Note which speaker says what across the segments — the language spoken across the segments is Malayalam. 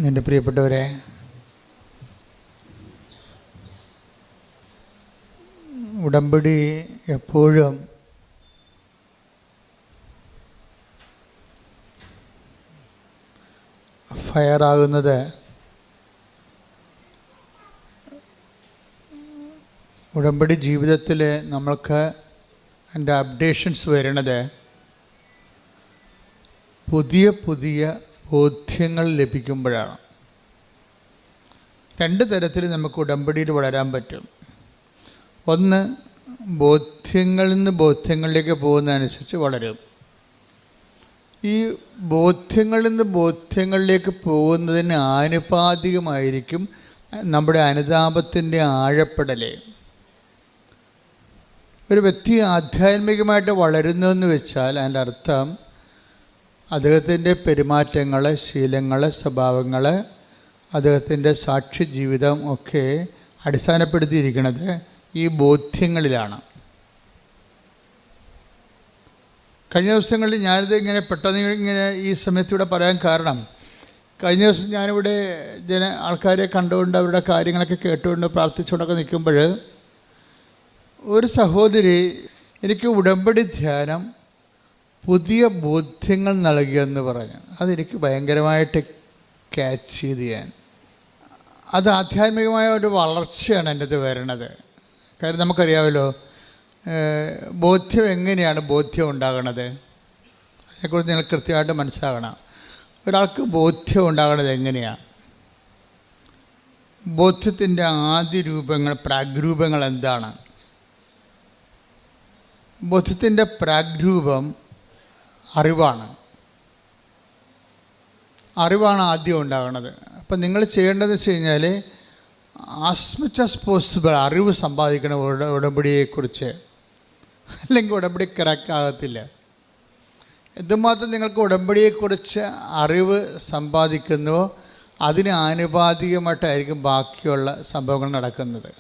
Speaker 1: എൻ്റെ പ്രിയപ്പെട്ടവരെ, ഉടമ്പടി എപ്പോഴും ഫയറാകുന്നത് ഉടമ്പടി ജീവിതത്തിൽ നമ്മൾക്ക് അതിൻ്റെ അപ്ഡേഷൻസ് വരുന്നത് പുതിയ പുതിയ ബോധ്യങ്ങൾ ലഭിക്കുമ്പോഴാണ്. രണ്ട് തരത്തിൽ നമുക്ക് ഉടമ്പടിയിൽ വളരാൻ പറ്റും. ഒന്ന്, ബോധ്യങ്ങളിൽ നിന്ന് ബോധ്യങ്ങളിലേക്ക് പോകുന്നതനുസരിച്ച് വളരും. ഈ ബോധ്യങ്ങളിൽ നിന്ന് ബോധ്യങ്ങളിലേക്ക് പോകുന്നതിന് ആനുപാതികമായിരിക്കും നമ്മുടെ അനുതാപത്തിൻ്റെ ആഴപ്പെടൽ. ഒരു വ്യക്തി ആധ്യാത്മികമായിട്ട് വളരുന്നതെന്ന് വെച്ചാൽ അതിൻ്റെ അർത്ഥം അദ്ദേഹത്തിൻ്റെ പെരുമാറ്റങ്ങൾ, ശീലങ്ങൾ, സ്വഭാവങ്ങൾ, അദ്ദേഹത്തിൻ്റെ സാക്ഷി ജീവിതം ഒക്കെ അടിസ്ഥാനപ്പെടുത്തിയിരിക്കുന്നത് ഈ ബോധ്യങ്ങളിലാണ്. കഴിഞ്ഞ ദിവസങ്ങളിൽ ഞാനിത് ഇങ്ങനെ പെട്ടെന്ന് ഇങ്ങനെ ഈ സമയത്തിവിടെ പറയാൻ കാരണം, കഴിഞ്ഞ ദിവസം ഞാനിവിടെ ആൾക്കാരെ കണ്ടുകൊണ്ട് അവരുടെ കാര്യങ്ങളൊക്കെ കേട്ടുകൊണ്ട് പ്രാർത്ഥിച്ചുകൊണ്ടൊക്കെ നിൽക്കുമ്പോൾ ഒരു സഹോദരി എനിക്ക് ഉടമ്പടി ധ്യാനം പുതിയ ബോധ്യങ്ങൾ നൽകിയെന്ന് പറഞ്ഞു. അതെനിക്ക് ഭയങ്കരമായിട്ട് ക്യാച്ച് ചെയ്ത് അത് ആധ്യാത്മികമായ ഒരു വളർച്ചയാണ് എൻ്റെ ഇത് വരണത്. കാര്യം നമുക്കറിയാമല്ലോ, ബോധ്യം എങ്ങനെയാണ് ബോധ്യം ഉണ്ടാകണത്, അതിനെക്കുറിച്ച് നിങ്ങൾ കൃത്യമായിട്ട് മനസ്സിലാക്കണം. ഒരാൾക്ക് ബോധ്യം ഉണ്ടാകണത് എങ്ങനെയാണ്? ബോധ്യത്തിൻ്റെ ആദ്യ രൂപങ്ങൾ, പ്രാഗ്രൂപങ്ങൾ എന്താണ്? ബോധ്യത്തിൻ്റെ പ്രാഗ്രൂപം അറിവാണ്. ആദ്യം ഉണ്ടാകുന്നത്. അപ്പം നിങ്ങൾ ചെയ്യേണ്ടതെന്ന് വെച്ച് കഴിഞ്ഞാൽ ആസ് മച്ച് ആസ് പോസിബിൾ അറിവ് സമ്പാദിക്കണം ഉടമ്പടിയെക്കുറിച്ച്. അല്ലെങ്കിൽ ഉടമ്പടി കറക്റ്റാകത്തില്ല. എന്തുമാത്രം നിങ്ങൾക്ക് ഉടമ്പടിയെക്കുറിച്ച് അറിവ് സമ്പാദിക്കുന്നുവോ അതിന് ആനുപാതികമായിട്ടായിരിക്കും ബാക്കിയുള്ള സംഭവങ്ങൾ നടക്കുന്നത്.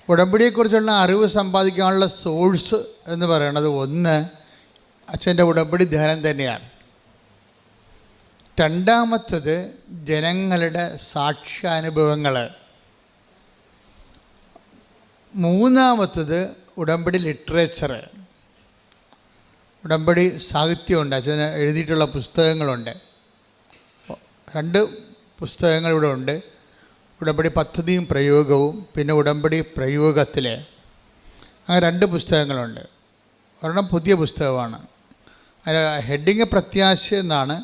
Speaker 1: ഉടമ്പടിയെക്കുറിച്ചുള്ള അറിവ് സമ്പാദിക്കാനുള്ള സോഴ്സ് എന്ന് പറയുന്നത് ഒന്ന് അച്ഛൻ്റെ ഉടമ്പടി ധ്യാനം തന്നെയാണ്. രണ്ടാമത്തത് ജനങ്ങളുടെ സാക്ഷ്യാനുഭവങ്ങൾ. മൂന്നാമത്തത് ഉടമ്പടി ലിറ്ററേച്ചർ, ഉടമ്പടി സാഹിത്യമുണ്ട്. അച്ഛന് എഴുതിയിട്ടുള്ള പുസ്തകങ്ങളുണ്ട്. 2 പുസ്തകങ്ങൾ ഇവിടെ ഉണ്ട്. ഉടമ്പടി പദ്ധതിയും പ്രയോഗവും, പിന്നെ ഉടമ്പടി പ്രയോഗത്തിൽ, അങ്ങനെ 2 പുസ്തകങ്ങളുണ്ട്. ഒരെണ്ണം പുതിയ പുസ്തകമാണ്. അതിൻ്റെ ഹെഡിങ് പ്രത്യാശ എന്നാണ്.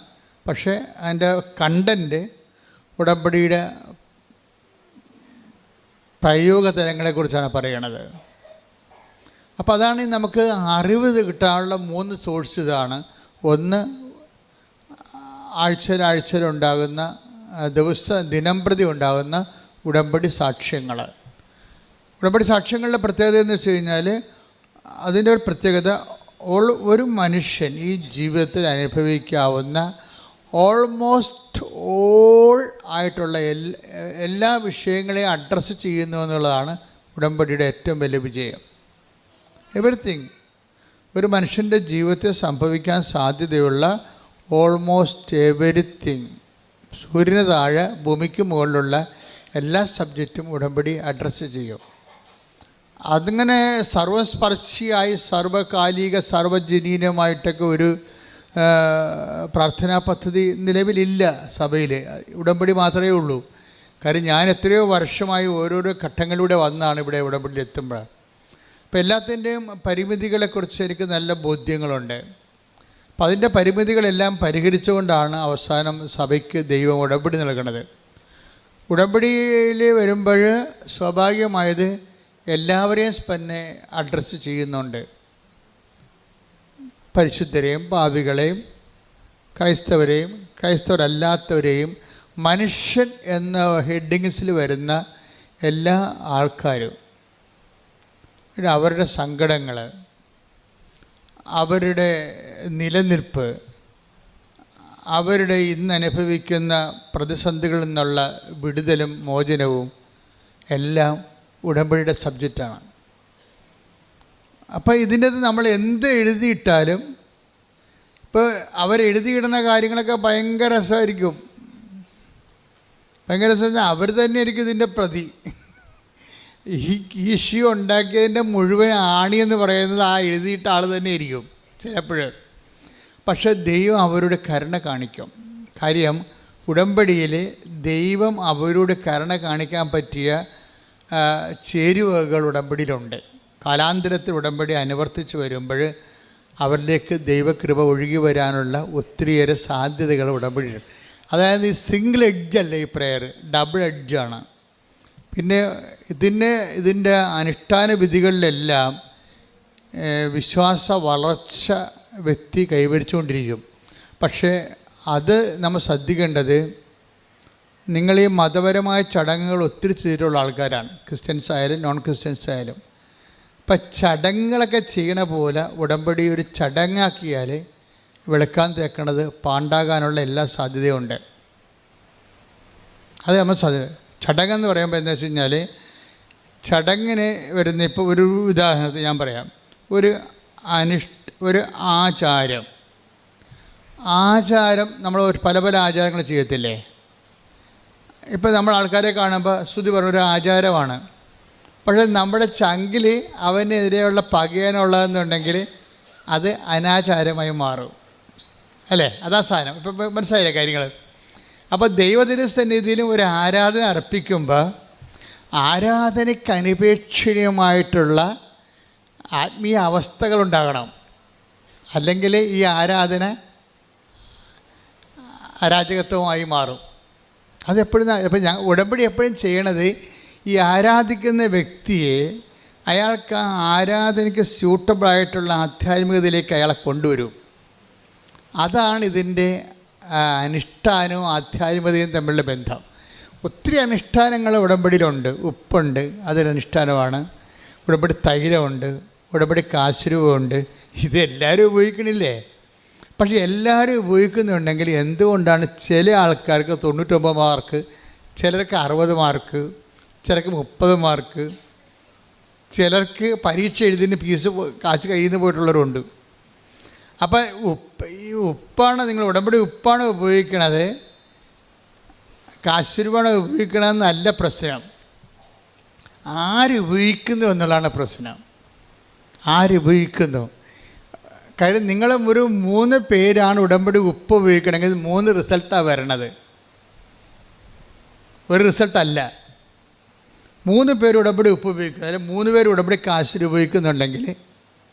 Speaker 1: പക്ഷേ അതിൻ്റെ കണ്ടൻറ്റ് ഉടമ്പടിയുടെ പ്രയോഗതലങ്ങളെക്കുറിച്ചാണ് പറയണത്. അപ്പോൾ അതാണ് നമുക്ക് അറിവ് കിട്ടാനുള്ള 3 സോഴ്സ്. ഇതാണ്. ഒന്ന്, ആഴ്ചയിലുണ്ടാകുന്ന ദിനംപ്രതി ഉണ്ടാകുന്ന ഉടമ്പടി സാക്ഷ്യങ്ങൾ. ഉടമ്പടി സാക്ഷ്യങ്ങളുടെ പ്രത്യേകത എന്ന് വെച്ച് കഴിഞ്ഞാൽ, അതിൻ്റെ ഒരു പ്രത്യേകത ഒരു മനുഷ്യൻ ഈ ജീവിതത്തിൽ അനുഭവിക്കാവുന്ന ഓൾമോസ്റ്റ് ഓൾ ആയിട്ടുള്ള എല്ലാ വിഷയങ്ങളെയും അഡ്രസ്സ് ചെയ്യുന്നു എന്നുള്ളതാണ് ഉടമ്പടിയുടെ ഏറ്റവും വലിയ വിജയം. എവറിത്തിങ്, ഒരു മനുഷ്യൻ്റെ ജീവിതത്തിൽ സംഭവിക്കാൻ സാധ്യതയുള്ള ഓൾമോസ്റ്റ് എവറിത്തിങ്, സൂര്യന് താഴെ ഭൂമിക്ക് മുകളിലുള്ള എല്ലാ സബ്ജക്റ്റും ഉടമ്പടി അഡ്രസ്സ് ചെയ്യും. അതിങ്ങനെ സർവസ്പർശിയായി സർവകാലിക സർവജനീനമായിട്ടൊക്കെ ഒരു പ്രാർത്ഥനാ പദ്ധതി നിലവിലില്ല സഭയിൽ. ഉടമ്പടി മാത്രമേ ഉള്ളൂ. കാര്യം ഞാൻ എത്രയോ വർഷമായി ഓരോരോ ഘട്ടങ്ങളിലൂടെ വന്നാണ് ഇവിടെ ഉടമ്പടിയിൽ എത്തുമ്പോൾ. അപ്പോൾ എല്ലാത്തിൻ്റെയും പരിമിതികളെക്കുറിച്ച് എനിക്ക് നല്ല ബോധ്യങ്ങളുണ്ട്. അപ്പം അതിൻ്റെ പരിമിതികളെല്ലാം പരിഹരിച്ചുകൊണ്ടാണ് അവസാനം സഭയ്ക്ക് ദൈവം ഉടമ്പടി നൽകുന്നത്. ഉടമ്പടിയിൽ വരുമ്പോൾ സ്വാഭാവികമായത് എല്ലാവരെയും തന്നെ അഡ്രസ്സ് ചെയ്യുന്നുണ്ട്. പരിശുദ്ധരെയും പാപികളെയും ക്രൈസ്തവരെയും ക്രൈസ്തവരല്ലാത്തവരെയും മനുഷ്യൻ എന്ന ഹെഡിങ്സിൽ വരുന്ന എല്ലാ ആൾക്കാരും അവരുടെ സങ്കടങ്ങൾ, അവരുടെ നിലനിൽപ്പ്, അവരുടെ ഇന്ന് അനുഭവിക്കുന്ന പ്രതിസന്ധികളിൽ നിന്നുള്ള വിടുതലും മോചനവും എല്ലാം ഉടമ്പടിയുടെ സബ്ജക്റ്റാണ്. അപ്പോൾ ഇതിൻ്റെ നമ്മൾ എന്ത് എഴുതിയിട്ടാലും, ഇപ്പോൾ അവരെഴുതിയിടുന്ന കാര്യങ്ങളൊക്കെ ഭയങ്കര രസമായിരിക്കും. ഭയങ്കര രസം. അവർ തന്നെ ആയിരിക്കും ഇതിൻ്റെ പ്രതി. ഈ ഇഷ്യൂ ഉണ്ടാക്കിയതിൻ്റെ മുഴുവൻ ആണിയെന്ന് പറയുന്നത് ആ എഴുതിയിട്ട ആൾ തന്നെ ആയിരിക്കും ചിലപ്പോൾ. പക്ഷെ ദൈവം അവരുടെ കരുണ കാണിക്കും. കാര്യം ഉടമ്പടിയിൽ ദൈവം അവരോട് കരുണ കാണിക്കാൻ പറ്റിയ ചേരുവകൾ ഉടമ്പടിയിലുണ്ട്. കാലാന്തരത്തിൽ ഉടമ്പടി അനുവർത്തിച്ച് വരുമ്പോൾ അവരിലേക്ക് ദൈവകൃപ ഒഴുകി വരാനുള്ള ഒത്തിരിയേറെ സാധ്യതകൾ ഉടമ്പടിയുണ്ട്. അതായത് ഈ സിംഗിൾ എഡ്ജല്ല ഈ പ്രെയർ, ഡബിൾ എഡ്ജാണ്. പിന്നെ ഇതിൻ്റെ അനുഷ്ഠാന വിധികളിലെല്ലാം വിശ്വാസ വളർച്ച വ്യക്തി കൈവരിച്ചുകൊണ്ടിരിക്കും. പക്ഷേ അത് നമ്മൾ ശ്രദ്ധിക്കേണ്ടത്, നിങ്ങൾ ഈ മതപരമായ ചടങ്ങുകൾ ഒത്തിരി ചെയ്തിട്ടുള്ള ആൾക്കാരാണ്, ക്രിസ്ത്യൻസ് ആയാലും നോൺ ക്രിസ്ത്യൻസ് ആയാലും. ഇപ്പം ചടങ്ങുകളൊക്കെ ചെയ്യണ പോലെ ഉടമ്പടി ഒരു ചടങ്ങാക്കിയാൽ വെളുക്കാൻ തേക്കണത് പാണ്ടാകാനുള്ള എല്ലാ സാധ്യതയുണ്ട്. അത് നമ്മൾ ചടങ്ങെന്ന് പറയുമ്പോൾ എന്താ വെച്ച് കഴിഞ്ഞാൽ, ചടങ്ങിന് വരുന്ന ഇപ്പോൾ ഒരു ഉദാഹരണത്തിന് ഞാൻ പറയാം. ഒരു ആചാരം നമ്മൾ പല പല ആചാരങ്ങൾ ചെയ്യത്തില്ലേ. ഇപ്പോൾ നമ്മൾ ആൾക്കാരെ കാണുമ്പോൾ ശ്രുതി പറഞ്ഞൊരു ആചാരമാണ്, പക്ഷേ നമ്മുടെ ചങ്കിൽ അവനെതിരെയുള്ള പകയാനുള്ളതെന്നുണ്ടെങ്കിൽ അത് അനാചാരമായി മാറും അല്ലേ. അതാ സാധനം. ഇപ്പം മനസ്സിലായില്ലേ കാര്യങ്ങൾ. അപ്പോൾ ദൈവത്തിൻ്റെ സന്നിധിയിലും ഒരു ആരാധന അർപ്പിക്കുമ്പോൾ ആരാധനയ്ക്ക് അനിപേക്ഷണീയമായിട്ടുള്ള ആത്മീയ അവസ്ഥകളുണ്ടാകണം. അല്ലെങ്കിൽ ഈ ആരാധന അരാജകത്വമായി മാറും. അതെപ്പോഴും ഇപ്പം ഉടമ്പടി എപ്പോഴും ചെയ്യണത്, ഈ ആരാധിക്കുന്ന വ്യക്തിയെ അയാൾക്ക് ആ ആരാധനയ്ക്ക് സ്യൂട്ടബിളായിട്ടുള്ള ആധ്യാത്മികതയിലേക്ക് അയാളെ കൊണ്ടുവരും. അതാണ് ഇതിൻ്റെ അനുഷ്ഠാനവും ആധ്യാത്മികതയും തമ്മിലുള്ള ബന്ധം. ഒത്തിരി അനുഷ്ഠാനങ്ങൾ ഉടമ്പടിയിലുണ്ട്. ഉപ്പുണ്ട്, അതൊരനുഷ്ഠാനമാണ്. ഉടമ്പടി തൈലമുണ്ട്, ഉടമ്പടി കാശുരൂപമുണ്ട്. ഇതെല്ലാവരും ഉപയോഗിക്കണില്ലേ? പക്ഷേ എല്ലാവരും ഉപയോഗിക്കുന്നുണ്ടെങ്കിൽ എന്തുകൊണ്ടാണ് ചില ആൾക്കാർക്ക് 99 മാർക്ക്, ചിലർക്ക് 60 മാർക്ക്, ചിലർക്ക് 30 മാർക്ക്, ചിലർക്ക് പരീക്ഷ എഴുതിന് ഫീസ് കാശ് കയ്യിൽ നിന്ന് പോയിട്ടുള്ളവരുണ്ട്. അപ്പം ഈ ഉപ്പാണ്, നിങ്ങൾ ഉടമ്പടി ഉപ്പാണ് ഉപയോഗിക്കണത്, കാശുരൂപമാണ് ഉപയോഗിക്കണമെന്നല്ല പ്രശ്നം. ആരുപയോഗിക്കുന്നു എന്നുള്ളതാണ് പ്രശ്നം. ആരുപയോഗിക്കുന്നു. കാര്യം നിങ്ങൾ ഒരു 3 പേരാണ് ഉടമ്പടി ഉപ്പ് ഉപയോഗിക്കണമെങ്കിൽ 3 റിസൾട്ടാണ് വരണത്, ഒരു റിസൾട്ടല്ല. 3 പേര് ഉടമ്പടി ഉപ്പ് ഉപയോഗിക്കുക, അതിൽ 3 പേര് ഉടമ്പടി കാശ് ഉപയോഗിക്കുന്നുണ്ടെങ്കിൽ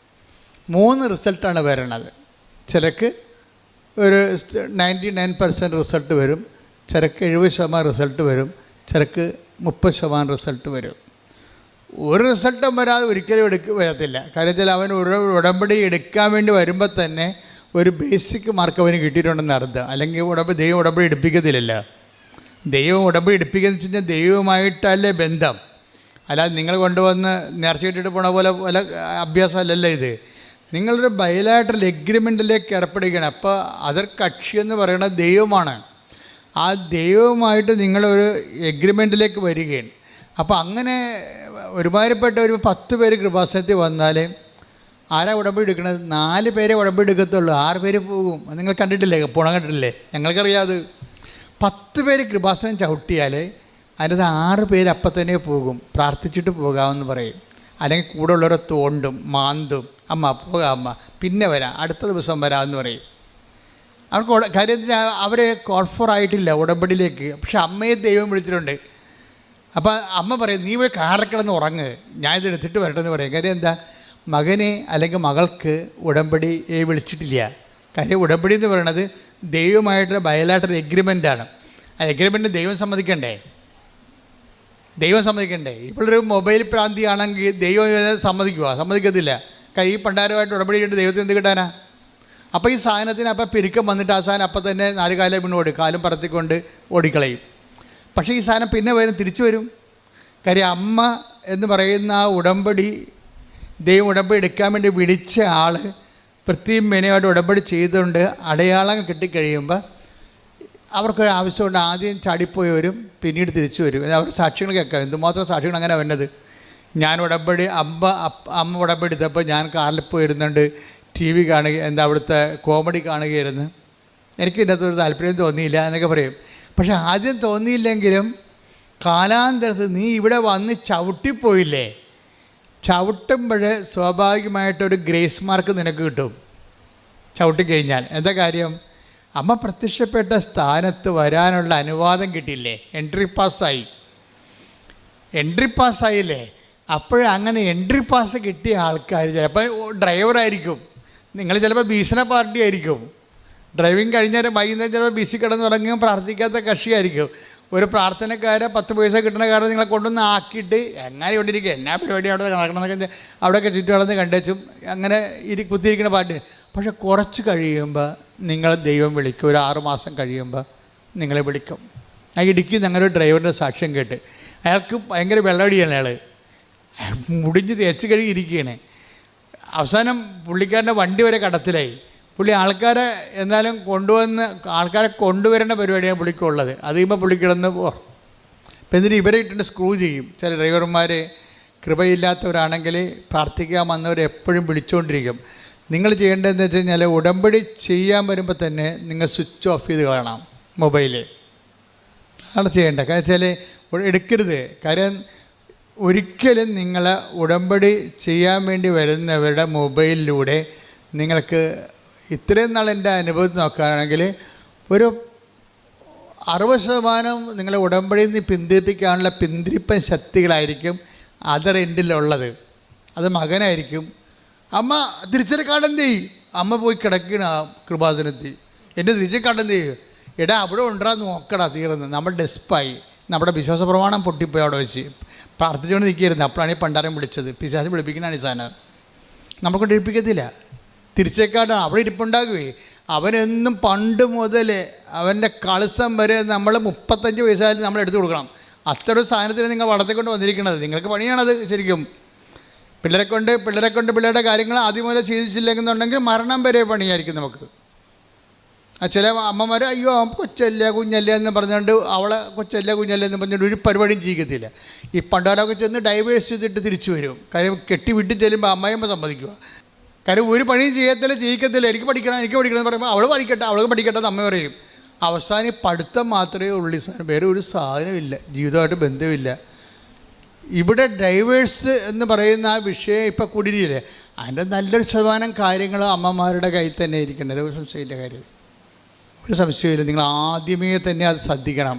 Speaker 1: 3 റിസൾട്ടാണ് വരണത്. ചിലക്ക് ഒരു 99% റിസൾട്ട് വരും, ചിലക്ക് 70% റിസൾട്ട് വരും, ചിലക്ക് 30% റിസൾട്ട് വരും. ഒരു റിസൾട്ടും വരാതെ ഒരിക്കലും വരത്തില്ല. കാര്യത്തിൽ അവൻ ഒരു ഉടമ്പടി എടുക്കാൻ വേണ്ടി വരുമ്പോൾ തന്നെ ഒരു ബേസിക് മാർക്ക് അവന് കിട്ടിയിട്ടുണ്ടെന്ന് അർത്ഥം. അല്ലെങ്കിൽ ദൈവം ഉടമ്പടി എടുപ്പിക്കത്തില്ലല്ലോ. ദൈവം ഉടമ്പടി എടുപ്പിക്കുന്നത് വെച്ച് കഴിഞ്ഞാൽ ദൈവമായിട്ടല്ലേ ബന്ധം, അല്ലാതെ നിങ്ങൾ കൊണ്ടുവന്ന് നേർച്ചയിട്ടിട്ട് പോണ പോലെ പല അഭ്യാസമല്ലല്ലോ ഇത്. നിങ്ങളൊരു ബയലാറ്ററൽ എഗ്രിമെൻറ്റിലേക്ക് ഏർപ്പെടുകയാണ്. അപ്പോൾ അതർ കക്ഷി എന്ന് പറയുന്നത് ദൈവമാണ്. ആ ദൈവവുമായിട്ട് നിങ്ങളൊരു എഗ്രിമെൻറ്റിലേക്ക് വരികയാണ്. അപ്പോൾ അങ്ങനെ ഒരുമാതിരിപ്പെട്ട ഒരു 10 പേര് കൃപാസനത്തിൽ വന്നാൽ ആരാ ഉടമ്പടി എടുക്കണത്? 4 പേരെ ഉടമ്പടി എടുക്കത്തുള്ളൂ, 6 പേര് പോകും. നിങ്ങൾ കണ്ടിട്ടില്ലേ? പോണം കണ്ടിട്ടില്ലേ? ഞങ്ങൾക്കറിയാതെ 10 പേര് കൃപാസനം ചവിട്ടിയാൽ അതിനകത്ത് 6 പേര് അപ്പം തന്നെ പോകും, പ്രാർത്ഥിച്ചിട്ട് പോകാമെന്ന് പറയും. അല്ലെങ്കിൽ കൂടെ ഉള്ളവരെ തോണ്ടും മാന്തും, അമ്മ പോകാം അമ്മ, പിന്നെ വരാം, അടുത്ത ദിവസം വരാമെന്ന് പറയും. അവർക്ക് കാര്യത്തിൽ അവർ കോൺഫറായിട്ടില്ല ഉടമ്പടിയിലേക്ക്. പക്ഷെ അമ്മയെ ദൈവം വിളിച്ചിട്ടുണ്ട്. അപ്പോൾ അമ്മ പറയും, നീ പോയി കാറിൽ ഉറങ്ങ്, ഞാനിത് എടുത്തിട്ട് വരട്ടെന്ന് പറയും. കാര്യം എന്താ? മകനെ അല്ലെങ്കിൽ മകൾക്ക് ഉടമ്പടിയെ വിളിച്ചിട്ടില്ല. കാര്യം ഉടമ്പടി എന്ന് പറയുന്നത് ദൈവമായിട്ടുള്ള ബയലാറ്ററൽ എഗ്രിമെൻ്റാണ്. ആ എഗ്രിമെൻറ്റ് ദൈവം സമ്മതിക്കണ്ടേ? ഇപ്പോഴൊരു മൊബൈൽ പ്രാന്തിയാണെങ്കിൽ ദൈവം സമ്മതിക്കുമോ? സമ്മതിക്കത്തില്ല. ഈ പണ്ടാരമായിട്ട് ഉടമ്പടി ചെയ്തിട്ട് ദൈവത്തിന് എന്ത് കിട്ടാനാ? അപ്പോൾ ഈ സാധനത്തിന് അപ്പം പെരുക്കം വന്നിട്ട് ആ സാധനം അപ്പം തന്നെ 4 കാലം വീണ് കാലും പറത്തിക്കൊണ്ട് ഓടിക്കളയും. പക്ഷേ ഈ സാധനം പിന്നെ തിരിച്ചു വരും. കാര്യം അമ്മ എന്ന് പറയുന്ന ആ ഉടമ്പടി, ദൈവം ഉടമ്പടി എടുക്കാൻ വേണ്ടി വിളിച്ച ആൾ പ്രത്യേകം മെനയായിട്ട് ഉടമ്പടി ചെയ്തുകൊണ്ട് അടയാളം കിട്ടിക്കഴിയുമ്പോൾ അവർക്കൊരു ആവശ്യമുണ്ട്. ആദ്യം ചാടിപ്പോയി വരും, പിന്നീട് തിരിച്ചു വരും. അവർ സാക്ഷ്യങ്ങൾ കേൾക്കാം. എന്തുമാത്രം സാക്ഷ്യങ്ങൾ അങ്ങനെ വരുന്നത്. ഞാൻ ഉടമ്പടി അമ്മ ഉടമ്പടി എടുത്തപ്പോൾ ഞാൻ കാറിൽ പോയിരുന്നുണ്ട്, TV കാണുക, അവിടുത്തെ കോമഡി കാണുകയായിരുന്നു, എനിക്ക് ഇതിനകത്തൊരു താല്പര്യം തോന്നിയില്ല എന്നൊക്കെ പറയും. പക്ഷെ ആദ്യം തോന്നിയില്ലെങ്കിലും കാലാന്തരത്ത് നീ ഇവിടെ വന്ന് ചവിട്ടിപ്പോയില്ലേ, ചവിട്ടുമ്പോൾ സ്വാഭാവികമായിട്ടൊരു ഗ്രേസ് മാർക്ക് നിനക്ക് കിട്ടും. ചവിട്ടിക്കഴിഞ്ഞാൽ എന്താ കാര്യം? അമ്മ പ്രത്യക്ഷപ്പെട്ട സ്ഥാനത്ത് വരാനുള്ള അനുവാദം കിട്ടിയില്ലേ, എൻട്രി പാസ്സായില്ലേ. അപ്പോഴങ്ങനെ എൻട്രി പാസ് കിട്ടിയ ആൾക്കാർ ചിലപ്പോൾ ഡ്രൈവറായിരിക്കും, നിങ്ങൾ ചിലപ്പോൾ ഭീഷണ പാർട്ടി ആയിരിക്കും, ഡ്രൈവിങ് കഴിഞ്ഞാൽ വൈകുന്നേരം ചിലപ്പോൾ ബിസി കിടന്ന് തുടങ്ങിയും പ്രാർത്ഥിക്കാത്ത കക്ഷിയായിരിക്കും. ഒരു പ്രാർത്ഥനക്കാരെ 10 പൈസ കിട്ടുന്ന കാര്യം നിങ്ങളെ കൊണ്ടുവന്ന് ആക്കിയിട്ട് എങ്ങനെ ഇവിടെ ഇരിക്കുക, എന്നാ പരിപാടി അവിടെ നടക്കണമെന്നൊക്കെ അവിടെയൊക്കെ ചുറ്റും നടന്ന് കണ്ടുവച്ചും അങ്ങനെ കുത്തിയിരിക്കുന്ന പാർട്ടി. പക്ഷെ കുറച്ച് കഴിയുമ്പോൾ നിങ്ങൾ ദൈവം വിളിക്കും. ഒരു 6 മാസം കഴിയുമ്പോൾ നിങ്ങളെ വിളിക്കും. ആ ഇടുക്കി ഞങ്ങളുടെ ഡ്രൈവറിൻ്റെ സാക്ഷ്യം കേട്ട്, അയാൾക്ക് ഭയങ്കര വെള്ളമടിയാണ്, അയാൾ മുടിഞ്ഞ് തേച്ച് കഴുകിയിരിക്കുകയാണ്. അവസാനം പുള്ളിക്കാരൻ്റെ വണ്ടി വരെ കടത്തിലായി. പുള്ളി ആൾക്കാരെ എന്നാലും ആൾക്കാരെ കൊണ്ടുവരേണ്ട പരിപാടിയാണ് പുള്ളിക്കുള്ളത്. അത് കഴിയുമ്പോൾ പുള്ളിക്കിടന്ന് ഇപ്പം എന്നിട്ട് ഇവരെ ഇട്ടിട്ട് സ്ക്രൂ ചെയ്യും. ചില ഡ്രൈവർമാർ കൃപയില്ലാത്തവരാണെങ്കിൽ പ്രാർത്ഥിക്കാൻ വന്നവർ എപ്പോഴും വിളിച്ചുകൊണ്ടിരിക്കും. നിങ്ങൾ ചെയ്യേണ്ടതെന്ന് വെച്ച് കഴിഞ്ഞാൽ ഉടമ്പടി ചെയ്യാൻ വരുമ്പോൾ തന്നെ നിങ്ങൾ സ്വിച്ച് ഓഫ് ചെയ്ത് കളയണം മൊബൈൽ. അതാണ് ചെയ്യേണ്ടത്. കാരണം വെച്ചാൽ എടുക്കരുത്. കാര്യം ഒരിക്കലും നിങ്ങൾ ഉടമ്പടി ചെയ്യാൻ വേണ്ടി വരുന്നവരുടെ മൊബൈലിലൂടെ നിങ്ങൾക്ക് ഇത്രയും നാൾ എൻ്റെ അനുഭവത്തിൽ നോക്കുകയാണെങ്കിൽ ഒരു 60% നിങ്ങളെ ഉടമ്പടിയിൽ നിന്ന് പിന്തിരിപ്പിക്കാനുള്ള പിന്തിരിപ്പൻ ശക്തികളായിരിക്കും അതർ എൻഡിലുള്ളത്. അത് മകനായിരിക്കും. അമ്മ തിരിച്ചറിക്കാടെന്ത് ചെയ്യും? അമ്മ പോയി കിടക്കണ ആ കൃപാസനത്തിൽ, എൻ്റെ തിരിച്ചറിക്കാടെന്ത് ചെയ്യും? എടാ അവിടെ ഉണ്ടാന്ന് നോക്കടാ, തീർന്ന് നമ്മൾ ഡെസ്പായി, നമ്മുടെ വിശ്വാസ പ്രമാണം പൊട്ടിപ്പോയി അവിടെ വെച്ച് പ്രാർത്ഥിച്ചുകൊണ്ട് നിൽക്കുകയായിരുന്നു. അപ്പോഴാണ് ഈ പണ്ടാരം വിളിച്ചത്. പിശാച് വിളിപ്പിക്കുന്നതാണ് ഈ സാധനം. നമുക്ക് ഏൽപ്പിക്കത്തില്ല. തിരിച്ചേക്കാട്ടാണ് അവിടെ ഇരിപ്പുണ്ടാകുകയെ. അവനെന്നും പണ്ട് മുതൽ അവൻ്റെ കളസം വരെ നമ്മൾ 35 വയസ്സായാലും നമ്മൾ എടുത്തു കൊടുക്കണം. അത്ര ഒരു സാധനത്തിന് നിങ്ങൾ വളർത്തിക്കൊണ്ട് വന്നിരിക്കുന്നത്. നിങ്ങൾക്ക് പണിയാണത് ശരിക്കും. പിള്ളേരെ കൊണ്ട് പിള്ളേരുടെ കാര്യങ്ങൾ ആദ്യം മുതൽ ചെയ്തിച്ചില്ലെന്നുണ്ടെങ്കിൽ മരണം വരെ പണിയായിരിക്കും നമുക്ക്. ചില അമ്മമാർ അയ്യോ കൊച്ചല്ല കുഞ്ഞല്ല എന്ന് പറഞ്ഞുകൊണ്ട് അവളെ കൊച്ചല്ല കുഞ്ഞല്ല എന്ന് പറഞ്ഞുകൊണ്ട് ഒരു പരിപാടിയും ചെയ്യിക്കത്തില്ല. ഈ പണ്ടാരൊക്കെ ചെന്ന് ഡൈവേഴ്സ് ചെയ്തിട്ട് തിരിച്ചു വരും. കാര്യം കെട്ടി വിട്ട് ചെല്ലുമ്പോൾ അമ്മയമ്മ സമ്മതിക്കുക. കാര്യം ഒരു പണിയും ചെയ്യിക്കത്തില്ല. എനിക്ക് പഠിക്കണം എന്ന് പറയുമ്പോൾ അവൾക്ക് പഠിക്കട്ടെ എന്ന് അമ്മ പറയും. അവസാനം പഠിത്തം മാത്രമേ ഉള്ളൂ. സാധനം വേറെ ഒരു സാധനമില്ല, ജീവിതമായിട്ട് ബന്ധമില്ല. ഇവിടെ ഡൈവേഴ്സ് എന്ന് പറയുന്ന ആ വിഷയം ഇപ്പോൾ കൂടിയില്ലേ, അതിൻ്റെ നല്ലൊരു ശതമാനം കാര്യങ്ങൾ അമ്മമാരുടെ കയ്യിൽ തന്നെ ഇരിക്കേണ്ടത്. ഒരു സംശയമില്ല കാര്യം, ഒരു സംശയമില്ല. നിങ്ങൾ ആദ്യമേ തന്നെ അത് ശ്രദ്ധിക്കണം.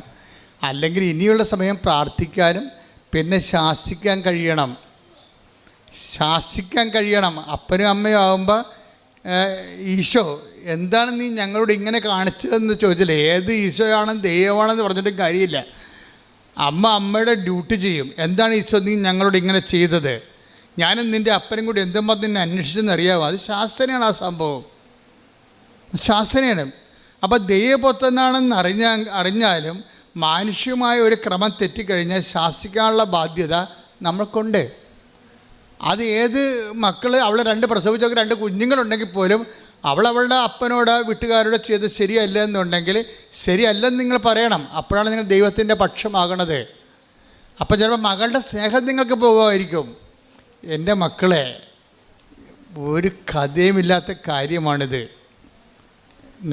Speaker 1: അല്ലെങ്കിൽ ഇനിയുള്ള സമയം പ്രാർത്ഥിക്കാനും പിന്നെ ശാസിക്കാൻ കഴിയണം. അപ്പനും അമ്മയും ആകുമ്പോൾ ഈശോ എന്താണ് നീ ഞങ്ങളോട് ഇങ്ങനെ കാണിച്ചതെന്ന് ചോദിച്ചില്ലേ. ഏത് ഈശോയാണെന്ന് ദൈവമാണെന്ന് പറഞ്ഞിട്ടും കാര്യമില്ല. അമ്മയുടെ ഡ്യൂട്ടി ചെയ്യും. എന്താണ് ഈശോ നീ ഞങ്ങളോട് ഇങ്ങനെ ചെയ്തത്, ഞാനും നിൻ്റെ അപ്പനും കൂടി എന്തുമ്പോൾ നിന്നെ അന്വേഷിച്ചെന്ന് അറിയാമോ? അത് ശാസനയാണ്. ആ സംഭവം ശാസനയാണ്. അപ്പോൾ ദൈവപുത്രനാണെന്ന് അറിഞ്ഞാലും മാനുഷ്യമായ ഒരു ക്രമം തെറ്റിക്കഴിഞ്ഞാൽ ശാസിക്കാനുള്ള ബാധ്യത നമ്മൾക്കുണ്ട്. അത് ഏത് മക്കൾ അവളെ 2 പ്രസവിച്ചൊക്കെ 2 കുഞ്ഞുങ്ങളുണ്ടെങ്കിൽ പോലും അവളുടെ അപ്പനോട് വീട്ടുകാരോട് ചെയ്ത് ശരിയല്ല എന്നുണ്ടെങ്കിൽ ശരിയല്ലെന്ന് നിങ്ങൾ പറയണം. അപ്പോഴാണ് നിങ്ങൾ ദൈവത്തിൻ്റെ പക്ഷമാകണത്. അപ്പോൾ ചിലപ്പോൾ മകളുടെ സ്നേഹം നിങ്ങൾക്ക് പോകുമായിരിക്കും. എൻ്റെ മക്കളെ, ഒരു കഥയുമില്ലാത്ത കാര്യമാണിത്.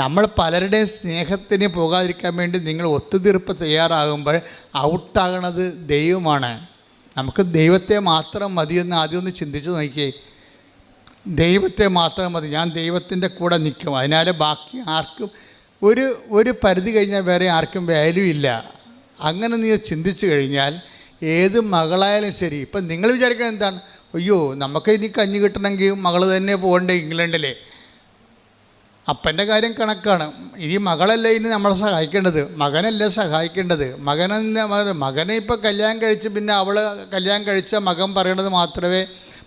Speaker 1: നമ്മൾ പലരുടെയും സ്നേഹത്തിന് പോകാതിരിക്കാൻ വേണ്ടി നിങ്ങൾ ഒത്തുതീർപ്പ് തയ്യാറാകുമ്പോൾ ഔട്ടാകണത് ദൈവമാണ്. നമുക്ക് ദൈവത്തെ മാത്രം മതിയെന്ന് ആദ്യം ഒന്ന് ചിന്തിച്ച് നോക്കിയേ. ദൈവത്തെ മാത്രം മതി, ഞാൻ ദൈവത്തിൻ്റെ കൂടെ നിൽക്കും. അതിനാൽ ബാക്കി ആർക്കും ഒരു പരിധി കഴിഞ്ഞാൽ വേറെ ആർക്കും വാല്യൂ ഇല്ല. അങ്ങനെ നീ ചിന്തിച്ചു കഴിഞ്ഞാൽ ഏത് മകളായാലും ശരി. ഇപ്പം നിങ്ങൾ വിചാരിക്കുന്നത് എന്താണ്? അയ്യോ നമുക്ക് ഇനി കഞ്ഞി കിട്ടണമെങ്കിൽ മകൾ തന്നെ പോകണ്ടേ ഇംഗ്ലണ്ടിൽ. അപ്പൻ്റെ കാര്യം കണക്കാണ്. ഇനി മകളല്ല ഇനി നമ്മളെ സഹായിക്കേണ്ടത്, മകനല്ലേ സഹായിക്കേണ്ടത്. മകനെ ഇപ്പോൾ കല്യാണം കഴിച്ച് പിന്നെ അവൾ കല്യാണം കഴിച്ച മകൻ പറയണത് മാത്രമേ,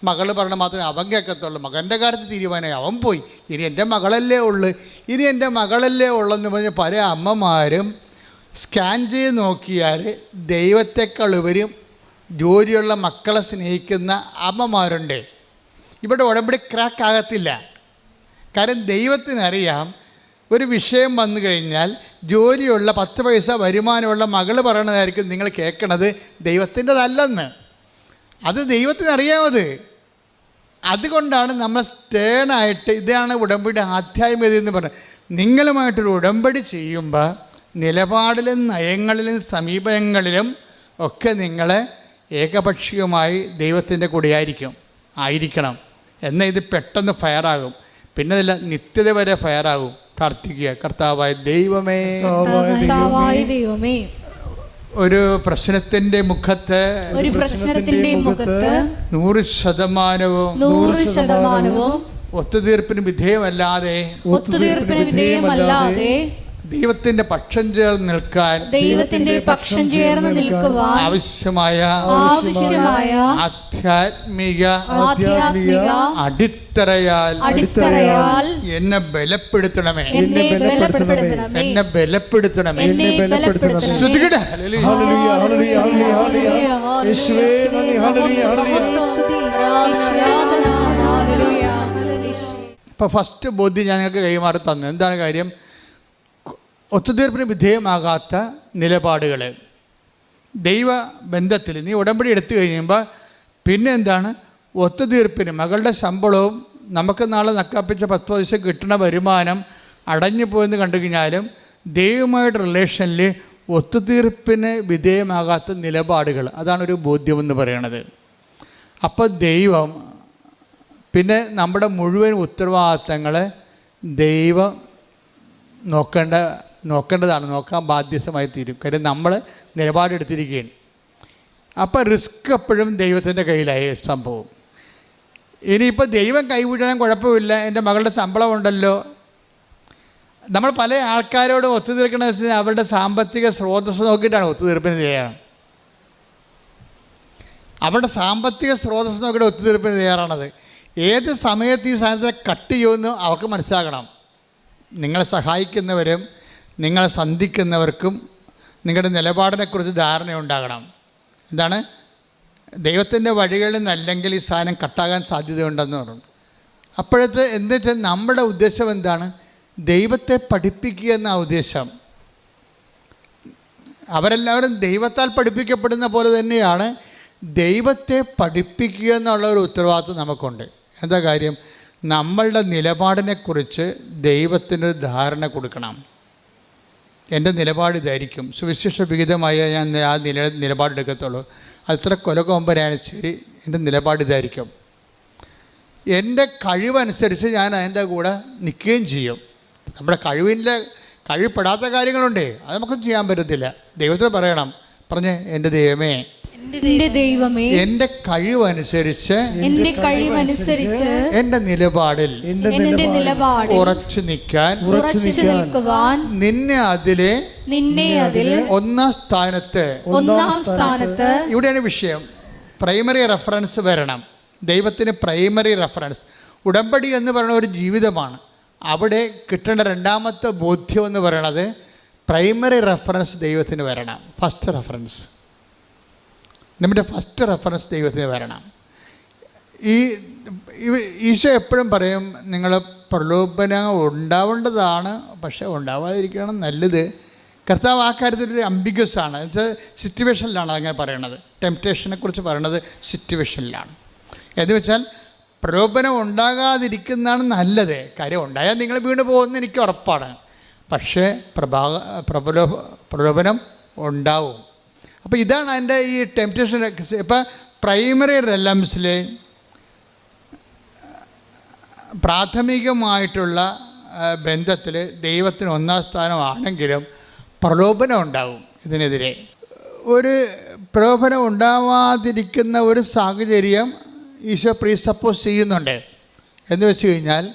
Speaker 1: മകൾ പറയണത് മാത്രമേ അവൻ കേൾക്കത്തുള്ളൂ. മകൻ്റെ കാര്യത്തിൽ തീരുമാനമായി, അവൻ പോയി. ഇനി എൻ്റെ മകളല്ലേ ഉള്ളെന്ന് പറഞ്ഞ് പല അമ്മമാരും സ്കാൻ ചെയ്ത് നോക്കിയാൽ ദൈവത്തെക്കാളുപരി ജോലിയുള്ള മക്കളെ സ്നേഹിക്കുന്ന അമ്മമാരുണ്ട്. ഇവിടെ ഉടമ്പടി ക്രാക്ക് ആകത്തില്ല. കാരണം ദൈവത്തിനറിയാം ഒരു വിഷയം വന്നു കഴിഞ്ഞാൽ ജോലിയുള്ള 10 പൈസ വരുമാനമുള്ള മകൾ പറയണതായിരിക്കും നിങ്ങൾ കേൾക്കണത് ദൈവത്തിൻ്റെതല്ലെന്ന്. അത് ദൈവത്തിനറിയാമത്. അതുകൊണ്ടാണ് നമ്മൾ സ്റ്റേണായിട്ട്, ഇതാണ് ഉടമ്പടി ആധ്യാത്മികത എന്ന് പറയുന്നത്. നിങ്ങളുമായിട്ടൊരു ഉടമ്പടി ചെയ്യുമ്പോൾ നിലപാടിലും നയങ്ങളിലും സമീപനങ്ങളിലും ഒക്കെ നിങ്ങൾ ഏകപക്ഷീയമായി ദൈവത്തിൻ്റെ കൂടെ ആയിരിക്കണം. എന്നാൽ ഇത് പെട്ടെന്ന് ഫയറാകും, പിന്നെ അതില്ല നിത്യത വരെ ഫയറാകും. പ്രാർത്ഥിക്കുക, കർത്താവായ ദൈവമേ, ഒരു പ്രശ്നത്തിന്റെ മുഖത്ത് 100% ഒത്തുതീർപ്പിന് വിധേയമല്ലാതെ ദൈവത്തിന്റെ പക്ഷം ചേർന്ന് നിൽക്കാൻ ആവശ്യമായ ആധ്യാത്മിക അടിത്തറയാൽ എന്നെ ബലപ്പെടുത്തണമേ. ഇപ്പൊ ഫസ്റ്റ് ബോധ്യം ഞാൻ നിങ്ങൾക്ക് കൈമാറി തന്നു. എന്താണ് കാര്യം? ഒത്തുതീർപ്പിന് വിധേയമാകാത്ത നിലപാടുകൾ ദൈവബന്ധത്തിൽ നീ ഉടമ്പടി എടുത്തു കഴിയുമ്പോൾ പിന്നെ എന്താണ്? ഒത്തുതീർപ്പിന് മകളുടെ ശമ്പളവും നമുക്ക് നാളെ നക്കാപ്പിച്ച 10 ദിവസം കിട്ടുന്ന വരുമാനം അടഞ്ഞു പോയെന്ന് കണ്ടു കഴിഞ്ഞാലും ദൈവമായിട്ട് റിലേഷനിൽ ഒത്തുതീർപ്പിന് വിധേയമാകാത്ത നിലപാടുകൾ, അതാണൊരു ബോധ്യമെന്ന് പറയണത്. അപ്പോൾ ദൈവം പിന്നെ നമ്മുടെ മുഴുവൻ ഉത്തരവാദിത്തങ്ങൾ ദൈവം നോക്കേണ്ടതാണ്, നോക്കാൻ ബാധ്യസ്ഥമായി തീരും. കാര്യം നമ്മൾ നിലപാടെടുത്തിരിക്കുകയാണ്. അപ്പോൾ റിസ്ക് എപ്പോഴും ദൈവത്തിൻ്റെ കയ്യിലായ സംഭവം. ഇനിയിപ്പോൾ ദൈവം കൈവിടാൻ കുഴപ്പമില്ല, എൻ്റെ മകളുടെ ശമ്പളം ഉണ്ടല്ലോ. നമ്മൾ പല ആൾക്കാരോട് ഒത്തുതീർക്കണമെന്ന് അവരുടെ സാമ്പത്തിക സ്രോതസ്സ് നോക്കിയിട്ടാണ് ഒത്തുതീർപ്പിന് തയ്യാറാണ്. അവരുടെ സാമ്പത്തിക സ്രോതസ്സ് നോക്കിയിട്ട് ഒത്തുതീർപ്പിന് തയ്യാറാണത്. ഏത് സമയത്ത് ഈ സാധനത്തെ കട്ട് ചെയ്യുമെന്ന് അവർക്ക് മനസ്സിലാക്കണം. നിങ്ങളെ സഹായിക്കുന്നവരും നിങ്ങളെ സന്ധിക്കുന്നവർക്കും നിങ്ങളുടെ നിലപാടിനെക്കുറിച്ച് ധാരണയുണ്ടാകണം. എന്താണ്? ദൈവത്തിൻ്റെ വഴികളിൽ നിന്നല്ലെങ്കിൽ ഈ സാധനം കട്ടാകാൻ സാധ്യതയുണ്ടെന്ന് പറഞ്ഞു. അപ്പോഴത്തെ എന്നിട്ട് നമ്മുടെ ഉദ്ദേശം എന്താണ്? ദൈവത്തെ പഠിപ്പിക്കുക എന്ന ഉദ്ദേശം. അവരെല്ലാവരും ദൈവത്താൽ പഠിപ്പിക്കപ്പെടുന്ന പോലെ തന്നെയാണ് ദൈവത്തെ പഠിപ്പിക്കുക എന്നുള്ള ഒരു ഉത്തരവാദിത്വം നമുക്കുണ്ട്. എന്താ കാര്യം? നമ്മളുടെ നിലപാടിനെക്കുറിച്ച് ദൈവത്തിന് ധാരണ കൊടുക്കണം. എൻ്റെ നിലപാട് ഇതായിരിക്കും, സുവിശേഷ വിഹിതമായ ഞാൻ ആ നിലപാടെടുക്കത്തുള്ളൂ. അത്ര കൊലകൊമ്പനായാലും ശരി, എൻ്റെ നിലപാട് ഇതായിരിക്കും. എൻ്റെ കഴിവനുസരിച്ച് ഞാൻ അതിൻ്റെ കൂടെ നിൽക്കുകയും ചെയ്യും. നമ്മുടെ കഴിവപ്പെടാത്ത കാര്യങ്ങളുണ്ട്, അത് നമുക്കൊന്നും ചെയ്യാൻ പറ്റത്തില്ല. ദൈവത്തിന് പറയണം, എൻ്റെ ദൈവമേ, എൻ്റെ കഴിവനുസരിച്ച് എൻ്റെ നിലപാടിൽ ഉറച്ചു നിൽക്കാൻ നിന്നെ അതിലെ ഒന്നാം സ്ഥാനത്ത്. ഇവിടെയാണ് വിഷയം. പ്രൈമറി റെഫറൻസ് വരണം. ദൈവത്തിന് പ്രൈമറി റെഫറൻസ്. ഉടമ്പടി എന്ന് പറയുന്ന ഒരു ജീവിതമാണ്. അവിടെ കിട്ടേണ്ട രണ്ടാമത്തെ ബോധ്യം എന്ന് പറയുന്നത് പ്രൈമറി റെഫറൻസ് ദൈവത്തിന് വരണം. ഫസ്റ്റ് റെഫറൻസ്, നമ്മുടെ ഫസ്റ്റ് റെഫറൻസ് ദൈവത്തിന് വരണം. ഈശോ എപ്പോഴും പറയും, നിങ്ങൾ പ്രലോഭനം ഉണ്ടാവേണ്ടതാണ്, പക്ഷേ ഉണ്ടാവാതിരിക്കണം നല്ലത്. കർത്താവ് ആ കാര്യത്തിലൊരു അംബിഗ്യസ് ആണ്. ഇത് സിറ്റുവേഷനിലാണ് അങ്ങനെ പറയണത്. ടെംപ്റ്റേഷനെ കുറിച്ച് പറയണത് സിറ്റുവേഷനിലാണ്. എന്ന് വെച്ചാൽ പ്രലോഭനം ഉണ്ടാകാതിരിക്കുന്നതാണ് നല്ലത്. കാര്യം ഉണ്ടായാൽ നിങ്ങൾ വീണ് പോകുമെന്ന് എനിക്ക് ഉറപ്പാണ്. പക്ഷേ പ്രലോഭനം ഉണ്ടാവും. അപ്പോൾ ഇതാണ് അതിൻ്റെ ഈ ടെംപ്റ്റേഷൻ. ഇപ്പം പ്രൈമറി റെലംസിൽ പ്രാഥമികമായിട്ടുള്ള ബന്ധത്തിൽ ദൈവത്തിന് ഒന്നാം സ്ഥാനമാണെങ്കിലും പ്രലോഭനം ഉണ്ടാവും. ഇതിനെതിരെ ഒരു പ്രലോഭനം ഉണ്ടാവാതിരിക്കുന്ന ഒരു സാഹചര്യം ഈശോ പ്രീസപ്പോസ് ചെയ്യുന്നുണ്ട്. എന്ന് വെച്ച് കഴിഞ്ഞാൽ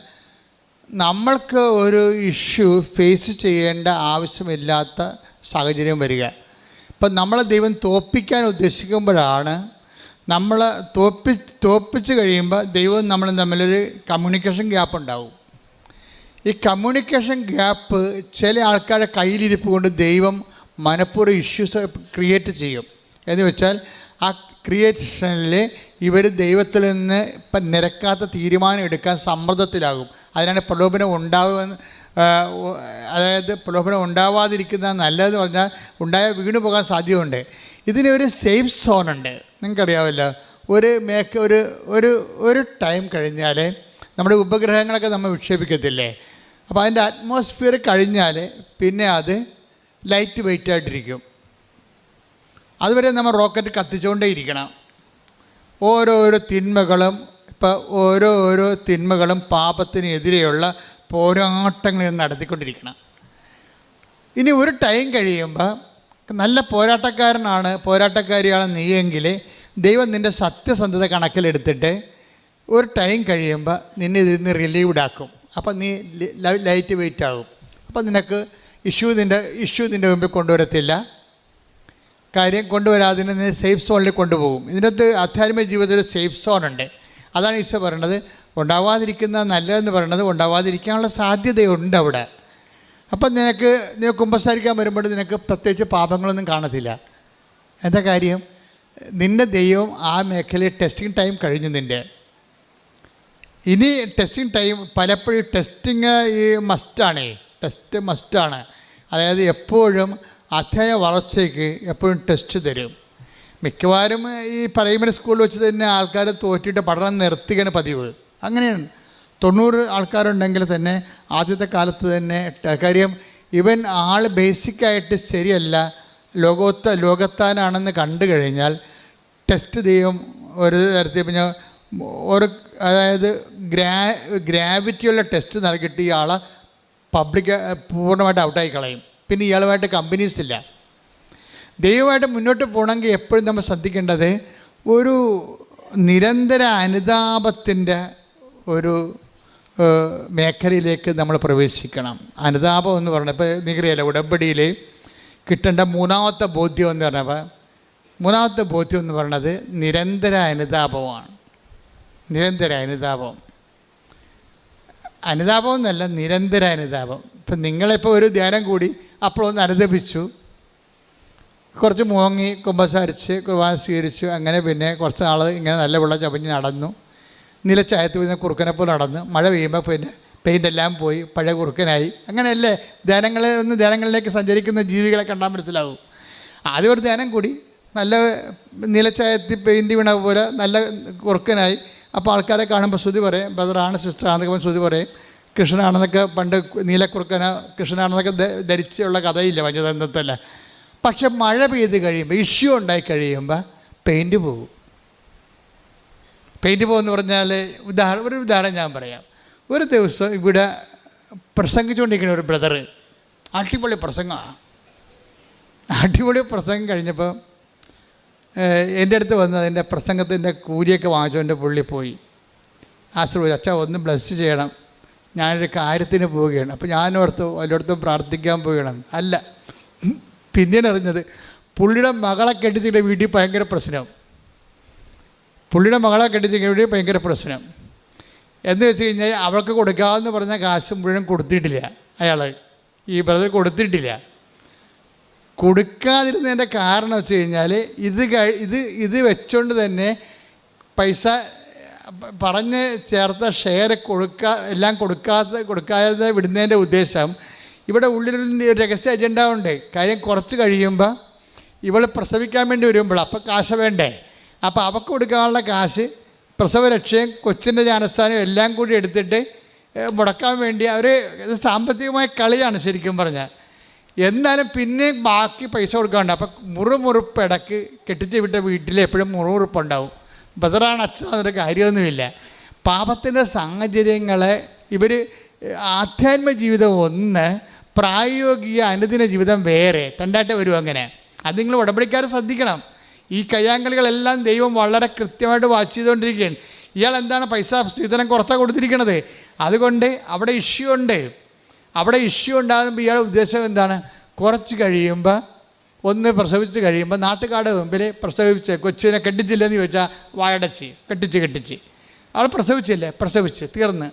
Speaker 1: നമ്മൾക്ക് ഒരു ഇഷ്യൂ ഫേസ് ചെയ്യേണ്ട ആവശ്യമില്ലാത്ത സാഹചര്യം വരിക. ഇപ്പം നമ്മളെ ദൈവം തോൽപ്പിക്കാൻ ഉദ്ദേശിക്കുമ്പോഴാണ് നമ്മൾ തോൽപ്പിച്ച് കഴിയുമ്പോൾ ദൈവം നമ്മളും തമ്മിലൊരു കമ്മ്യൂണിക്കേഷൻ ഗ്യാപ്പ് ഉണ്ടാവും. ഈ കമ്മ്യൂണിക്കേഷൻ ഗ്യാപ്പ് ചില ആൾക്കാരുടെ കയ്യിലിരിപ്പ് കൊണ്ട് ദൈവം മനഃപൂർവ്വം ഇഷ്യൂസ് ക്രിയേറ്റ് ചെയ്യും. എന്ന് വെച്ചാൽ ആ ക്രിയേഷനിൽ ഇവർ ദൈവത്തിൽ നിന്ന് ഇപ്പം നിരക്കാത്ത തീരുമാനം എടുക്കാൻ സമ്മർദ്ദത്തിലാകും. അതിനാണ് പ്രലോഭനം ഉണ്ടാവുമെന്ന്, അതായത് പ്രലോഭനം ഉണ്ടാവാതിരിക്കുന്ന നല്ലതെന്ന് പറഞ്ഞാൽ ഉണ്ടായ വീണു പോകാൻ സാധ്യതയുണ്ട്. ഇതിനൊരു സേഫ് സോണുണ്ട്. നിങ്ങൾക്കറിയാമല്ലോ, ഒരു ടൈം കഴിഞ്ഞാൽ നമ്മുടെ ഉപഗ്രഹങ്ങളൊക്കെ നമ്മൾ വിക്ഷേപിക്കത്തില്ലേ. അപ്പോൾ അതിൻ്റെ അറ്റ്മോസ്ഫിയർ കഴിഞ്ഞാൽ പിന്നെ അത് ലൈറ്റ് വെയിറ്റ് ആയിട്ടിരിക്കും. അതുവരെ നമ്മൾ റോക്കറ്റ് കത്തിച്ചുകൊണ്ടേ ഇരിക്കണം. ഓരോരോ തിന്മകളും ഓരോ തിന്മകളും പാപത്തിനെതിരെയുള്ള പോരാട്ടങ്ങൾ നടത്തിക്കൊണ്ടിരിക്കണം. ഇനി ഒരു ടൈം കഴിയുമ്പോൾ നല്ല പോരാട്ടക്കാരിയാണ് നീയെങ്കിൽ ദൈവം നിൻ്റെ സത്യസന്ധത കണക്കിലെടുത്തിട്ട് ഒരു ടൈം കഴിയുമ്പോൾ നിന്നെ ഇതിൽ നിന്ന് റിലീവ്ഡ് ആക്കും. അപ്പം നീ ലൈറ്റ് വെയിറ്റ് ആകും. അപ്പം നിനക്ക് ഇഷ്യൂ നിൻ്റെ മുമ്പിൽ കൊണ്ടുവരത്തില്ല. കാര്യം കൊണ്ടുവരാതെ നീ സേഫ് സോണിൽ കൊണ്ടുപോകും. ഇതിനകത്ത് ആധ്യാത്മിക ജീവിതത്തിൽ ഒരു സേഫ് സോണുണ്ട്. അതാണ് ഈശോ പറയണത്. ഉണ്ടാവാതിരിക്കുന്ന നല്ലതെന്ന് പറയണത് ഉണ്ടാവാതിരിക്കാനുള്ള സാധ്യതയുണ്ട് അവിടെ. അപ്പം നീ കുമ്പസാരിക്കാൻ വരുമ്പോൾ നിനക്ക് പ്രത്യേകിച്ച് പാപങ്ങളൊന്നും കാണത്തില്ല. എന്താ കാര്യം? നിൻ്റെ ദൈവം ആ മേഖലയിൽ ടെസ്റ്റിംഗ് ടൈം കഴിഞ്ഞു. ഇനി ടെസ്റ്റിംഗ് ടൈം പലപ്പോഴും ടെസ്റ്റിങ് ടെസ്റ്റ് മസ്റ്റാണ്. അതായത് എപ്പോഴും അധ്യായ വളർച്ചയ്ക്ക് എപ്പോഴും ടെസ്റ്റ് തരും. മിക്കവാറും ഈ പ്രൈമറി സ്കൂളിൽ വെച്ച് തന്നെ ആൾക്കാർ തോറ്റിട്ട് പഠനം നിർത്തുകയാണ് പതിവ്. അങ്ങനെയാണ്. 90 ആൾക്കാരുണ്ടെങ്കിൽ തന്നെ ആദ്യത്തെ കാലത്ത് തന്നെ കാര്യം ഇവൻ ആൾ ബേസിക്കായിട്ട് ശരിയല്ല, ലോകത്താനാണെന്ന് കണ്ടു കഴിഞ്ഞാൽ ടെസ്റ്റ് ചെയ്യും. ഒരു തരത്തിൽ പിന്നെ അതായത് ഗ്രാവിറ്റിയുള്ള ടെസ്റ്റ് നൽകിയിട്ട് ഇയാളെ പൂർണ്ണമായിട്ട് ഔട്ടായി കളയും. പിന്നെ ഇയാളുമായിട്ട് കമ്പനീസ് ഇല്ല. ദൈവമായിട്ട് മുന്നോട്ട് പോകണമെങ്കിൽ എപ്പോഴും നമ്മൾ ശ്രദ്ധിക്കേണ്ടത് ഒരു നിരന്തര അനുതാപത്തിൻ്റെ ഒരു മേഖലയിലേക്ക് നമ്മൾ പ്രവേശിക്കണം. അനുതാപം എന്ന് പറഞ്ഞാൽ ഇപ്പോൾ നിങ്ങൾക്കറിയാലോ, ഉടമ്പടിയിൽ കിട്ടേണ്ട മൂന്നാമത്തെ ബോധ്യം എന്ന് പറഞ്ഞപ്പോൾ നിരന്തര അനുതാപമാണ്. നിരന്തര അനുതാപം എന്നല്ല, നിരന്തര അനുതാപം. ഇപ്പം നിങ്ങളിപ്പോൾ ഒരു ധ്യാനം കൂടി അപ്പോഴൊന്ന് അനുദപിച്ചു, കുറച്ച് മോങ്ങി കുമ്പസാരിച്ച് കുർബാന സ്വീകരിച്ചു, അങ്ങനെ പിന്നെ കുറച്ച് നാൾ ഇങ്ങനെ നല്ല വെള്ളം ചപഞ്ഞ് നടന്നു, നിലച്ചായത്ത് വീഴുന്ന കുറുക്കനെ പോലെ നടന്ന്, മഴ പെയ്യുമ്പോൾ പിന്നെ പെയിൻ്റെല്ലാം പോയി പഴയ കുറുക്കനായി. അങ്ങനെയല്ലേ ധ്യാനങ്ങളിലേക്ക് സഞ്ചരിക്കുന്ന ജീവികളെ കണ്ടാൽ മനസ്സിലാവും. ആദ്യം ഒരു ധ്യാനം കൂടി നല്ല നിലച്ചായത്തിൽ പെയിൻറ്റ് വീണ പോലെ നല്ല കുറുക്കനായി. അപ്പോൾ ആൾക്കാരെ കാണുമ്പോൾ ശ്രുതി പറയും ബ്രദറാണ് സിസ്റ്ററാണെന്നൊക്കെ ശ്രുതി പറയും. കൃഷ്ണനാണെന്നൊക്കെ പണ്ട് കൃഷ്ണനാണെന്നൊക്കെ ധരിച്ചുള്ള കഥയില്ല പഞ്ചതന്ത്രത്തല്ല. പക്ഷെ മഴ പെയ്ത് കഴിയുമ്പോൾ ഇഷ്യൂ ഉണ്ടായി കഴിയുമ്പോൾ പെയിൻറ്റ് പോകും. എന്ന് പറഞ്ഞാൽ ഒരു ഉദാഹരണം ഞാൻ പറയാം. ഒരു ദിവസം ഇവിടെ പ്രസംഗിച്ചുകൊണ്ടിരിക്കുന്ന ഒരു ബ്രദർ അടിപൊളി പ്രസംഗം കഴിഞ്ഞപ്പോൾ എൻ്റെ അടുത്ത് വന്ന് അതിൻ്റെ പ്രസംഗത്തിൻ്റെ കൂലിയൊക്കെ വാങ്ങിച്ചുകൊണ്ട് പുള്ളി പോയി. ആശ്രയിച്ചു, അച്ഛാ ഒന്ന് ബ്ലസ് ചെയ്യണം, ഞാനൊരു കാര്യത്തിന് പോവുകയാണ്. അപ്പോൾ ഞാനോർത്ത് വല്ലയിടത്തും പ്രാർത്ഥിക്കാൻ പോവുകയാണ്. അല്ല, പിന്നീട് അറിഞ്ഞത് പുള്ളിയുടെ മകളെ കെട്ടിച്ചിട്ട് വീട്ടിൽ ഭയങ്കര പ്രശ്നം. എന്ന് വെച്ച് കഴിഞ്ഞാൽ അവൾക്ക് കൊടുക്കാമെന്ന് പറഞ്ഞ കാശ് മുഴുവൻ കൊടുത്തിട്ടില്ല. ഈ ബ്രദർ കൊടുത്തിട്ടില്ല. കൊടുക്കാതിരുന്നതിൻ്റെ കാരണം വെച്ച് കഴിഞ്ഞാൽ ഇത് വെച്ചുകൊണ്ട് തന്നെ പൈസ പറഞ്ഞ് ചേർത്ത ഷെയർ എല്ലാം കൊടുക്കാതെ വിടുന്നതിൻ്റെ ഉദ്ദേശം ഇവിടെ ഉള്ളിലൊരു രഹസ്യ അജണ്ട ഉണ്ട്. കാര്യം കുറച്ച് കഴിയുമ്പോൾ ഇവൾ പ്രസവിക്കാൻ വേണ്ടി വരുമ്പോൾ അപ്പോൾ കാശ് വേണ്ടേ? അപ്പോൾ അവൾക്ക് കൊടുക്കാനുള്ള കാശ് പ്രസവരക്ഷയും കൊച്ചിൻ്റെ ജ്ഞാനസ്ഥാനവും എല്ലാം കൂടി എടുത്തിട്ട് മുടക്കാൻ വേണ്ടി അവർ സാമ്പത്തികമായ കളിയാണ് ശരിക്കും പറഞ്ഞാൽ. എന്നാലും പിന്നെ ബാക്കി പൈസ കൊടുക്കാറുണ്ട്. അപ്പം മുറുമുറുപ്പ് ഇടയ്ക്ക് കെട്ടിച്ച് വിട്ട വീട്ടിൽ എപ്പോഴും മുറുമുറുപ്പുണ്ടാവും. ബ്രദറാണ് അച്ഛൻ, അതൊരു കാര്യമൊന്നുമില്ല. പാപത്തിൻ്റെ സാഹചര്യങ്ങളെ ഇവർ ആധ്യാത്മിക ജീവിതം ഒന്ന്, പ്രായോഗിക അനുദിന ജീവിതം വേറെ, രണ്ടായിട്ട് വരും. അങ്ങനെ അത് നിങ്ങൾ ഉടമ്പടിക്കാർ ശ്രദ്ധിക്കണം. ഈ കയ്യാങ്കളികളെല്ലാം ദൈവം വളരെ കൃത്യമായിട്ട് വാച്ച് ചെയ്തുകൊണ്ടിരിക്കുകയാണ്. ഇയാൾ എന്താണ് പൈസ സ്ത്രീധനം കുറച്ചാണ് കൊടുത്തിരിക്കണത്. അതുകൊണ്ട് അവിടെ ഇഷ്യൂ ഉണ്ട്. അവിടെ ഇഷ്യൂ ഉണ്ടാകുമ്പോൾ ഇയാളുടെ ഉദ്ദേശം എന്താണ്? കുറച്ച് കഴിയുമ്പോൾ ഒന്ന് പ്രസവിച്ച് കഴിയുമ്പോൾ നാട്ടുകാരുടെ മുമ്പിൽ പ്രസവിച്ച് കൊച്ചിനെ കെട്ടിച്ചില്ലെന്ന് ചോദിച്ചാൽ വായടച്ച് കെട്ടിച്ച് അവൾ പ്രസവിച്ച് തീർന്ന്.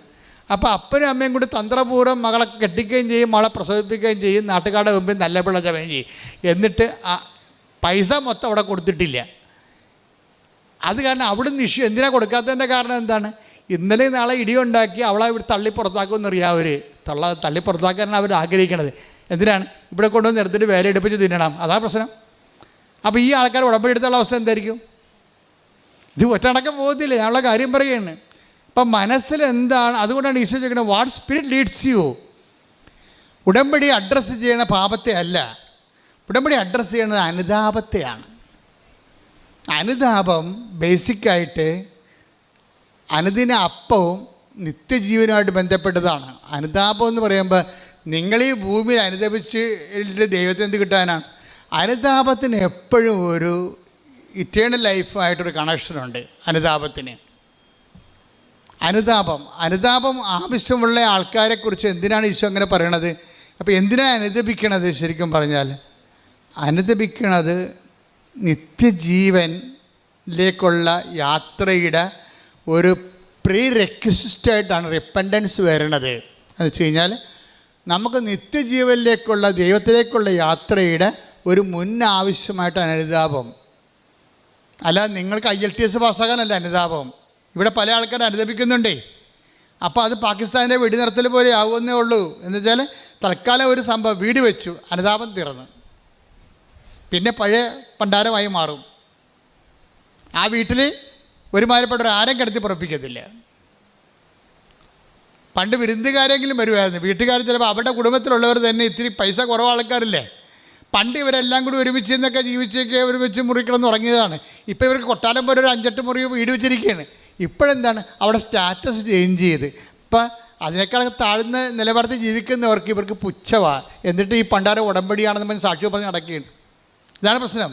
Speaker 1: അപ്പോൾ അപ്പനും അമ്മയും കൂടി തന്ത്രപൂർവ്വം മകളെ കെട്ടിക്കുകയും ചെയ്യും, മകളെ പ്രസവിപ്പിക്കുകയും ചെയ്യും, നാട്ടുകാരുടെ മുമ്പിൽ നല്ല പിള്ള ചവയും ചെയ്യും. എന്നിട്ട് പൈസ മൊത്തം അവിടെ കൊടുത്തിട്ടില്ല. അത് കാരണം അവിടുന്ന് ഇഷ്യൂ. എന്തിനാണ് കൊടുക്കാത്തതിൻ്റെ കാരണം എന്താണ്? ഇന്നലെ നാളെ ഇടിയുണ്ടാക്കി അവളെ ഇവിടെ തള്ളി പുറത്താക്കുമെന്നറിയാം. തള്ളി പുറത്താക്കാനാണ് അവർ ആഗ്രഹിക്കണത്. എന്തിനാണ്? ഇവിടെ കൊണ്ടുവന്ന് എടുത്തിട്ട് വേല എടുപ്പിച്ച് തിന്നണം. അതാ പ്രശ്നം. അപ്പോൾ ഈ ആൾക്കാർ ഉടമ്പടി എടുത്തുള്ള അവസ്ഥ എന്തായിരിക്കും? ഇത് ഒറ്റടക്കം പോകത്തില്ല. ഞാനുള്ള കാര്യം പറയുകയാണ്. അപ്പം മനസ്സിൽ എന്താണ്? അതുകൊണ്ടാണ് ഈശോ ചോദിക്കുന്നത്, വാട്ട് സ്പിരിറ്റ് ലീഡ്സ് യു. ഉടമ്പടി അഡ്രസ്സ് ചെയ്യണ പാപത്തെ അല്ല, ഉടമ്പടി അഡ്രസ്സ് ചെയ്യുന്നത് അനുതാപത്തെയാണ്. അനുതാപം ബേസിക്കായിട്ട് അനുദിന അപ്പവും നിത്യജീവനുമായിട്ട് ബന്ധപ്പെട്ടതാണ്. അനുതാപം എന്ന് പറയുമ്പോൾ നിങ്ങൾ ഈ ഭൂമിയിൽ അനുതപിച്ച് ദൈവത്തിന് എന്ത് കിട്ടാനാണ്? അനുതാപത്തിന് എപ്പോഴും ഒരു ഇറ്റേണൽ ലൈഫായിട്ടൊരു കണക്ഷനുണ്ട് അനുതാപത്തിന്. അനുതാപം ആവശ്യമുള്ള ആൾക്കാരെക്കുറിച്ച് എന്തിനാണ് ഈശോ അങ്ങനെ പറയണത്? അപ്പോൾ എന്തിനാണ് അനുദപിക്കണത്? ശരിക്കും പറഞ്ഞാൽ അനുദപിക്കണത് നിത്യജീവനിലേക്കുള്ള യാത്രയുടെ ഒരു പ്രീ റെക്വിസിറ്റായിട്ടാണ് റിപ്പൻഡൻസ് വരണത്. എന്ന് വെച്ച് കഴിഞ്ഞാൽ നമുക്ക് നിത്യജീവനിലേക്കുള്ള ദൈവത്തിലേക്കുള്ള യാത്രയുടെ ഒരു മുൻ ആവശ്യമായിട്ടാണ് അനുതാപം. അല്ലാതെ നിങ്ങൾക്ക് IELTS പാസ്സാകാനല്ല അനുതാപം. ഇവിടെ പല ആൾക്കാരും അനുദപിക്കുന്നുണ്ടേ. അപ്പോൾ അത് പാകിസ്ഥാൻ്റെ വെടിനിർത്തൽ പോലെ ആകുമെന്നേ ഉള്ളൂ. എന്ന് വെച്ചാൽ തൽക്കാലം ഒരു സംഭവം വീട് വെച്ചു, അനുതാപം തീർന്നു, പിന്നെ പഴയ പണ്ടാരമായി മാറും. ആ വീട്ടിൽ ഒരുമാതിരിപ്പെട്ട ആരും കിടത്തി പുറപ്പിക്കത്തില്ല. പണ്ട് വിരുന്നുകാരെങ്കിലും വരുമായിരുന്നു. വീട്ടുകാർ ചിലപ്പോൾ അവരുടെ കുടുംബത്തിലുള്ളവർ തന്നെ ഇത്തിരി പൈസ കുറവ് ആൾക്കാരില്ലേ. പണ്ട് ഇവരെല്ലാം കൂടി ഒരുമിച്ച് നിന്നൊക്കെ ജീവിച്ചൊക്കെ ഒരുമിച്ച് മുറി കിടന്ന് ഉറങ്ങിയതാണ്. ഇപ്പോൾ ഇവർക്ക് കൊട്ടാരം പോലെ ഒരു 5-8 മുറി വീട് വെച്ചിരിക്കുകയാണ്. ഇപ്പോഴെന്താണ് അവിടെ സ്റ്റാറ്റസ് ചേഞ്ച് ചെയ്ത് ഇപ്പം അതിനേക്കാൾ താഴ്ന്ന നിലവാരത്തിൽ ജീവിക്കുന്നവർക്ക് ഇവർക്ക് പുച്ഛമാണ്. എന്നിട്ട് ഈ പണ്ടാര ഉടമ്പടിയാണെന്ന് പറഞ്ഞ് സാക്ഷ്യം പറഞ്ഞ് നടക്കുകയാണ്. ഇതാണ് പ്രശ്നം.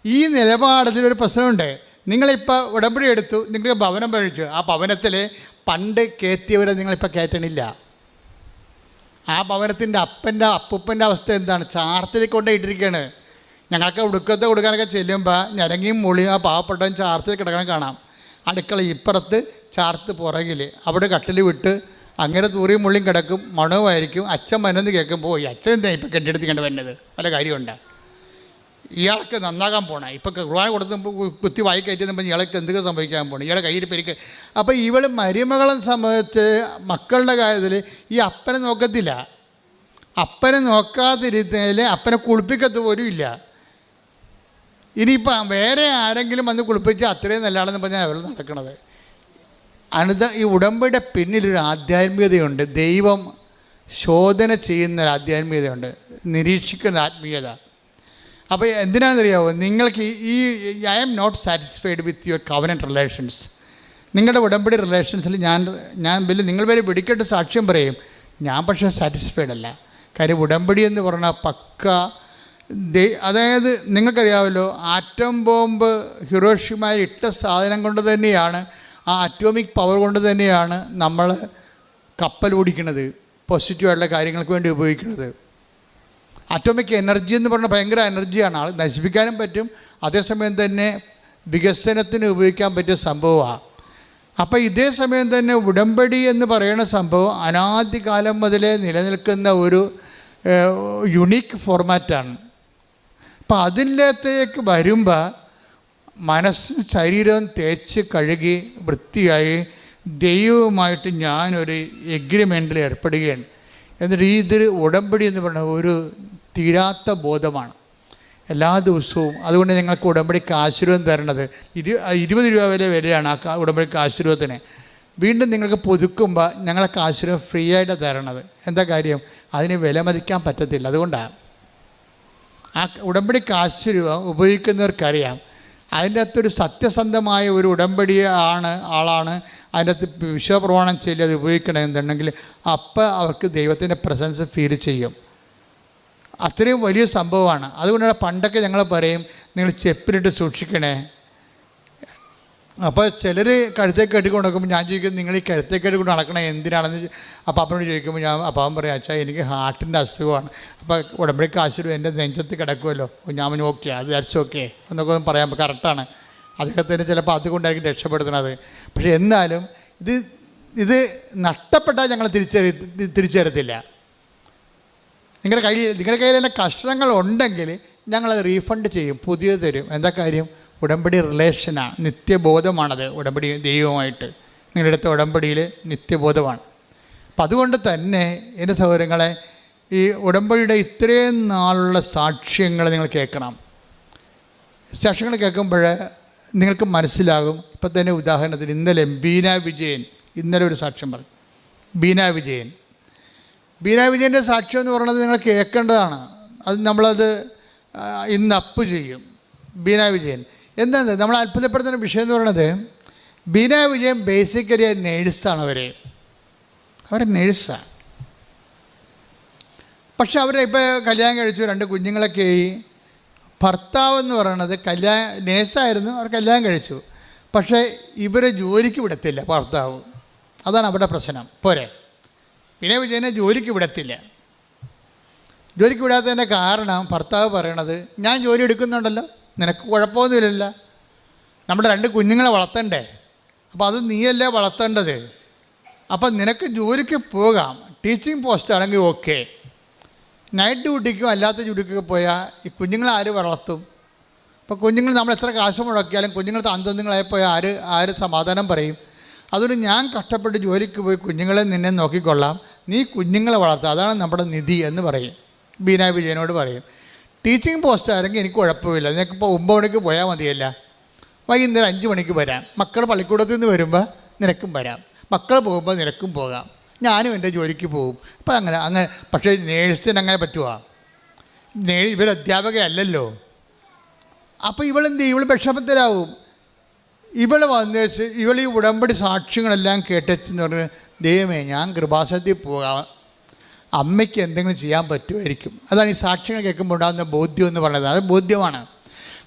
Speaker 1: ഈ നിലപാടത്തിലൊരു പ്രശ്നമുണ്ട്. നിങ്ങളിപ്പോൾ ഉടമ്പടി എടുത്തു, നിങ്ങൾക്ക് ഭവനം പഴിച്ചു. ആ ഭവനത്തിൽ പണ്ട് കയറ്റിയവരെ നിങ്ങളിപ്പോൾ കയറ്റണില്ല. ആ ഭവനത്തിൻ്റെ അപ്പൂപ്പൻ്റെ അവസ്ഥ എന്താണ്? ചാർത്തിലേക്ക് കൊണ്ടുപോയിട്ടിരിക്കുകയാണ്. ഞങ്ങൾക്ക് ഉടുക്കത്തെ കൊടുക്കാനൊക്കെ ചെല്ലുമ്പോൾ ഞരങ്ങിയും മുളിയും ആ പാവപ്പെട്ടവൻ ചാർത്തിൽ കിടക്കണം കാണാം. അടുക്കള ഇപ്പുറത്ത്, ചാർത്ത് പുറകിൽ. അവിടെ കട്ടിൽ വിട്ട് അങ്ങനെ തൂറിയും മുള്ളിയും കിടക്കും, മണവുമായിരിക്കും. അച്ഛൻ വന്നെന്ന് കേൾക്കുമ്പോൾ ഈ അച്ഛൻ എന്താ ഇപ്പം കെട്ടിയെടുത്ത് കണ്ട് വരുന്നത്? പല കാര്യമുണ്ട്. ഇയാൾക്ക് നന്നാകാൻ പോകണം. ഇപ്പം കുർബാന കൊടുത്തുമ്പോൾ കുത്തി വായി കയറ്റുമ്പോൾ ഇയാൾക്ക് എന്തൊക്കെ സംഭവിക്കാൻ പോകണം? ഇയാളെ കയ്യിൽ പെരുക്ക്. അപ്പോൾ ഇവൾ മരുമകളെ സംബന്ധിച്ച് മക്കളുടെ കാര്യത്തിൽ ഈ അപ്പനെ നോക്കത്തില്ല. അപ്പനെ നോക്കാതിരുന്നതിൽ അപ്പനെ കുളിപ്പിക്കത്ത് പോലും ഇല്ല. ഇനിയിപ്പോൾ വേറെ ആരെങ്കിലും വന്ന് കുളിപ്പിച്ചാൽ അത്രയും നല്ലതാണെന്ന് പറഞ്ഞാൽ അവൾ നടക്കണത്. ഈ ഉടമ്പടിയുടെ പിന്നിലൊരു ആധ്യാത്മികതയുണ്ട്. ദൈവം ശോധന ചെയ്യുന്നൊരു ആധ്യാത്മികതയുണ്ട്, നിരീക്ഷിക്കുന്ന ആത്മീയത. അപ്പോൾ എന്തിനാണെന്നറിയാമോ? നിങ്ങൾക്ക് I am not satisfied with your covenant relations. നിങ്ങളുടെ ഉടമ്പടി റിലേഷൻസിൽ ഞാൻ നിങ്ങൾ വരെ പിടിക്കട്ട് സാക്ഷ്യം പറയും. ഞാൻ പക്ഷേ സാറ്റിസ്ഫൈഡ് അല്ല. കാര്യം ഉടമ്പടി എന്ന് പറഞ്ഞാൽ പക്ക അതായത് നിങ്ങൾക്കറിയാമല്ലോ, ആറ്റം ബോംബ് ഹിരോഷിമയിൽ ഇട്ട സാധനം കൊണ്ട് തന്നെയാണ്, ആ അറ്റോമിക് പവർ കൊണ്ട് തന്നെയാണ് നമ്മൾ കപ്പൽ ഓടിക്കുന്നത്, പോസിറ്റീവായിട്ടുള്ള കാര്യങ്ങൾക്ക് വേണ്ടി ഉപയോഗിക്കുന്നത്. അറ്റോമിക് എനർജി എന്ന് പറഞ്ഞാൽ ഭയങ്കര എനർജിയാണ്. ആൾ നശിപ്പിക്കാനും പറ്റും, അതേസമയം തന്നെ വികസനത്തിന് ഉപയോഗിക്കാൻ പറ്റിയ സംഭവമാണ്. അപ്പോൾ ഇതേ സമയം തന്നെ ഉടമ്പടി എന്ന് പറയുന്ന സംഭവം അനാദികാലം മുതലേ നിലനിൽക്കുന്ന ഒരു യുണീക്ക് ഫോർമാറ്റാണ്. അപ്പം അതിലേക്ക് വരുമ്പോൾ മനസ്സും ശരീരവും തേച്ച് കഴുകി വൃത്തിയായി ദൈവവുമായിട്ട് ഞാനൊരു എഗ്രിമെൻറ്റിൽ ഏർപ്പെടുകയാണ്. എന്നിട്ട് ഇതൊരു ഉടമ്പടി എന്ന് പറയുന്നത് ഒരു തീരാത്ത ബോധമാണ് എല്ലാ ദിവസവും. അതുകൊണ്ട് ഞങ്ങൾക്ക് ഉടമ്പടിക്ക് ആശീർവാദം തരണത് 20 രൂപ വരെയാണ് ആ ഉടമ്പടിക്ക് ആശീർവാദത്തിന്. വീണ്ടും നിങ്ങൾക്ക് പുതുക്കുമ്പോൾ ഞങ്ങൾക്ക് ആശീർവാദം ഫ്രീ ആയിട്ട് തരണത്. എന്താ കാര്യം? അതിന് വിലമതിക്കാൻ പറ്റത്തില്ല. അതുകൊണ്ടാണ് ആ ഉടമ്പടിക്ക് ആശീർവാദം ഉപയോഗിക്കുന്നവർക്കറിയാം അതിൻ്റെ അകത്തൊരു സത്യസന്ധമായ ഒരു ഉടമ്പടി ആളാണ് അതിൻ്റെ അകത്ത് വിശ്വപ്രമാണം ചെയ്ത് അത് ഉപയോഗിക്കണമെന്നുണ്ടെങ്കിൽ അപ്പോൾ അവർക്ക് ദൈവത്തിൻ്റെ പ്രസൻസ് ഫീൽ ചെയ്യും. അത്രയും വലിയ സംഭവമാണ്. അതുകൊണ്ടാണ് പണ്ടൊക്കെ ഞങ്ങൾ പറയും നിങ്ങൾ ചെപ്പിലിട്ട് സൂക്ഷിക്കണേ. അപ്പോൾ ചിലർ കഴുത്തേക്ക് കെട്ടിക്കൊണ്ട് നടക്കുമ്പോൾ ഞാൻ ചോദിക്കും നിങ്ങൾ ഈ കഴുത്തേക്ക് കെട്ടിക്കൊണ്ട് നടക്കണേ എന്തിനാണെന്ന്. അപ്പോൾ അപ്പനോട് ചോദിക്കുമ്പോൾ അപ്പം പറയും അച്ഛാ എനിക്ക് ഹാർട്ടിൻ്റെ അസുഖമാണ്. അപ്പോൾ ഉടമ്പടിക്ക് ആശീർവാദം എൻ്റെ നെഞ്ചത്ത് കിടക്കുമല്ലോ. ഞാൻ ഓക്കെ അത് ധരിച്ച് ഓക്കെ എന്നൊക്കെ പറയാൻ കറക്റ്റാണ്. അദ്ദേഹത്തിന് ചിലപ്പോൾ അതുകൊണ്ടായിരിക്കും രക്ഷപ്പെടുത്തുന്നത്. പക്ഷേ എന്നാലും ഇത് നഷ്ടപ്പെട്ടാൽ ഞങ്ങൾ തിരിച്ചറിയത്തില്ല. നിങ്ങളുടെ കയ്യിൽ തന്നെ കഷ്ണങ്ങൾ ഉണ്ടെങ്കിൽ ഞങ്ങളത് റീഫണ്ട് ചെയ്യും, പുതിയത് തരും. എന്താ കാര്യം? ഉടമ്പടി റിലേഷനാണ്, നിത്യബോധമാണത്. ഉടമ്പടി ദൈവവുമായിട്ട് നിങ്ങളുടെ അടുത്ത ഉടമ്പടിയിൽ നിത്യബോധമാണ്. അപ്പം അതുകൊണ്ട് തന്നെ എൻ്റെ സഹോദരങ്ങളെ ഈ ഉടമ്പടിയുടെ ഇത്രയും നാളുള്ള സാക്ഷ്യങ്ങൾ നിങ്ങൾ കേൾക്കണം. സാക്ഷ്യങ്ങൾ കേൾക്കുമ്പോൾ നിങ്ങൾക്ക് മനസ്സിലാകും. ഇപ്പം തന്നെ ഉദാഹരണത്തിന് ഇന്നലെ ബീന വിജയൻ ഒരു സാക്ഷ്യം പറഞ്ഞു. ബീന വിജയൻ്റെ സാക്ഷ്യം എന്ന് പറയുന്നത് നിങ്ങൾ കേൾക്കേണ്ടതാണ്. അത് നമ്മളത് ഇന്ന് അപ്പ് ചെയ്യും ബീന വിജയൻ. എന്താണ് നമ്മൾ അത്ഭുതപ്പെടുത്തുന്ന വിഷയം എന്ന് പറയുന്നത്, ബീന വിജയൻ ബേസിക്കലി നേഴ്സാണ്. അവർ നേഴ്സാണ്. പക്ഷെ ഇപ്പോൾ കല്യാണം കഴിച്ചു, 2 കുഞ്ഞുങ്ങളൊക്കെ ആയി. ഭർത്താവ് എന്ന് പറയണത് നേഴ്സായിരുന്നു, അവർ കല്യാണം കഴിച്ചു. പക്ഷേ ഇവരെ ജോലിക്ക് വിടത്തില്ല ഭർത്താവ്. അതാണ് അവരുടെ പ്രശ്നം. പോരെ, ബീന വിജയനെ ജോലിക്ക് വിടത്തില്ല. ജോലിക്ക് വിടാത്തതിൻ്റെ കാരണം ഭർത്താവ് പറയണത്, ഞാൻ ജോലി എടുക്കുന്നുണ്ടല്ലോ, നിനക്ക് കുഴപ്പമൊന്നുമില്ലല്ലോ, നമ്മുടെ 2 കുഞ്ഞുങ്ങളെ വളർത്തണ്ടേ, അപ്പോൾ അത് നീയല്ലേ വളർത്തേണ്ടത്, അപ്പം നിനക്ക് ജോലിക്ക് പോകാം, ടീച്ചിങ് പോസ്റ്റ് ആണെങ്കിൽ ഓക്കെ. നൈറ്റ് ഡ്യൂട്ടിക്കും അല്ലാത്ത ഡ്യൂട്ടിക്കൊക്കെ പോയാൽ ഈ കുഞ്ഞുങ്ങളെ ആര് വളർത്തും? ഇപ്പോൾ കുഞ്ഞുങ്ങൾ നമ്മൾ എത്ര കാശ് മുടക്കിയാലും കുഞ്ഞുങ്ങൾ അന്തോന്നിങ്ങളായിപ്പോയാൽ ആര് സമാധാനം പറയും? അതുകൊണ്ട് ഞാൻ കഷ്ടപ്പെട്ട് ജോലിക്ക് പോയി കുഞ്ഞുങ്ങളെ നിന്നെ നോക്കിക്കൊള്ളാം, നീ കുഞ്ഞുങ്ങളെ വളർത്തുക, അതാണ് നമ്മുടെ നിധി എന്ന് പറയും. ബീന വിജയനോട് പറയും. ടീച്ചിങ് പോസ്റ്റ് ആണെങ്കിൽ എനിക്ക് കുഴപ്പമില്ല, നിനക്കിപ്പോൾ 9 മണിക്ക് പോയാൽ മതിയല്ല, വൈകുന്നേരം 5 മണിക്ക് വരാം, മക്കൾ പള്ളിക്കൂടത്തിൽ നിന്ന് വരുമ്പോൾ നിനക്കും വരാം, മക്കൾ പോകുമ്പോൾ നിനക്കും പോകാം, ഞാനും എൻ്റെ ജോലിക്ക് പോകും. അപ്പം അങ്ങനെ. പക്ഷേ നേഴ്സിന് അങ്ങനെ പറ്റുമോ? ഇവർ അധ്യാപകയല്ലല്ലോ. അപ്പോൾ ഇവളെന്ത് ചെയ്യും? ഇവൾ വിഷമത്തിലാവും. ഇവളെ വന്നേച്ച് ഇവൾ ഈ ഉടമ്പടി സാക്ഷ്യങ്ങളെല്ലാം കേട്ടെന്ന് പറഞ്ഞ്, ദൈവമേ ഞാൻ കൃപാസനത്തിൽ പോകാം, അമ്മയ്ക്ക് എന്തെങ്കിലും ചെയ്യാൻ പറ്റുമായിരിക്കും. അതാണ് ഈ സാക്ഷ്യങ്ങൾ കേൾക്കുമ്പോൾ ഉണ്ടാകുന്ന ബോധ്യം എന്ന് പറയുന്നത്. അത് ബോധ്യമാണ്.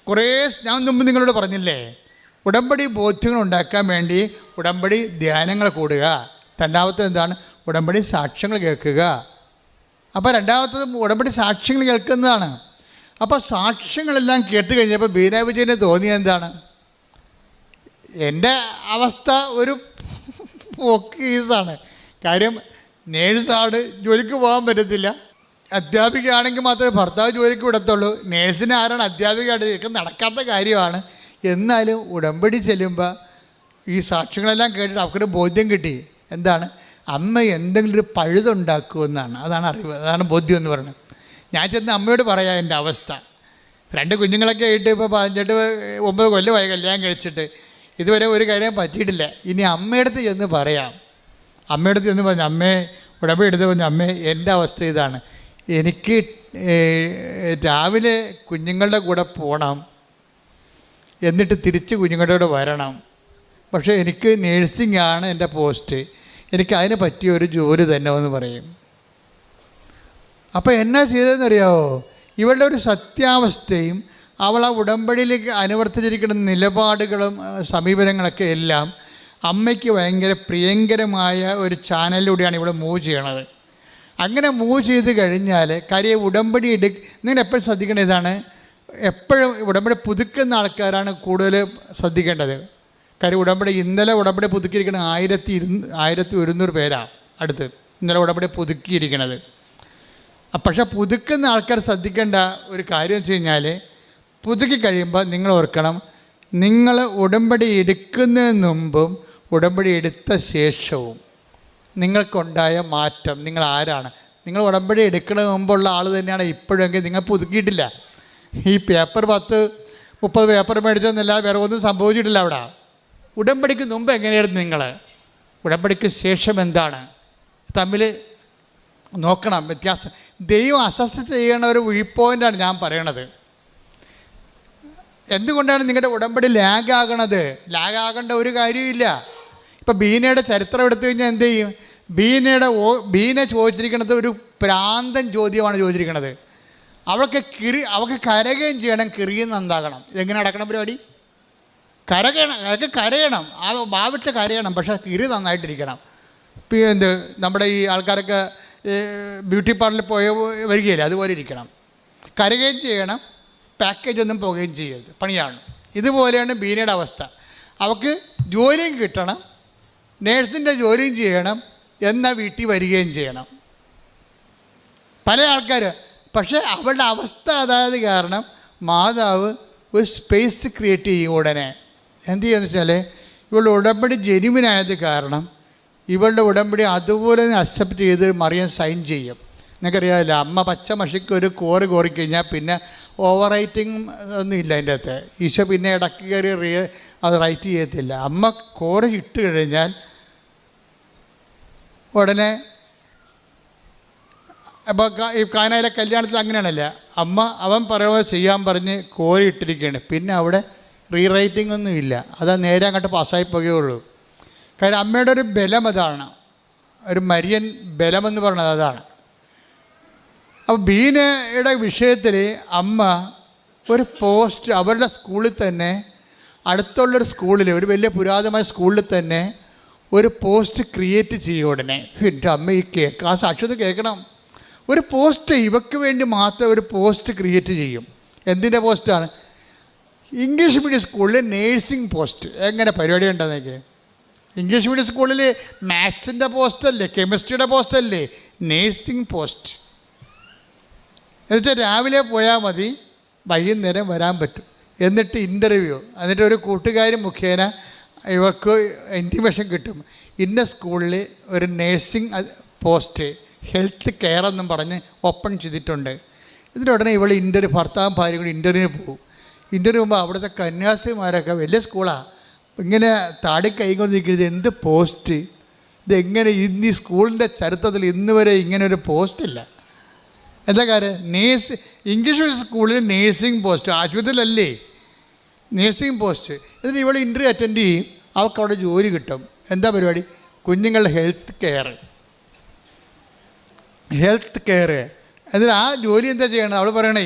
Speaker 1: ഞാൻ മുമ്പ് നിങ്ങളോട് പറഞ്ഞില്ലേ, ഉടമ്പടി ബോധ്യങ്ങൾ ഉണ്ടാക്കാൻ വേണ്ടി ഉടമ്പടി ധ്യാനങ്ങൾ കൂടുക. രണ്ടാമത്തത് എന്താണ്? ഉടമ്പടി സാക്ഷ്യങ്ങൾ കേൾക്കുക. അപ്പോൾ രണ്ടാമത്തത് ഉടമ്പടി സാക്ഷ്യങ്ങൾ കേൾക്കുന്നതാണ്. അപ്പോൾ സാക്ഷ്യങ്ങളെല്ലാം കേട്ട് കഴിഞ്ഞപ്പോൾ ബീന വിജയന് തോന്നിയത് എന്താണ്? എൻ്റെ അവസ്ഥ ഒരു പോക്കീസാണ്. കാര്യം നേഴ്സാണ്, ജോലിക്ക് പോകാൻ പറ്റത്തില്ല. അധ്യാപികയാണെങ്കിൽ മാത്രമേ ഭർത്താവ് ജോലിക്ക് വിടത്തുള്ളൂ. നേഴ്സിനെ ആരാണ് അധ്യാപികയായിട്ട്? ഇതൊക്കെ നടക്കാത്ത കാര്യമാണ്. എന്നാലും ഉടമ്പടി ചെല്ലുമ്പോൾ ഈ സാക്ഷ്യങ്ങളെല്ലാം കേട്ടിട്ട് അവർക്കൊരു ബോധ്യം കിട്ടി. എന്താണ്? അമ്മ എന്തെങ്കിലും ഒരു പഴുതുണ്ടാക്കുമെന്നാണ്. അതാണ് അറിവ്, അതാണ് ബോധ്യം എന്ന് പറയുന്നത്. ഞാൻ ചെന്ന് അമ്മയോട് പറയാം എൻ്റെ അവസ്ഥ. 2 കുഞ്ഞുങ്ങളൊക്കെ ആയിട്ട് ഇപ്പോൾ 9 കൊല്ലമായി കല്യാണം കഴിച്ചിട്ട് ഇതുവരെ ഒരു കാര്യം പറ്റിയിട്ടില്ല. ഇനി അമ്മയടുത്ത് ചെന്ന് പറയാം. അമ്മയടുത്ത് ചെന്ന് പറഞ്ഞു, അമ്മേ ഉടമ്പടി എടുത്ത് പറഞ്ഞു, അമ്മേ എൻ്റെ അവസ്ഥ ഇതാണ്, എനിക്ക് രാവിലെ കുഞ്ഞുങ്ങളുടെ കൂടെ പോകണം, എന്നിട്ട് തിരിച്ച് കുഞ്ഞുങ്ങളുടെ കൂടെ വരണം. പക്ഷേ എനിക്ക് നേഴ്സിംഗ് ആണ് എൻ്റെ പോസ്റ്റ്, എനിക്ക് അതിന് പറ്റിയ ഒരു ജോലി തന്നെ എന്ന് പറയും. അപ്പോൾ എന്നാ ചെയ്തതെന്നറിയാമോ? ഇവളുടെ ഒരു സത്യാവസ്ഥയും അവൾ ആ ഉടമ്പടിയിലേക്ക് അനുവർത്തിച്ചിരിക്കുന്ന നിലപാടുകളും സമീപനങ്ങളൊക്കെ എല്ലാം അമ്മയ്ക്ക് ഭയങ്കര പ്രിയങ്കരമായ ഒരു ചാനലിലൂടെയാണ് ഇവിടെ മൂവ് ചെയ്യണത്. അങ്ങനെ മൂവ് ചെയ്ത് കഴിഞ്ഞാൽ കാര്യം ഉടമ്പടി നിങ്ങൾ എപ്പോഴും ശ്രദ്ധിക്കേണ്ട ഇതാണ്, എപ്പോഴും ഉടമ്പടി പുതുക്കുന്ന ആൾക്കാരാണ് കൂടുതൽ ശ്രദ്ധിക്കേണ്ടത്. കാര്യം ഇന്നലെ ഉടമ്പടി പുതുക്കിയിരിക്കുന്നത് 1100 പേരാണ് അടുത്ത് ഇന്നലെ ഉടമ്പടി പുതുക്കിയിരിക്കുന്നത്. പക്ഷേ പുതുക്കുന്ന ആൾക്കാർ ശ്രദ്ധിക്കേണ്ട ഒരു കാര്യം വെച്ച് കഴിഞ്ഞാൽ, പുതുക്കി കഴിയുമ്പോൾ നിങ്ങൾ ഓർക്കണം, നിങ്ങൾ ഉടമ്പടി എടുക്കുന്നതിന് മുമ്പും ഉടമ്പടി എടുത്ത ശേഷവും നിങ്ങൾക്കുണ്ടായ മാറ്റം, നിങ്ങൾ ആരാണ്? നിങ്ങൾ ഉടമ്പടി എടുക്കുന്നതിന് മുമ്പുള്ള ആൾ തന്നെയാണ് ഇപ്പോഴെങ്കിൽ നിങ്ങൾ പുതുക്കിയിട്ടില്ല. ഈ പേപ്പർ 10-30 പേപ്പർ മേടിച്ചെന്നല്ലാതെ വേറെ ഒന്നും സംഭവിച്ചിട്ടില്ല അവിടെ. ഉടമ്പടിക്ക് മുമ്പ് എങ്ങനെയായിരുന്നു നിങ്ങൾ, ഉടമ്പടിക്ക് ശേഷം എന്താണ്, തമ്മിൽ നോക്കണം വ്യത്യാസം. ദൈവം അസസ് ചെയ്യണ ഒരു വ്യൂ പോയിൻ്റാണ് ഞാൻ പറയണത്. എന്തുകൊണ്ടാണ് നിങ്ങളുടെ ഉടമ്പടി ലാഗാകണത്? ലാഗാകേണ്ട ഒരു കാര്യമില്ല. ഇപ്പോൾ ബീനയുടെ ചരിത്രം എടുത്തു കഴിഞ്ഞാൽ എന്ത് ചെയ്യും? ബീന ചോദിച്ചിരിക്കുന്നത് ഒരു പ്രാന്തൻ ചോദ്യമാണ് ചോദിച്ചിരിക്കുന്നത്. അവൾക്ക് കരകയും ചെയ്യണം, കിറിയും നന്നാകണം. ഇതെങ്ങനെ നടക്കണം പരിപാടി? കരയണം, ആ ഭാവിട്ട് കരയണം, പക്ഷേ കിറി നന്നായിട്ടിരിക്കണം. നമ്മുടെ ഈ ആൾക്കാരൊക്കെ ബ്യൂട്ടി പാർലറിൽ വരികയില്ല, അതുപോലെ ഇരിക്കണം. കരകയും ചെയ്യണം, പാക്കേജ് ഒന്നും പോകുകയും ചെയ്യരുത്, പണിയാണ്. ഇതുപോലെയാണ് ബീനയുടെ അവസ്ഥ. അവൾക്ക് ജോലിയും കിട്ടണം, നേഴ്സിൻ്റെ ജോലിയും ചെയ്യണം, എന്നാൽ വീട്ടിൽ വരികയും ചെയ്യണം. പല ആൾക്കാർ പക്ഷേ അവളുടെ അവസ്ഥ അതായത് കാരണം മാതാവ് ഒരു സ്പേസ് ക്രിയേറ്റ് ചെയ്യും. ഉടനെ എന്ത് ചെയ്യുമെന്ന് വെച്ചാൽ, ഇവളുടെ ഉടമ്പടി ജെനുവിനായത് കാരണം ഇവളുടെ ഉടമ്പടി അതുപോലെ തന്നെ അക്സെപ്റ്റ് ചെയ്ത് മറിയം സൈൻ ചെയ്യും. നിങ്ങൾക്കറിയാമല്ലോ, അമ്മ പച്ച മഷിക്ക് ഒരു കോറിക്കഴിഞ്ഞാൽ പിന്നെ ഓവർ റൈറ്റിംഗ് ഒന്നും ഇല്ല അതിൻ്റെ അകത്ത്. ഈശോ പിന്നെ ഇടയ്ക്ക് കയറി അത് റൈറ്റ് ചെയ്യത്തില്ല. അമ്മ കോറി ഇട്ട് കഴിഞ്ഞാൽ ഉടനെ അപ്പോൾ ഈ കാനായിലെ കല്യാണത്തിൽ അങ്ങനെയാണല്ല, അവൻ പറയുന്നത് ചെയ്യാൻ പറഞ്ഞ് കോരി ഇട്ടിരിക്കുകയാണ്. പിന്നെ അവിടെ റീറൈറ്റിംഗ് ഒന്നും ഇല്ല, അതാ നേരെ അങ്ങോട്ട് പാസ്സായി പോകുകയുള്ളൂ. കാര്യം അമ്മയുടെ ഒരു ബലം അതാണ്, ഒരു മരിയൻ ബലമെന്ന് പറയുന്നത് അതാണ്. അപ്പോൾ ബീനയുടെ വിഷയത്തിൽ അമ്മ ഒരു പോസ്റ്റ് അവരുടെ സ്കൂളിൽ തന്നെ, അടുത്തുള്ളൊരു സ്കൂളിൽ, ഒരു വലിയ പുരാതനമായ സ്കൂളിൽ തന്നെ ഒരു പോസ്റ്റ് ക്രിയേറ്റ് ചെയ്യും. ഉടനെ എൻ്റെ അമ്മ ഈ ആ സാക്ഷ്യത കേൾക്കണം. ഒരു പോസ്റ്റ് ഇവയ്ക്ക് വേണ്ടി മാത്രം ഒരു പോസ്റ്റ് ക്രിയേറ്റ് ചെയ്യും. എന്തിൻ്റെ പോസ്റ്റാണ്? ഇംഗ്ലീഷ് മീഡിയം സ്കൂളിൽ നേഴ്സിംഗ് പോസ്റ്റ്. എങ്ങനെ പരിപാടി ഉണ്ടെന്നൊക്കെ? ഇംഗ്ലീഷ് മീഡിയം സ്കൂളിൽ മാത്സിൻ്റെ പോസ്റ്റല്ലേ, കെമിസ്ട്രിയുടെ പോസ്റ്റല്ലേ, നേഴ്സിംഗ് പോസ്റ്റ്. എന്നുവെച്ചാൽ രാവിലെ പോയാൽ മതി, വൈകുന്നേരം വരാൻ പറ്റും. എന്നിട്ട് ഇൻ്റർവ്യൂ, എന്നിട്ട് ഒരു കൂട്ടുകാരി മുഖേന ഇവർക്ക് ഇൻറ്റിമേഷൻ കിട്ടും. ഇന്ന സ്കൂളിൽ ഒരു നേഴ്സിംഗ് പോസ്റ്റ്, ഹെൽത്ത് കെയർ എന്നും പറഞ്ഞ് ഓപ്പൺ ചെയ്തിട്ടുണ്ട്. ഇതിനുടനെ ഇവൾ ഭർത്താവും ഭാര്യ കൂടി ഇൻ്റർവ്യൂവിന് പോകും. ഇൻ്റർവ്യൂ പോകുമ്പോൾ അവിടുത്തെ കന്യാസിമാരൊക്കെ വലിയ സ്കൂളാണ്, ഇങ്ങനെ താടി കൈകൊണ്ട് നിൽക്കുന്നത്, എന്ത് പോസ്റ്റ് ഇതെങ്ങനെ? ഇന്ന് ഈ സ്കൂളിൻ്റെ ചരിത്രത്തിൽ ഇന്ന് വരെ ഇങ്ങനെ ഒരു പോസ്റ്റില്ല. എന്താ കാര്യം? ഇംഗ്ലീഷ് സ്കൂളിൽ നേഴ്സിംഗ് പോസ്റ്റ്, ആശുപത്രിയിലല്ലേ നേഴ്സിംഗ് പോസ്റ്റ്. എന്നിട്ട് ഇവൾ ഇൻ്റർവ്യൂ അറ്റൻഡ് ചെയ്യും, അവൾക്ക് അവിടെ ജോലി കിട്ടും. എന്താ പരിപാടി? കുഞ്ഞുങ്ങളുടെ ഹെൽത്ത് കെയർ. എന്നിട്ട് ആ ജോലി എന്താ ചെയ്യണത്? അവൾ പറയണേ,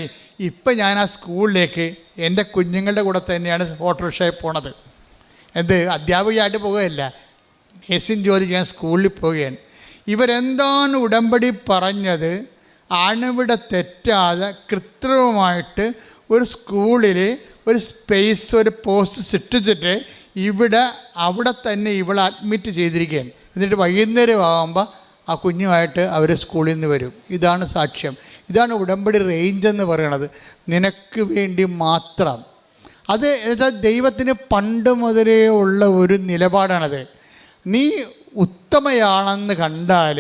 Speaker 1: ഇപ്പം ഞാൻ ആ സ്കൂളിലേക്ക് എൻ്റെ കുഞ്ഞുങ്ങളുടെ കൂടെ തന്നെയാണ് ഓട്ടോറിക്ഷയിൽ പോണത്. അധ്യാപികയായിട്ട് പോകുകയല്ല, നേഴ്സിംഗ് ജോലി ചെയ്യാൻ സ്കൂളിൽ പോവുകയാണ്. ഇവരെന്താണ് ഉടമ്പടി പറഞ്ഞത് അണുവിട തെറ്റാതെ കൃത്രിമമായിട്ട് ഒരു സ്കൂളിൽ ഒരു സ്പേസ്, ഒരു പോസ്റ്റ് സൃഷ്ടിച്ചിട്ട് അവിടെ തന്നെ ഇവളെ അഡ്മിറ്റ് ചെയ്തിരിക്കുകയാണ്. എന്നിട്ട് വൈകുന്നേരം ആകുമ്പോൾ ആ കുഞ്ഞുമായിട്ട് അവർ സ്കൂളിൽ നിന്ന് വരും. ഇതാണ് സാക്ഷ്യം. ഇതാണ് ഉടമ്പടി റേഞ്ച് എന്ന് പറയണത്. നിനക്ക് വേണ്ടി മാത്രം. അത് എന്നുവെച്ചാൽ ദൈവത്തിന് പണ്ട് മുതലേ ഉള്ള ഒരു നിലപാടാണത്. നീ ഉത്തമയാണെന്ന് കണ്ടാൽ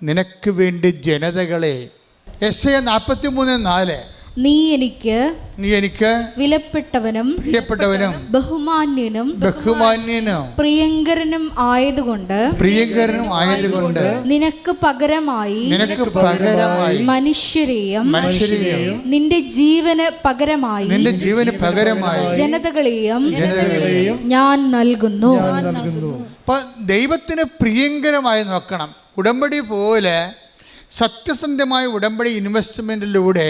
Speaker 1: നിനക്ക് വേണ്ടി ജനതകളെ. യെശയ്യാ 43:4
Speaker 2: നീ എനിക്ക് വിലപ്പെട്ടവനും ബഹുമാന്യനും പ്രിയങ്കരനും ആയതുകൊണ്ട് നിനക്ക് പകരമായി മനുഷ്യരെയും നിന്റെ ജീവന് പകരമായി ജനതകളെയും ഞാൻ നൽകുന്നു.
Speaker 1: ദൈവത്തിന് പ്രിയങ്കരമായി നോക്കണം. ഉടമ്പടി പോലെ സത്യസന്ധമായ ഉടമ്പടി ഇൻവെസ്റ്റ്മെൻറ്റിലൂടെ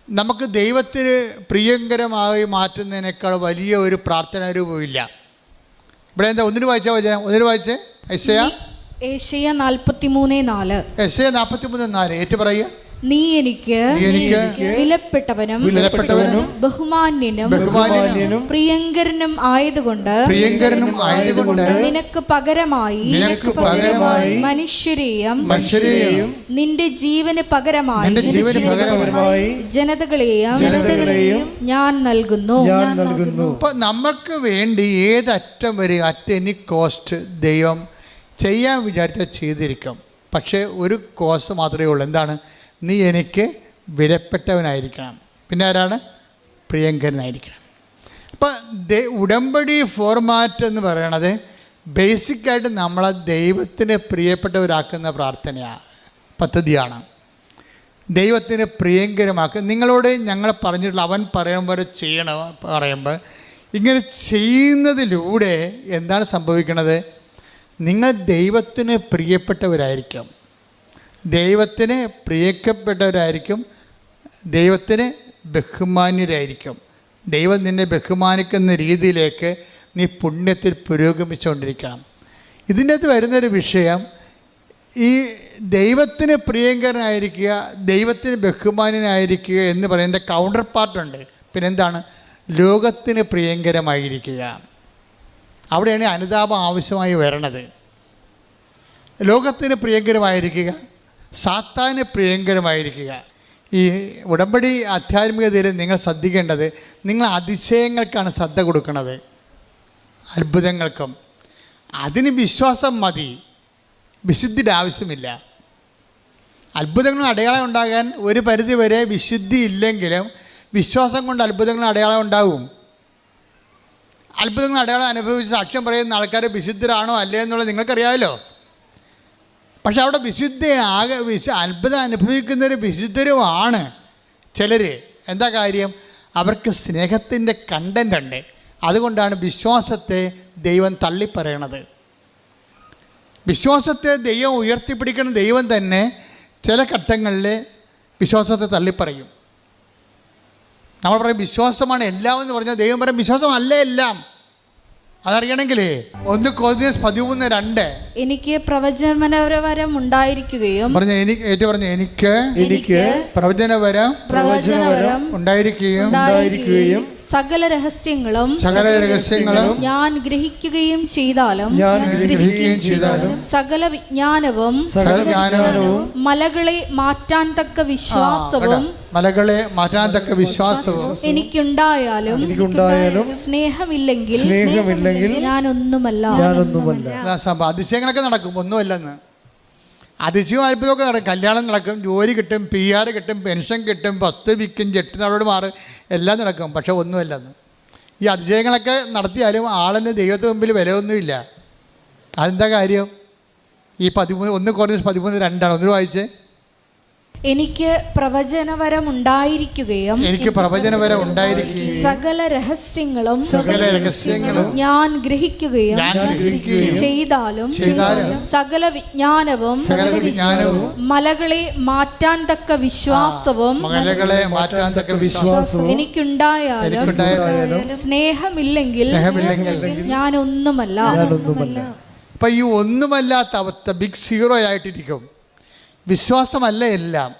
Speaker 1: നമുക്ക് ദൈവത്തിന് പ്രിയങ്കരമായി മാറ്റുന്നതിനേക്കാൾ വലിയ ഒരു പ്രാർത്ഥനാ രൂപമില്ല. ഇവിടെ എന്താ? ഒന്നിന് വായിച്ചേ.
Speaker 2: യെശയ്യാ 43:4
Speaker 1: ഏറ്റു പറയുക.
Speaker 2: നീ എനിക്ക് വിലപ്പെട്ടവനും ബഹുമാന്യനും പ്രിയങ്കരനും ആയതുകൊണ്ട് നിനക്ക് പകരമായി മനുഷ്യരെയും നിന്റെ ജീവന് പകരമായി ജനതകളെയും ഞാൻ നൽകുന്നു.
Speaker 1: നമുക്ക് വേണ്ടി ഏതറ്റം വരെ, അറ്റ് എനി കോസ്റ്റ് ദൈവം ചെയ്യാൻ വിചാരിച്ചാൽ ചെയ്തിരിക്കും. പക്ഷേ ഒരു കോസ്റ്റ് മാത്രമേ ഉള്ളൂ. എന്താണ്? നീ എനിക്ക് വിലപ്പെട്ടവനായിരിക്കണം. പിന്നെ ആരാണ്? പ്രിയങ്കരനായിരിക്കണം. അപ്പം ഉടമ്പടി ഫോർമാറ്റ് എന്ന് പറയണത് ബേസിക്കായിട്ട് നമ്മളെ ദൈവത്തിന് പ്രിയപ്പെട്ടവരാക്കുന്ന പദ്ധതിയാണ്. ദൈവത്തിന് പ്രിയങ്കരമാക്കുക. നിങ്ങളോട് ഞങ്ങൾ പറഞ്ഞിട്ടുള്ള അവൻ പറയുമ്പോൾ ചെയ്യണം പറയുമ്പോൾ ഇങ്ങനെ ചെയ്യുന്നതിലൂടെ എന്താണ് സംഭവിക്കുന്നത്? നിങ്ങൾ ദൈവത്തിന് പ്രിയപ്പെട്ടവരായിരിക്കും, ദൈവത്തിന് പ്രിയപ്പെട്ടവരായിരിക്കും, ദൈവത്തിന് ബഹുമാന്യരായിരിക്കും. ദൈവം നിന്നെ ബഹുമാനിക്കുന്ന രീതിയിലേക്ക് നീ പുണ്യത്തിൽ പുരോഗമിച്ചുകൊണ്ടിരിക്കണം. ഇതിൻ്റെ അകത്ത് വരുന്നൊരു വിഷയം, ഈ ദൈവത്തിന് പ്രിയങ്കരനായിരിക്കുക, ദൈവത്തിന് ബഹുമാന്യനായിരിക്കുക എന്ന് പറയുന്നതിൻ്റെ കൗണ്ടർ പാർട്ടുണ്ട്. പിന്നെന്താണ്? ലോകത്തിന് പ്രിയങ്കരമായിരിക്കുക. അവിടെയാണ് അനുതാപം ആവശ്യമായി വരണത്. ലോകത്തിന് പ്രിയങ്കരമായിരിക്കുക, സാത്താന് പ്രിയങ്കരമായിരിക്കുക. ഈ ഉടമ്പടി ആധ്യാത്മികതയിൽ നിങ്ങൾ ശ്രദ്ധിക്കേണ്ടത്, നിങ്ങൾ അതിശയങ്ങൾക്കാണ് ശ്രദ്ധ കൊടുക്കുന്നത്, അത്ഭുതങ്ങൾക്കും. അതിന് വിശ്വാസം മതി, വിശുദ്ധിയുടെ ആവശ്യമില്ല. അത്ഭുതങ്ങളും അടയാളം ഉണ്ടാകാൻ ഒരു പരിധി വരെ വിശുദ്ധി ഇല്ലെങ്കിലും വിശ്വാസം കൊണ്ട് അത്ഭുതങ്ങളും അടയാളം ഉണ്ടാവും. അത്ഭുതങ്ങളും അടയാളം അനുഭവിച്ച് സാക്ഷ്യം പറയുന്ന ആൾക്കാർ വിശുദ്ധരാണോ അല്ലേ എന്നുള്ളത് നിങ്ങൾക്കറിയാമല്ലോ. പക്ഷെ അവിടെ അത്ഭുതം അനുഭവിക്കുന്നവർ വിശുദ്ധരുമാണ് ചിലർ. എന്താ കാര്യം? അവർക്ക് സ്നേഹത്തിൻ്റെ കണ്ടൻ്റ് ഉണ്ട്. അതുകൊണ്ടാണ് വിശ്വാസത്തെ ദൈവം തള്ളിപ്പറയണത്. വിശ്വാസത്തെ ദൈവം ഉയർത്തിപ്പിടിക്കുന്ന ദൈവം തന്നെ ചില ഘട്ടങ്ങളിൽ വിശ്വാസത്തെ തള്ളിപ്പറയും. നമ്മൾ പറയും വിശ്വാസമാണ് എല്ലാം എന്ന് പറഞ്ഞാൽ ദൈവം പറയും വിശ്വാസമല്ല എല്ലാം. അതറിയണമെങ്കിലേ 1 കൊരിന്ത്യർ 13:2
Speaker 2: എനിക്ക് പ്രവചനവരം ഉണ്ടായിരിക്കുകയും
Speaker 1: എനിക്ക് പ്രവചനവരം ഉണ്ടായിരിക്കുകയും
Speaker 2: സകല രഹസ്യങ്ങളും ഞാൻ ഗ്രഹിക്കുകയും ചെയ്താലും സകല വിജ്ഞാനവും മലകളെ മാറ്റാൻ തക്ക വിശ്വാസവും എനിക്കുണ്ടായാലും സ്നേഹമില്ലെങ്കിൽ ഞാനൊന്നുമല്ല.
Speaker 1: അതിശയങ്ങളൊക്കെ നടക്കും, ഒന്നുമല്ലെന്ന്. അതിശയം അത്ഭുതമൊക്കെ നടക്കും. കല്യാണം നടക്കും, ജോലി കിട്ടും, PR കിട്ടും, പെൻഷൻ കിട്ടും, വസ്തു വിൽക്കും, ജെട്ടിനോട് മാറും, എല്ലാം നടക്കും. പക്ഷെ ഒന്നുമല്ലെന്ന്. ഈ അതിശയങ്ങളൊക്കെ നടത്തിയാലും ആളിന് ദൈവത്തിന് മുമ്പിൽ വിലയൊന്നുമില്ല. അതെന്താ കാര്യം? ഈ 1 കൊരിന്ത്യർ 13:2 ഒന്ന് വായിച്ചേ.
Speaker 2: എനിക്ക് പ്രവചനവരം ഉണ്ടായിരിക്കുകയും സകല രഹസ്യങ്ങളും ഞാൻ ഗ്രഹിക്കുകയും ചെയ്താലും സകല വിജ്ഞാനവും മലകളെ മാറ്റാൻ തക്ക വിശ്വാസവും എനിക്കുണ്ടായാലും സ്നേഹമില്ലെങ്കിൽ ഞാനൊന്നുമല്ല.
Speaker 1: അപ്പൊ ഈ ഒന്നുമല്ലാത്ത അവസ്ഥ ബിഗ് സീറോ ആയിട്ടിരിക്കും. വിശ്വാസമല്ല എല്ലാം.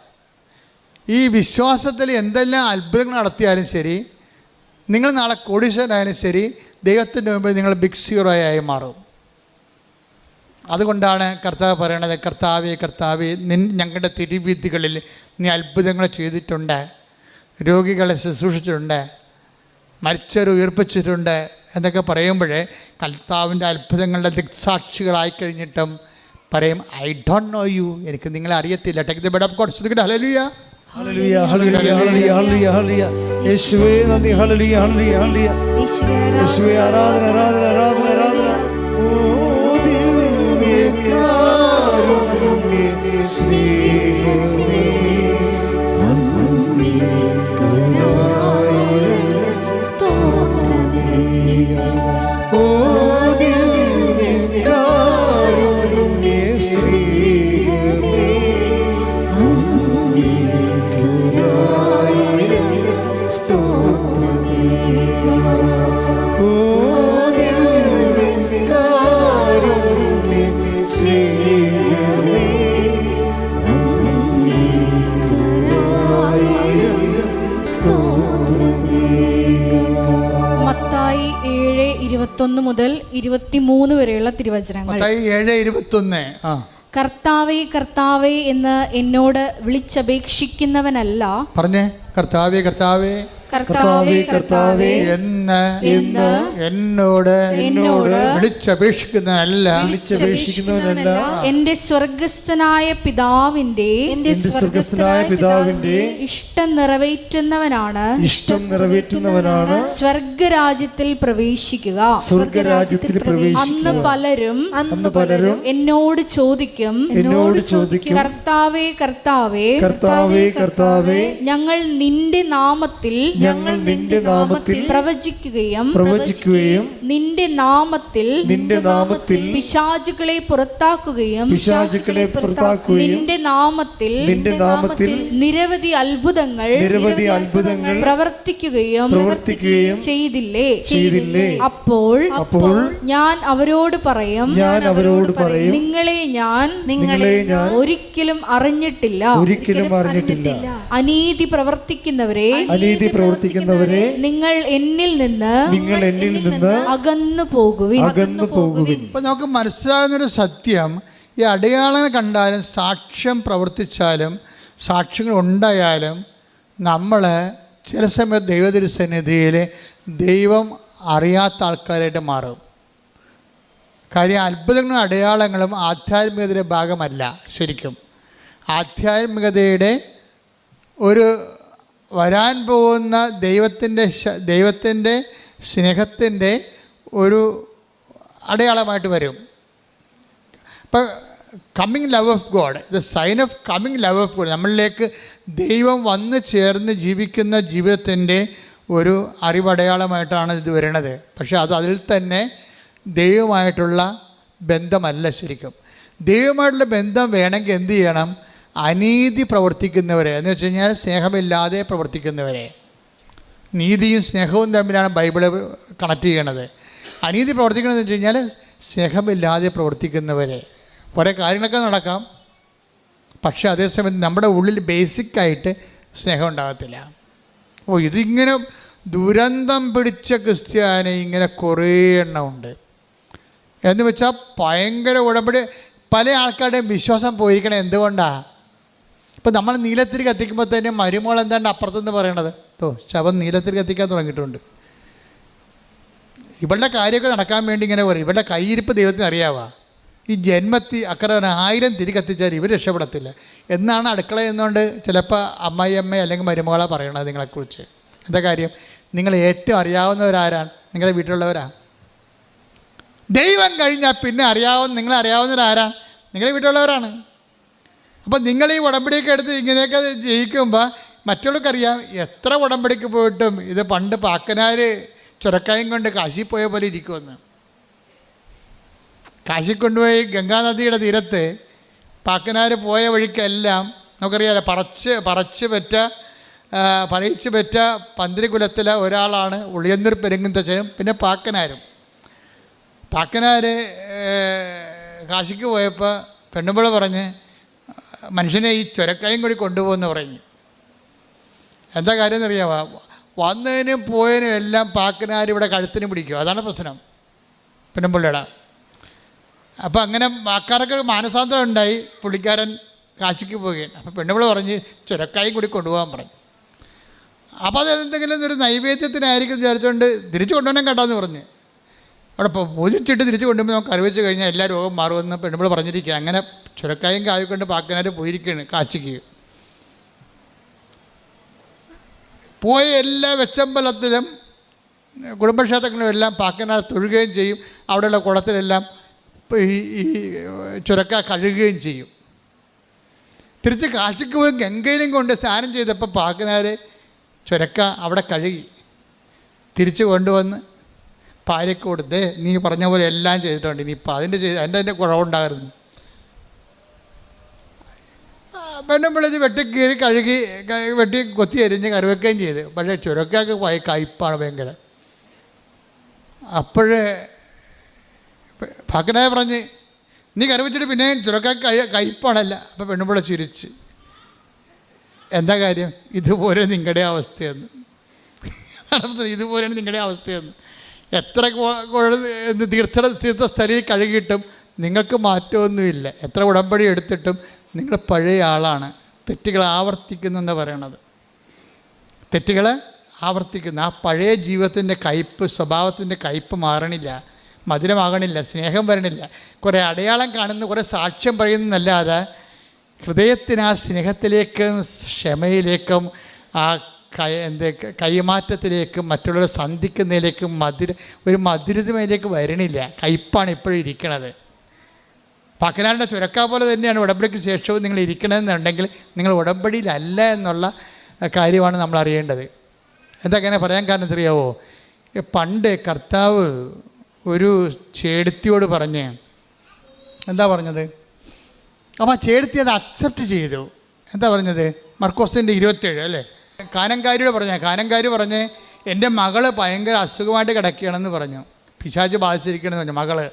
Speaker 1: ഈ വിശ്വാസത്തിൽ എന്തെല്ലാം അത്ഭുതങ്ങൾ നടത്തിയാലും ശരി, നിങ്ങൾ നാളെ കോടീശ്വരനായാലും ശരി, ദൈവത്തിൻ്റെ മുമ്പിൽ നിങ്ങൾ ബിഗ് സീറോയായി മാറും. അതുകൊണ്ടാണ് കർത്താവ് പറയണത്, കർത്താവേ ഞങ്ങളുടെ തിരുവീഥികളിൽ നീ അത്ഭുതങ്ങൾ ചെയ്തിട്ടുണ്ട്, രോഗികളെ ശുശ്രൂഷിച്ചിട്ടുണ്ട്, മരിച്ചവരെ ഉയർപ്പിച്ചിട്ടുണ്ട് എന്നൊക്കെ പറയുമ്പോഴേ കർത്താവിൻ്റെ അത്ഭുതങ്ങളുടെ ദിക്സാക്ഷികളായി കഴിഞ്ഞിട്ടും പറയും ഐ ഡോണ്ട് നോ യു, എനിക്ക് നിങ്ങളെ അറിയത്തില്ല. Take the bread of God. ശ്രദ്ധിക്കട്ടെ. ഹല്ലേലൂയ ഹല്ലേലൂയ ഹല്ലേലൂയ ഹല്ലേലൂയ ഹല്ലേലൂയ. യേശുവേ നന്ദി. ഹല്ലേലൂയ ഹല്ലേലൂയ ഹല്ലേലൂയ. യേശുവേ ആരാധന ആരാധന ആരാധന ആരാധന. ഓ ദിവ്യകാരുണ്യമേ സ്നേഹമേ അങ്ങേയ്ക്കായിരം സ്തോത്രമേ. ഓ
Speaker 2: മത്തായി 7:21 മുതൽ 23 വരെയുള്ള തിരുവചനങ്ങൾ.
Speaker 1: 7:21.
Speaker 2: കർത്താവേ കർത്താവേ എന്ന് എന്നോട് വിളിച്ചപേക്ഷിക്കുന്നവനല്ല.
Speaker 1: പറഞ്ഞേ, കർത്താവേ കർത്താവേ
Speaker 2: കർത്താവേ കർത്താവേ
Speaker 1: എന്നോട് വിളിച്ചപേക്ഷിക്കുന്നവനല്ല,
Speaker 2: എന്റെ സ്വർഗസ്ഥനായ പിതാവിന്റെ ഇഷ്ടം നിറവേറ്റുന്നവനാണ് സ്വർഗരാജ്യത്തിൽ പ്രവേശിക്കുക. അന്ന് പലരും എന്നോട് ചോദിക്കും, കർത്താവേ കർത്താവേ ഞങ്ങൾ നിന്റെ നാമത്തിൽ പ്രവചിക്കുകയും നിന്റെ നാമത്തിൽ പിശാചുകളെ പുറത്താക്കുകയും നിന്റെ നാമത്തിൽ നിരവധി അത്ഭുതങ്ങൾ പ്രവർത്തിക്കുകയും ചെയ്തില്ലേ? അപ്പോൾ ഞാൻ അവരോട് പറയും, നിങ്ങളെ ഞാൻ ഒരിക്കലും അറിഞ്ഞിട്ടില്ല. അനീതി പ്രവർത്തിക്കുന്നവരെ നിങ്ങൾ എന്നിൽ നിന്ന് അകന്നു പോകുവിൻ.
Speaker 1: ഇപ്പൊ നമുക്ക് മനസ്സിലാകുന്നൊരു സത്യം, ഈ അടയാളങ്ങൾ കണ്ടാലും സാക്ഷ്യം പ്രവർത്തിച്ചാലും സാക്ഷ്യങ്ങൾ ഉണ്ടായാലും നമ്മൾ ചില സമയത്ത് ദൈവതിരുസന്നിധിയിൽ ദൈവം അറിയാത്ത ആൾക്കാരായിട്ട് മാറും. കാര്യം അത്ഭുതങ്ങളും അടയാളങ്ങളും ആധ്യാത്മികതയുടെ ഭാഗമല്ല. ശരിക്കും ആധ്യാത്മികതയുടെ ഒരു വരാൻ പോകുന്ന ദൈവത്തിൻ്റെ സ്നേഹത്തിൻ്റെ ഒരു അടയാളമായിട്ട് വരും. ഇപ്പം coming love of God, the sign of coming love of God. നമ്മളിലേക്ക് ദൈവം വന്ന് ചേർന്ന് ജീവിക്കുന്ന ജീവിതത്തിൻ്റെ ഒരു അറിവടയാളമായിട്ടാണ് ഇത് വരുന്നത്. പക്ഷേ അതിൽ തന്നെ ദൈവമായിട്ടുള്ള ബന്ധമല്ല. ശരിക്കും ദൈവമായിട്ടുള്ള ബന്ധം വേണമെങ്കിൽ എന്ത് ചെയ്യണം? അനീതി പ്രവർത്തിക്കുന്നവരെ എന്ന് വെച്ച് കഴിഞ്ഞാൽ സ്നേഹമില്ലാതെ പ്രവർത്തിക്കുന്നവരെ. നീതിയും സ്നേഹവും തമ്മിലാണ് ബൈബിള് കണക്ട് ചെയ്യണത്. അനീതി പ്രവർത്തിക്കണമെന്ന് വെച്ച് കഴിഞ്ഞാൽ സ്നേഹമില്ലാതെ പ്രവർത്തിക്കുന്നവരെ. കുറേ കാര്യങ്ങളൊക്കെ നടക്കാം, പക്ഷേ അതേസമയം നമ്മുടെ ഉള്ളിൽ ബേസിക്കായിട്ട് സ്നേഹം ഉണ്ടാകത്തില്ല. അപ്പോൾ ഇതിങ്ങനെ ദുരന്തം പിടിച്ച ക്രിസ്ത്യാനി ഇങ്ങനെ കുറേ എണ്ണം ഉണ്ട്. എന്ന് വെച്ചാൽ ഭയങ്കര ഉടമ്പടി. പല ആൾക്കാരുടെയും വിശ്വാസം പോയിരിക്കണേ എന്തുകൊണ്ടാണ്? ഇപ്പം നമ്മൾ നീലത്തിരി കത്തിക്കുമ്പോൾ തന്നെ മരുമോൾ എന്താണ്ട് അപ്പുറത്തുനിന്ന് പറയണത്, ശവം നീലത്തിരി കത്തിക്കാൻ തുടങ്ങിയിട്ടുണ്ട്. ഇവളുടെ കാര്യമൊക്കെ നടക്കാൻ വേണ്ടി ഇങ്ങനെ പറയും. ഇവളുടെ കയ്യിരിപ്പ് ദൈവത്തിന് അറിയാവാ. ഈ ജന്മത്തി അക്കരെ 1000 തിരി കത്തിച്ചാൽ ഇവർ രക്ഷപ്പെടത്തില്ല എന്നാണ് അടുക്കള എന്നുകൊണ്ട് ചിലപ്പോൾ അമ്മയമ്മ അല്ലെങ്കിൽ മരുമകളെ പറയണത് നിങ്ങളെക്കുറിച്ച്. എന്താ കാര്യം? നിങ്ങൾ ഏറ്റവും അറിയാവുന്നവരാരാണ്? നിങ്ങളുടെ വീട്ടിലുള്ളവരാണ്. ദൈവം കഴിഞ്ഞാൽ പിന്നെ നിങ്ങളെ അറിയാവുന്നവരാരാണ്? നിങ്ങളുടെ വീട്ടിലുള്ളവരാണ്. അപ്പം നിങ്ങൾ ഈ ഉടമ്പടിയൊക്കെ എടുത്ത് ഇങ്ങനെയൊക്കെ ജയിക്കുമ്പോൾ മറ്റുള്ളവർക്കറിയാം എത്ര ഉടമ്പടിക്ക് പോയിട്ടും ഇത് പണ്ട് പാക്കനാർ ചുരക്കായും കൊണ്ട് കാശി പോയ പോലെ ഇരിക്കുമെന്ന്. കാശി കൊണ്ടുപോയി ഗംഗാനദിയുടെ തീരത്ത് പാക്കനാർ പോയ വഴിക്കെല്ലാം നമുക്കറിയാമല്ലോ പറയിച്ച് പെറ്റ പന്തിരികുലത്തിലെ ഒരാളാണ് ഉളിയന്നൂർ പെരുങ്ങുന്തച്ഛനും പിന്നെ പാക്കനാരും. പാക്കനാർ കാശിക്ക് പോയപ്പോൾ പെണ്ണുമ്പോൾ പറഞ്ഞ് മനുഷ്യനെ ഈ ചുരക്കായും കൂടി കൊണ്ടുപോകുമെന്ന് പറഞ്ഞു. എന്താ കാര്യം എന്നറിയാമോ? വന്നതിനും പോയതിനും എല്ലാം പാക്കനാർ ഇവിടെ കഴുത്തിന് പിടിക്കും. അതാണ് പ്രശ്നം പെണ്ണുമ്പിള്ളയുടെ. അപ്പോൾ അങ്ങനെ ആൾക്കാരൊക്കെ മാനസാന്തരം ഉണ്ടായി. പുള്ളിക്കാരൻ കാശിക്ക് പോവുകയാണ്. അപ്പോൾ പെണ്ണുമ്പിള്ള പറഞ്ഞ് ചുരക്കായും കൂടി കൊണ്ടുപോകാൻ പറഞ്ഞു. അപ്പോൾ അത് എന്തെങ്കിലും ഒരു നൈവേദ്യത്തിനായിരിക്കും വിചാരിച്ചുകൊണ്ട് തിരിച്ചു കൊണ്ടുപോകാൻ കേട്ടാന്ന് പറഞ്ഞ് അവിടെ പൂജിച്ചിട്ട് തിരിച്ചു കൊണ്ടുപോകുമ്പോൾ നമുക്ക് അറിവിച്ച് കഴിഞ്ഞാൽ എല്ലാ രോഗം മാറുമെന്ന് പെണ്ണുമ്പിള്ള പറഞ്ഞിരിക്കുക. അങ്ങനെ ചുരക്കായും കായും കൊണ്ട് പാക്കനാർ പോയിരിക്കുകയാണ് കാശിക്ക്. പോയ എല്ലാ വെച്ചമ്പലത്തിലും കുടുംബക്ഷേത്രങ്ങളിലും എല്ലാം പാക്കനാർ തൊഴുകയും ചെയ്യും. അവിടെയുള്ള കുളത്തിലെല്ലാം ഈ ചുരക്ക കഴുകുകയും ചെയ്യും. തിരിച്ച് കാശിക്ക് പോയി ഗംഗയിലും കൊണ്ട് സ്നാനം ചെയ്തപ്പോൾ പാക്കനാർ ചുരക്ക അവിടെ കഴുകി തിരിച്ച് കൊണ്ടുവന്ന് ഭാര്യയ്ക്ക് കൊടുത്തേ നീ പറഞ്ഞ പോലെ എല്ലാം ചെയ്തിട്ടുണ്ട്, ഇനിയിപ്പോൾ അതിൻ്റെ കുറവുണ്ടാകരുത്. പെണ്ണും വിളിച്ച് വെട്ടിക്കീറി കഴുകി വെട്ടി കൊത്തി അരിഞ്ഞ് കറിവെക്കുകയും ചെയ്ത്. പക്ഷേ ചുരക്കാക്ക് കയ്പ്പാണ് ഭയങ്കര. അപ്പോഴേ പാക്കനായ പറഞ്ഞ് നീ കറിവെച്ചിട്ട് പിന്നെ ചുരക്കാക്ക് കയ്പ്പാണല്ല. അപ്പോൾ പെണ്ണുമ്പിള്ള ചിരിച്ച് എന്താ കാര്യം? ഇതുപോലെ നിങ്ങളുടെ അവസ്ഥയെന്ന്. ഇതുപോലെയാണ് നിങ്ങളുടെ അവസ്ഥയെന്ന്. എത്ര തീർത്ഥസ്ഥലിൽ കഴുകിയിട്ടും നിങ്ങൾക്ക് മാറ്റമൊന്നുമില്ല. എത്ര ഉടമ്പടി എടുത്തിട്ടും നിങ്ങൾ പഴയ ആളാണ്. തെറ്റുകൾ ആവർത്തിക്കുന്നു എന്ന് പറയണത്. തെറ്റുകൾ ആവർത്തിക്കുന്നു. ആ പഴയ ജീവിതത്തിൻ്റെ കയ്പ്പ്, സ്വഭാവത്തിൻ്റെ കയ്പ്പ് മാറണില്ല, മധുരമാകണില്ല, സ്നേഹം വരണില്ല. കുറേ അടയാളം കാണുന്നു, കുറേ സാക്ഷ്യം പറയുന്നതല്ലാതെ ഹൃദയത്തിന് ആ സ്നേഹത്തിലേക്കും ക്ഷമയിലേക്കും ആ കൈമാറ്റത്തിലേക്കും മറ്റുള്ളവരെ സന്ധിക്കുന്നതിലേക്കും ഒരു മധുരതമയിലേക്ക് വരണില്ല. കയ്പ്പാണ് ഇപ്പോഴും ഇരിക്കണത്. പാക്കനാരുടെ ചുരക്ക പോലെ തന്നെയാണ് ഉടമ്പടിക്ക് ശേഷവും നിങ്ങൾ ഇരിക്കണമെന്നുണ്ടെങ്കിൽ നിങ്ങൾ ഉടമ്പടിയിലല്ല എന്നുള്ള കാര്യമാണ് നമ്മൾ അറിയേണ്ടത്. എന്താ അങ്ങനെ പറയാൻ കാരണം അറിയാവോ? പണ്ട് കർത്താവ് ഒരു ചേടത്തിയോട് പറഞ്ഞ് എന്താ പറഞ്ഞത്? അപ്പോൾ ആ ചേടത്തി അത് അക്സെപ്റ്റ് ചെയ്തു. എന്താ പറഞ്ഞത്? മർക്കോസിൻ്റെ 27 അല്ലേ? കാനങ്കാരിയോട് കാനങ്കാരി പറഞ്ഞ് എൻ്റെ മകള് ഭയങ്കര അസുഖമായിട്ട് കിടക്കുകയാണെന്ന് പറഞ്ഞു. പിശാച് ബാധിച്ചിരിക്കണമെന്ന് പറഞ്ഞു. മകള്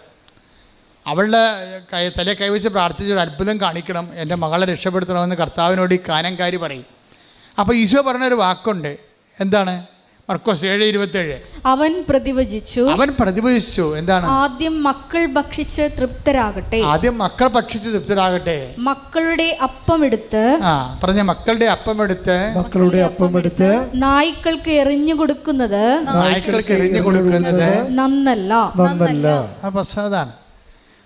Speaker 1: അവളുടെ തലേ കൈവച്ച് പ്രാർത്ഥിച്ചൊരു അത്ഭുതം കാണിക്കണം, എൻ്റെ മകളെ രക്ഷപ്പെടുത്തണമെന്ന് കർത്താവിനോട് ഈ കാനങ്കാരി പറയും. അപ്പോൾ ഈശോ പറഞ്ഞൊരു വാക്കുണ്ട്. എന്താണ്? മർക്കോസ് 7:27.
Speaker 2: അവൻ പ്രതിവചിച്ചു. എന്താണ്? ആദ്യം മക്കൾ ഭക്ഷിച്ച് തൃപ്തരാകട്ടെ. മക്കളുടെ അപ്പമെടുത്ത് നായ്ക്കൾക്ക് എറിഞ്ഞു കൊടുക്കുന്നത് നന്നല്ല.
Speaker 1: അതാണ്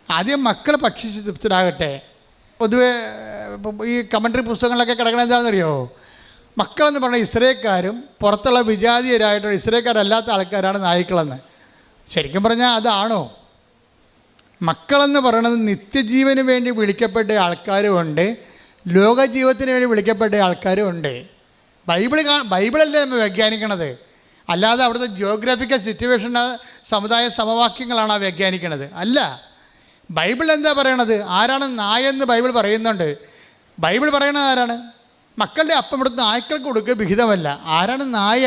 Speaker 1: ആദ്യം മക്കൾ ഭക്ഷിച്ച് തൃപ്തരാകട്ടെ. പൊതുവെ ഈ കമൻട്രി പുസ്തകങ്ങളിലൊക്കെ കിടക്കണ എന്താണെന്നറിയോ? മക്കളെന്ന് പറഞ്ഞാൽ ഇസ്രായേൽക്കാരും പുറത്തുള്ള വിജാതീയരായിട്ടുള്ള ഇസ്രായേൽക്കാരല്ലാത്ത ആൾക്കാരാണ് നായ്ക്കളെന്ന്. ശരിക്കും പറഞ്ഞാൽ അതാണോ? മക്കളെന്ന് പറയുന്നത് നിത്യജീവന് വേണ്ടി വിളിക്കപ്പെട്ട ആൾക്കാരുമുണ്ട്, ലോകജീവിതത്തിന് വേണ്ടി വിളിക്കപ്പെട്ട ആൾക്കാരുമുണ്ട്. ബൈബിളല്ലേ നമ്മൾ വ്യാഖ്യാനിക്കണത്, അല്ലാതെ അവിടുത്തെ ജിയോഗ്രാഫിക്കൽ സിറ്റുവേഷൻ സമുദായ സമവാക്യങ്ങളാണ് വ്യാഖ്യാനിക്കണത്. അല്ല, ബൈബിൾ എന്താ പറയണത്? ആരാണ് നായെന്ന് ബൈബിൾ പറയുന്നുണ്ട്. ബൈബിൾ പറയണത് ആരാണ്? മക്കളുടെ അപ്പം ഇവിടുത്തെ നായ്ക്കൾക്ക് കൊടുക്കുക വിഹിതമല്ല. ആരാണ് നായ?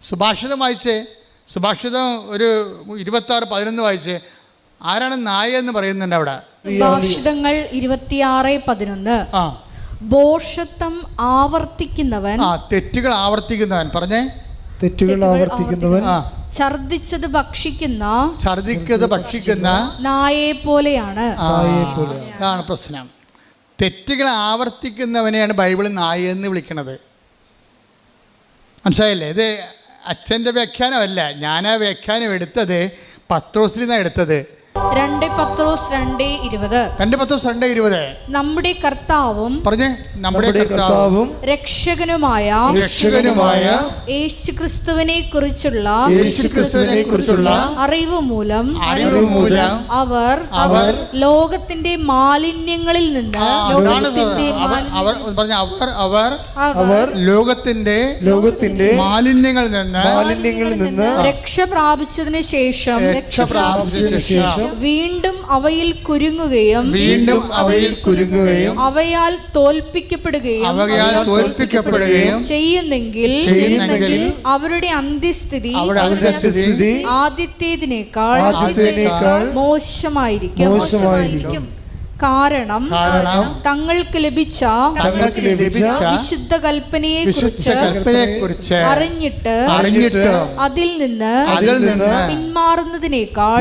Speaker 1: സുഭാഷിതം വായിച്ചേ, സുഭാഷിതം ഒരു 26:11 വായിച്ചേ. ആരാണ് നായ എന്ന് പറയുന്നുണ്ട് അവിടെ?
Speaker 2: സുഭാഷിതങ്ങൾ 26:11. ഭോഷത്വം ആവർത്തിക്കുന്നവൻ,
Speaker 1: തെറ്റുകൾ ആവർത്തിക്കുന്നവൻ, പറഞ്ഞേ,
Speaker 3: തെറ്റുകൾ ആവർത്തിക്കുന്നവൻ
Speaker 2: ഛർദിച്ചത് ഭക്ഷിക്കുന്ന നായയെ പോലെയാണ്.
Speaker 1: അതാണ് പ്രശ്നം. തെറ്റുകൾ ആവർത്തിക്കുന്നവനെയാണ് ബൈബിൾ നായ എന്ന് വിളിക്കുന്നത്. മനസ്സിലായില്ലേ? ഇത് അച്ഛൻ്റെ വ്യാഖ്യാനമല്ല, ഞാൻ ആ വ്യാഖ്യാനം എടുത്തത് പത്രോസിൽ നിന്നാണ് എടുത്തത്.
Speaker 2: 2 പത്രോസ് 2:20.
Speaker 1: നമ്മുടെ കർത്താവും, പറഞ്ഞേ,
Speaker 3: നമ്മുടെ കർത്താവും
Speaker 2: രക്ഷകനുമായ യേശുക്രിസ്തുവിനെ കുറിച്ചുള്ള അറിവ് മൂലം അവർ ലോകത്തിന്റെ മാലിന്യങ്ങളിൽ നിന്ന്
Speaker 1: ലോകത്തിന്റെ മാലിന്യങ്ങളിൽ നിന്ന്
Speaker 2: രക്ഷ പ്രാപിച്ചതിന് ശേഷം വീണ്ടും അവയിൽ കുരുങ്ങുകയും അവയാൽ തോൽപ്പിക്കപ്പെടുകയും ചെയ്യുന്നെങ്കിൽ അവരുടെ അന്ത്യസ്ഥിതി ആദ്യത്തേതിനേക്കാൾ മോശമായിരിക്കും. കാരണം തങ്ങൾക്ക് ലഭിച്ച വിശുദ്ധ കൽപ്പനയെക്കുറിച്ച് അറിഞ്ഞിട്ട് അതിൽ നിന്ന് പിന്മാറുന്നതിനേക്കാൾ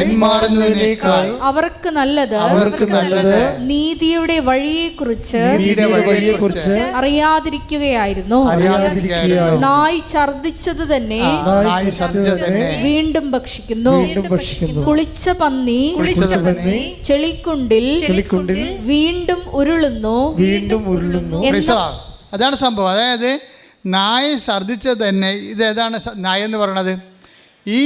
Speaker 2: അവർക്ക് നല്ലത് നീതിയുടെ വഴിയെക്കുറിച്ച് അറിയാതിരിക്കുകയായിരുന്നു. നായ് ഛർദിച്ചത് തന്നെ വീണ്ടും ഭക്ഷിക്കുന്നു. കുളിച്ച പന്നി ചെളിക്കുണ്ടിൽ വീണ്ടും ഉരുളുന്നു.
Speaker 1: അതാണ് സംഭവം. അതായത് നായ ഛർദിച്ചത് തന്നെ, ഇതേതാണ് നായ എന്ന് പറയണത്? ഈ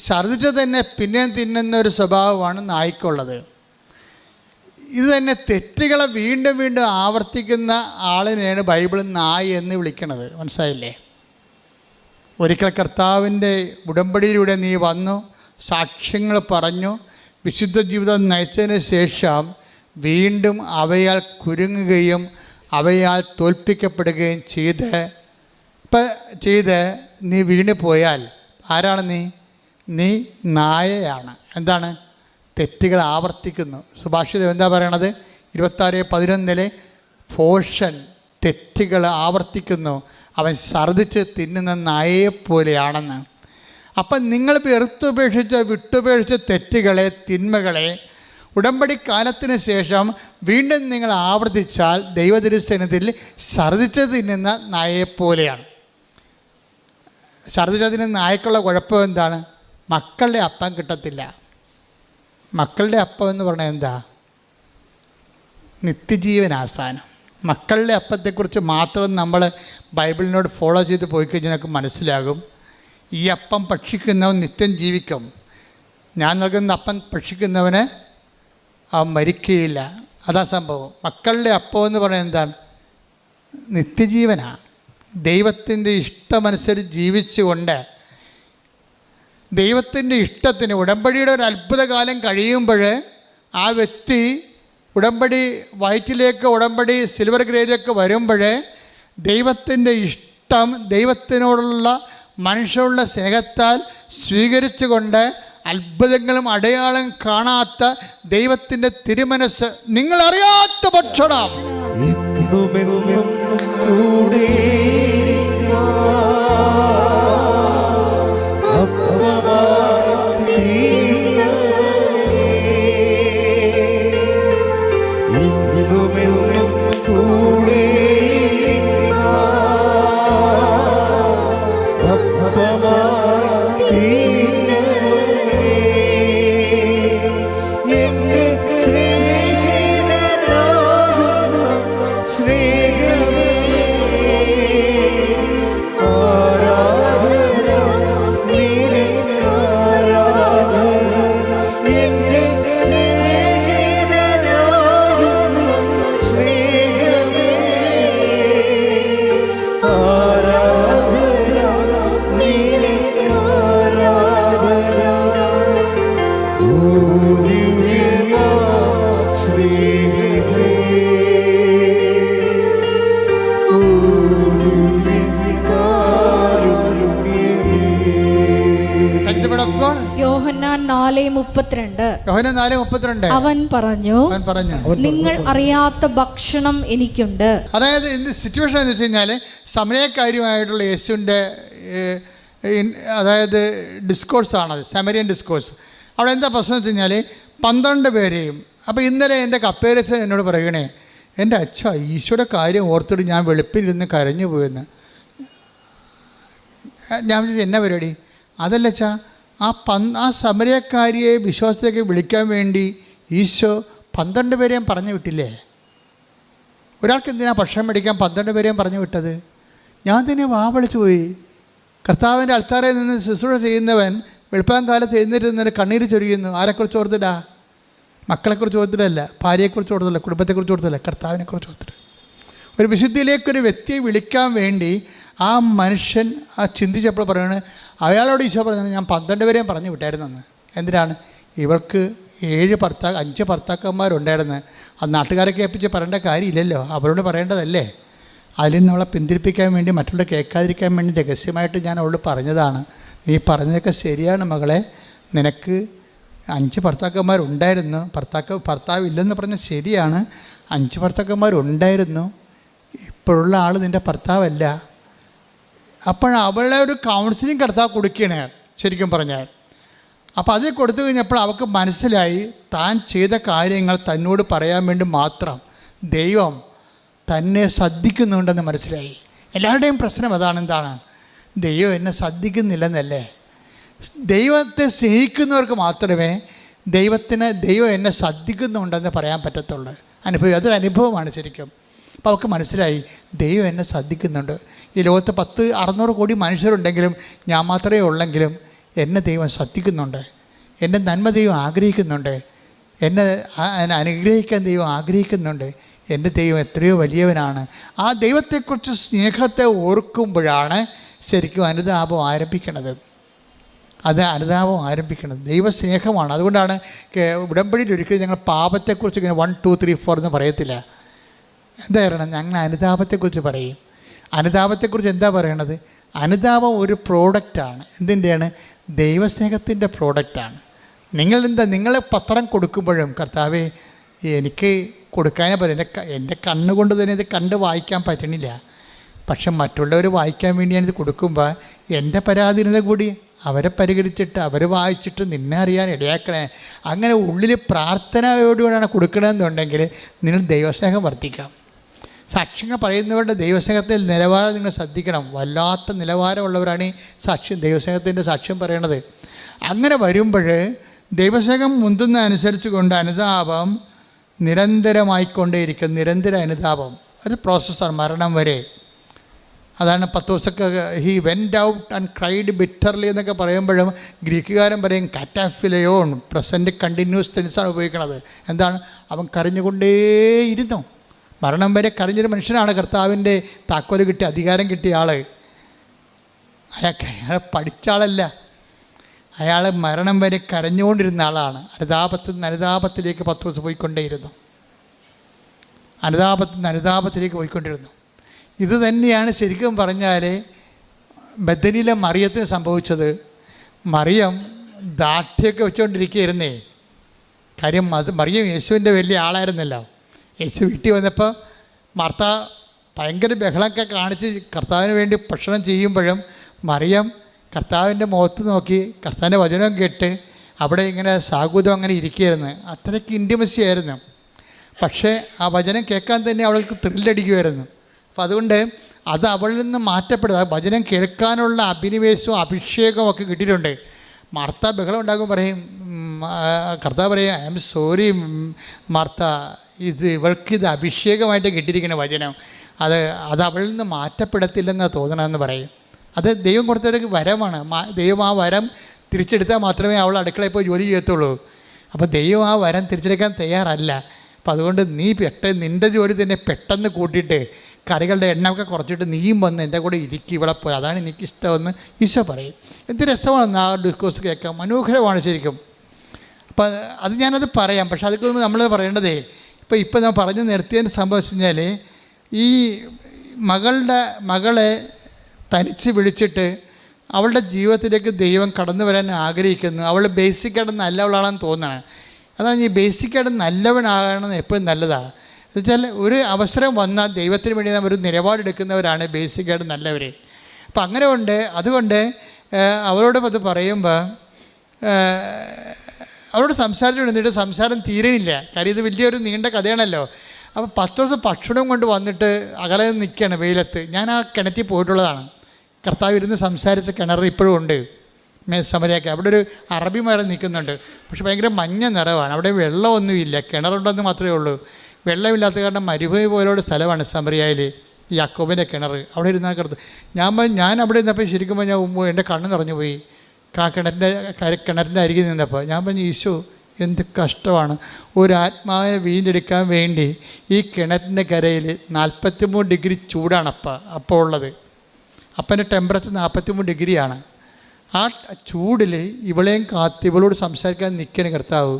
Speaker 1: ഛർദിച്ചത് തന്നെ പിന്നെയും തിന്നുന്ന ഒരു സ്വഭാവമാണ് നായ്ക്കുള്ളത്. ഇത് തന്നെ തെറ്റുകളെ വീണ്ടും വീണ്ടും ആവർത്തിക്കുന്ന ആളിനെയാണ് ബൈബിൾ നായ എന്ന് വിളിക്കുന്നത്. മനസ്സിലായില്ലേ? ഒരിക്കൽ കർത്താവിൻ്റെ ഉടമ്പടിയിലൂടെ നീ വന്നു, സാക്ഷ്യങ്ങൾ പറഞ്ഞു, വിശുദ്ധ ജീവിതം നയിച്ചതിന് ശേഷം വീണ്ടും അവയാൽ കുരുങ്ങുകയും അവയാൽ തോൽപ്പിക്കപ്പെടുകയും ചെയ്ത് നീ വീണു പോയാൽ ആരാണ് നീ നായയാണ്. എന്താണ്? തെറ്റുകൾ ആവർത്തിക്കുന്നു. സുഭാഷിതം എന്താ പറയണത്? 26:11 ഭോഷൻ തെറ്റുകൾ ആവർത്തിക്കുന്നു, അവൻ ഛർദിച്ച് തിന്നുന്ന നായയെപ്പോലെയാണെന്ന്. അപ്പം നിങ്ങൾ വിട്ടുപേക്ഷിച്ച തെറ്റുകളെ, തിന്മകളെ ഉടമ്പടി കാലത്തിന് ശേഷം വീണ്ടും നിങ്ങൾ ആവർത്തിച്ചാൽ ദൈവതിരുസന്നിധിയിൽ ഛർദിച്ച് തിന്നുന്ന നായയെപ്പോലെയാണ്. ഛർദിച്ചതിന് നായക്കുള്ള കുഴപ്പം എന്താണ്? മക്കളുടെ അപ്പം കിട്ടത്തില്ല. മക്കളുടെ അപ്പം എന്ന് പറഞ്ഞാൽ എന്താ? നിത്യജീവനാസാനം. മക്കളുടെ അപ്പത്തെക്കുറിച്ച് മാത്രം നമ്മൾ ബൈബിളിനോട് ഫോളോ ചെയ്ത് പോയി കഴിഞ്ഞാൽ നമുക്ക് മനസ്സിലാകും, ഈ അപ്പം ഭക്ഷിക്കുന്നവൻ നിത്യം ജീവിക്കും. ഞാൻ നൽകുന്ന അപ്പം ഭക്ഷിക്കുന്നവന് അവൻ മരിക്കുകയില്ല. അതാ സംഭവം. മക്കളുടെ അപ്പം എന്ന് പറയുന്നത് എന്താണ്? നിത്യജീവനാണ്. ദൈവത്തിൻ്റെ ഇഷ്ടമനുസരിച്ച് ജീവിച്ചുകൊണ്ട് ദൈവത്തിൻ്റെ ഇഷ്ടത്തിന് ഉടമ്പടിയുടെ ഒരു അത്ഭുതകാലം കഴിയുമ്പോൾ ആ വ്യക്തി ഉടമ്പടി വയറ്റിലേക്ക്, ഉടമ്പടി സിൽവർ ഗ്രേഡിലേക്ക് വരുമ്പോൾ ദൈവത്തിൻ്റെ ഇഷ്ടം, ദൈവത്തിനോടുള്ള മനുഷ്യനുള്ള സ്നേഹത്താൽ സ്വീകരിച്ചുകൊണ്ട് അത്ഭുതങ്ങളും അടയാളം കാണാത്ത ദൈവത്തിൻ്റെ തിരുമനസ് നിങ്ങളറിയാത്ത ഭക്ഷണം
Speaker 3: കൂടെ
Speaker 2: യോഹന്നാൻ 4:32.
Speaker 1: യോഹന്നാൻ 4:32.
Speaker 2: അവൻ പറഞ്ഞു, നിങ്ങൾ അറിയാത്ത ഭക്ഷണം എനിക്കുണ്ട്.
Speaker 1: അതായത് ഇന്ന് സിറ്റുവേഷൻ എന്ന് വെച്ച് കഴിഞ്ഞാൽ സമരക്കാരിയുമായിട്ടുള്ള യേശുവിൻ്റെ അതായത് ഡിസ്കോഴ്സാണത്, സമരിയൻ ഡിസ്കോഴ്സ്. അവിടെ എന്താ പ്രശ്നം വെച്ച് കഴിഞ്ഞാൽ 12 പേരെയും. അപ്പോൾ ഇന്നലെ എൻ്റെ കപ്പേരസ് എന്നോട് പറയണേ, എൻ്റെ അച്ഛ ഈശോയുടെ കാര്യം ഓർത്തിട്ട് ഞാൻ വെളുപ്പിലിരുന്ന് കരഞ്ഞു പോയെന്ന്. ഞാൻ എന്നാ പരിപാടി? അതല്ല അച്ഛാ, ആ സമരക്കാരിയെ വിശ്വാസത്തേക്ക് വിളിക്കാൻ വേണ്ടി ഈശോ 12 പേരെയും പറഞ്ഞു വിട്ടില്ലേ? ഒരാൾക്ക് എന്തിനാണ് ഭക്ഷണം മേടിക്കാൻ 12 പേരെയും പറഞ്ഞു വിട്ടത്? ഞാൻ തന്നെ വിളിച്ചു പോയി. കർത്താവിൻ്റെ അൾത്താരയിൽ നിന്ന് ശുശ്രൂഷ ചെയ്യുന്നവൻ വെളുപ്പാൻ കാലത്ത് എഴുന്നേറ്റ് നിന്നിട്ട് കണ്ണീര് ചൊരിയുന്നു. ആരെക്കുറിച്ച് ഓർത്തിട്ടാ? മക്കളെക്കുറിച്ച് ഓർത്തിട്ടല്ല, ഭാര്യയെക്കുറിച്ച് ഓർത്തില്ല, കുടുംബത്തെക്കുറിച്ച് ഓർത്തില്ല, കർത്താവിനെക്കുറിച്ച് ഓർത്തിട്ട്. ഒരു വിശുദ്ധിയിലേക്കൊരു വ്യക്തിയെ വിളിക്കാൻ വേണ്ടി ആ മനുഷ്യൻ ചിന്തിച്ചപ്പോൾ പറയുന്നത്, അയാളോട് ഈശോ പറഞ്ഞത് ഞാൻ 12 പേരെയും പറഞ്ഞു വിട്ടായിരുന്നെന്ന്. എന്തിനാണ്? ഇവൾക്ക് 5 ഭർത്താക്കന്മാരുണ്ടായിരുന്നു. അത് നാട്ടുകാരെ കേൾപ്പിച്ച് പറയേണ്ട കാര്യമില്ലല്ലോ, അവരോട് പറയേണ്ടതല്ലേ. അതിൽ നിന്ന് അവളെ പിന്തിരിപ്പിക്കാൻ വേണ്ടി, മറ്റുള്ള കേൾക്കാതിരിക്കാൻ വേണ്ടി രഹസ്യമായിട്ട് ഞാൻ അവളോട് പറഞ്ഞതാണ്. നീ പറഞ്ഞതൊക്കെ ശരിയാണ് മകളെ, നിനക്ക് 5 ഭർത്താക്കന്മാരുണ്ടായിരുന്നു. ഭർത്താവ് ഇല്ലെന്ന് പറഞ്ഞാൽ ശരിയാണ്, 5 ഭർത്താക്കന്മാരുണ്ടായിരുന്നു. ഇപ്പോഴുള്ള ആൾ നിൻ്റെ ഭർത്താവല്ല. അപ്പോഴവളെ ഒരു കൗൺസിലിംഗ് കർത്താവ് കൊടുക്കുകയാണ് ശരിക്കും പറഞ്ഞാൽ. അപ്പോൾ അത് കൊടുത്തു കഴിഞ്ഞപ്പോൾ അവൾക്ക് മനസ്സിലായി, താൻ ചെയ്ത കാര്യങ്ങൾ തന്നോട് പറയാൻ വേണ്ടി മാത്രം ദൈവം തന്നെ ശ്രദ്ധിക്കുന്നുണ്ടെന്ന് മനസ്സിലായി. എല്ലാവരുടെയും പ്രശ്നം അതാണ്. എന്താണ്? ദൈവം എന്നെ ശ്രദ്ധിക്കുന്നില്ലെന്നല്ലേ. ദൈവത്തെ സ്നേഹിക്കുന്നവർക്ക് മാത്രമേ ദൈവം എന്നെ ശ്രദ്ധിക്കുന്നുണ്ടെന്ന് പറയാൻ പറ്റത്തുള്ളൂ. അതൊരു അനുഭവമാണ് ശരിക്കും. അപ്പോൾ അവർക്ക് മനസ്സിലായി, ദൈവം എന്നെ ശ്രദ്ധിക്കുന്നുണ്ട്. ഈ ലോകത്ത് 600 കോടി മനുഷ്യരുണ്ടെങ്കിലും ഞാൻ മാത്രമേ ഉള്ളെങ്കിലും എന്നെ ദൈവം ശ്രദ്ധിക്കുന്നുണ്ട്. എൻ്റെ നന്മ ദൈവം ആഗ്രഹിക്കുന്നുണ്ട്. എന്നെ അനുഗ്രഹിക്കാൻ ദൈവം ആഗ്രഹിക്കുന്നുണ്ട്. എൻ്റെ ദൈവം എത്രയോ വലിയവനാണ്. ആ ദൈവത്തെക്കുറിച്ച് സ്നേഹത്തെ ഓർക്കുമ്പോഴാണ് ശരിക്കും അനുതാപം ആരംഭിക്കുന്നത്. അനുതാപം ആരംഭിക്കുന്നത് ദൈവസ്നേഹമാണ്. അതുകൊണ്ടാണ് ഉടമ്പടിയിൽ ഒരിക്കലും ഞങ്ങൾ പാപത്തെക്കുറിച്ച് ഇങ്ങനെ 1 2 3 4 എന്ന് പറയത്തില്ല. എന്താ പറയണം? ഞങ്ങൾ അനുതാപത്തെക്കുറിച്ച് പറയും. അനുതാപത്തെക്കുറിച്ച് എന്താ പറയണത്? അനുതാപം ഒരു പ്രോഡക്റ്റാണ്. എന്തിൻ്റെയാണ്? ദൈവസ്നേഹത്തിൻ്റെ പ്രോഡക്റ്റാണ്. നിങ്ങൾ പത്രം കൊടുക്കുമ്പോഴും കർത്താവേ എനിക്ക് കൊടുക്കാനേ പറയും. എൻ്റെ കണ്ണുകൊണ്ട് തന്നെ ഇത് കണ്ട് വായിക്കാൻ പറ്റണില്ല. പക്ഷെ മറ്റുള്ളവർ വായിക്കാൻ വേണ്ടി ഞാനിത് കൊടുക്കുമ്പോൾ എൻ്റെ പരാധീനത കൂടി അവരെ പരിഹരിച്ചിട്ട് അവർ വായിച്ചിട്ട് നിന്നെ അറിയാൻ ഇടയാക്കണേ. അങ്ങനെ ഉള്ളിൽ പ്രാർത്ഥനയോടുകൂടിയാണ് കൊടുക്കണമെന്നുണ്ടെങ്കിൽ നിങ്ങൾ ദൈവസ്നേഹം വർദ്ധിക്കാം. സാക്ഷ്യങ്ങൾ പറയുന്നവരുടെ ദൈവസ്നേഹത്തിൽ നിലവാരം നിങ്ങൾ ശ്രദ്ധിക്കണം. വല്ലാത്ത നിലവാരമുള്ളവരാണ് ഈ ദൈവസ്നേഹത്തിൻ്റെ സാക്ഷ്യം പറയണത്. അങ്ങനെ വരുമ്പോൾ ദൈവസ്നേഹം മുന്തുന്ന അനുസരിച്ച് കൊണ്ട് അനുതാപം നിരന്തരമായിക്കൊണ്ടേയിരിക്കും. നിരന്തര അനുതാപം അത് പ്രോസസ്സാണ് മരണം വരെ. അതാണ് 10 ദിവസമൊക്കെ he went out and cried bitterly എന്നൊക്കെ പറയുമ്പോഴും ഗ്രീക്കുകാരൻ പറയും കാറ്റാഫിലയോൺ, പ്രസൻറ്റ് കണ്ടിന്യൂസ് ടെൻസാണ് ഉപയോഗിക്കുന്നത്. എന്താണ്? അവൻ കരഞ്ഞുകൊണ്ടേയിരുന്നു. മരണം വരെ കരഞ്ഞൊരു മനുഷ്യനാണ് കർത്താവിൻ്റെ താക്കോല് കിട്ടിയ അധികാരം കിട്ടിയ ആൾ. അയാൾ പഠിച്ച ആളല്ല, അയാൾ മരണം വരെ കരഞ്ഞുകൊണ്ടിരുന്ന ആളാണ്. അനുതാപത്തിൽ നിന്ന് അനുതാപത്തിലേക്ക് 10 ദിവസം പോയിക്കൊണ്ടേയിരുന്നു. അനുതാപത്തിലേക്ക് പോയിക്കൊണ്ടിരുന്നു. ഇത് തന്നെയാണ് ശരിക്കും പറഞ്ഞാൽ ബദനിലെ മറിയത്തിന് സംഭവിച്ചത്. മറിയം ദാഠ്യമൊക്കെ വെച്ചുകൊണ്ടിരിക്കുകയായിരുന്നേ. കാര്യം മറിയം യേശുവിൻ്റെ വലിയ ആളായിരുന്നല്ലോ. യേശു വീട്ടിൽ വന്നപ്പോൾ മാർത്ത ഭയങ്കര ബഹളമൊക്കെ കാണിച്ച് കർത്താവിന് വേണ്ടി ഭക്ഷണം ചെയ്യുമ്പോഴും മറിയം കർത്താവിൻ്റെ മുഖത്ത് നോക്കി കർത്താവിൻ്റെ വചനം കേട്ട് അവിടെ ഇങ്ങനെ സാഗൂതം അങ്ങനെ ഇരിക്കുകയായിരുന്നു. അത്രയ്ക്ക് ഇൻറ്റിമസി ആയിരുന്നു. പക്ഷേ ആ വചനം കേൾക്കാൻ തന്നെ അവൾക്ക് ത്രില്ലടിക്കുമായിരുന്നു. അപ്പം അതുകൊണ്ട് അത് അവളിൽ നിന്ന് മാറ്റപ്പെടുക. വചനം കേൾക്കാനുള്ള അഭിനിവേശവും അഭിഷേകവും ഒക്കെ കിട്ടിയിട്ടുണ്ട്. മാർത്ത ബഹളം ഉണ്ടാകും, പറയും കർത്താവ് പറയും ഐ ആം സോറി മാർത്ത, ഇവൾക്കിത് അഭിഷേകമായിട്ട് കിട്ടിയിരിക്കുന്ന വചനം അത് അവളിൽ നിന്ന് മാറ്റപ്പെടത്തില്ലെന്നാണ് തോന്നണമെന്ന് പറയും. അത് ദൈവം കൊടുത്തൊരു വരമാണ്. ദൈവം ആ വരം തിരിച്ചെടുത്താൽ മാത്രമേ അവൾ അടുക്കളയിൽ പോയി ജോലി ചെയ്യത്തുള്ളൂ. അപ്പോൾ ദൈവം ആ വരം തിരിച്ചെടുക്കാൻ തയ്യാറല്ല. അപ്പം അതുകൊണ്ട് നീ നിൻ്റെ ജോലി തന്നെ പെട്ടെന്ന് കൂട്ടിയിട്ട് കറികളുടെ എണ്ണമൊക്കെ കുറച്ചിട്ട് നീയും വന്ന് എൻ്റെ കൂടെ ഇരിക്കും ഇവിടെ പോയി, അതാണ് എനിക്കിഷ്ടമെന്ന് ഈശോ പറയും. എന്ത് രസമാണ് ആ ഡിസ്കോഴ്സ് കേൾക്കാൻ, മനോഹരമാണ് ശരിക്കും. അപ്പം അത് ഞാനത് പറയാം. പക്ഷെ അതൊക്കെ നമ്മൾ പറയേണ്ടതേ ഇപ്പം ഞാൻ പറഞ്ഞു നിർത്തിയതിന് സംഭവിച്ചു കഴിഞ്ഞാൽ ഈ മകളെ തനിച്ച് വിളിച്ചിട്ട് അവളുടെ ജീവിതത്തിലേക്ക് ദൈവം കടന്നു വരാൻ ആഗ്രഹിക്കുന്നു. അവൾ ബേസിക്കായിട്ട് നല്ലവളാണെന്ന് തോന്നുകയാണ്. അതാണ് ഈ ബേസിക്കായിട്ട് നല്ലവനാകണമെന്ന് എപ്പോഴും നല്ലതാണ്. എന്നുവെച്ചാൽ ഒരു അവസരം വന്നാൽ ദൈവത്തിന് വേണ്ടി നമ്മൾ ഒരു നിലപാടെടുക്കുന്നവരാണ് ബേസിക്കായിട്ട് നല്ലവർ. അപ്പം അങ്ങനെ ഉണ്ട്. അതുകൊണ്ട് അവരോട് അത് പറയുമ്പോൾ അവരോട് സംസാരിച്ചുകൊണ്ടിട്ട് സംസാരം തീരണില്ല. കാര്യം ഇത് വലിയൊരു നീണ്ട കഥയാണല്ലോ. അപ്പോൾ 10 ദിവസം ഭക്ഷണം കൊണ്ട് വന്നിട്ട് അകലെ നിൽക്കുകയാണ് വെയിലത്ത്. ഞാൻ ആ കിണറ്റിൽ പോയിട്ടുള്ളതാണ്. കർത്താവ് ഇരുന്ന് സംസാരിച്ച കിണർ ഇപ്പോഴും ഉണ്ട് സമരയൊക്കെ. അവിടെ ഒരു അറബി മരം നിൽക്കുന്നുണ്ട്. പക്ഷെ ഭയങ്കര മഞ്ഞ നിറവാണ്. അവിടെ വെള്ളമൊന്നുമില്ല, കിണറുണ്ടെന്ന് മാത്രമേ ഉള്ളൂ. വെള്ളമില്ലാത്ത കാരണം മരുഭൂമി പോലുള്ള സ്ഥലമാണ് സമരിയയിൽ യാക്കോബിൻ്റെ കിണർ. അവിടെ ഇരുന്നാൽ ഞാൻ അവിടെ ഇരുന്നപ്പോൾ ശരിക്കും ഞാൻ എൻ്റെ കണ്ണ് നിറഞ്ഞു പോയി. കിണറിൻ്റെ അരികിൽ നിന്നപ്പോൾ ഞാൻ പറഞ്ഞു, ഈശോ എന്ത് കഷ്ടമാണ്. ഒരു ആത്മാവിനെ വീണ്ടെടുക്കാൻ വേണ്ടി ഈ കിണറ്റിൻ്റെ കരയിൽ 43 ഡിഗ്രി ചൂടാണ് അപ്പോൾ ഉള്ളത്. അപ്പൻ്റെ ടെമ്പറേച്ചർ 43 ഡിഗ്രിയാണ്. ആ ചൂടിൽ ഇവളെയും കാത്ത് ഇവളോട് സംസാരിക്കാൻ നിൽക്കണം കർത്താവ്.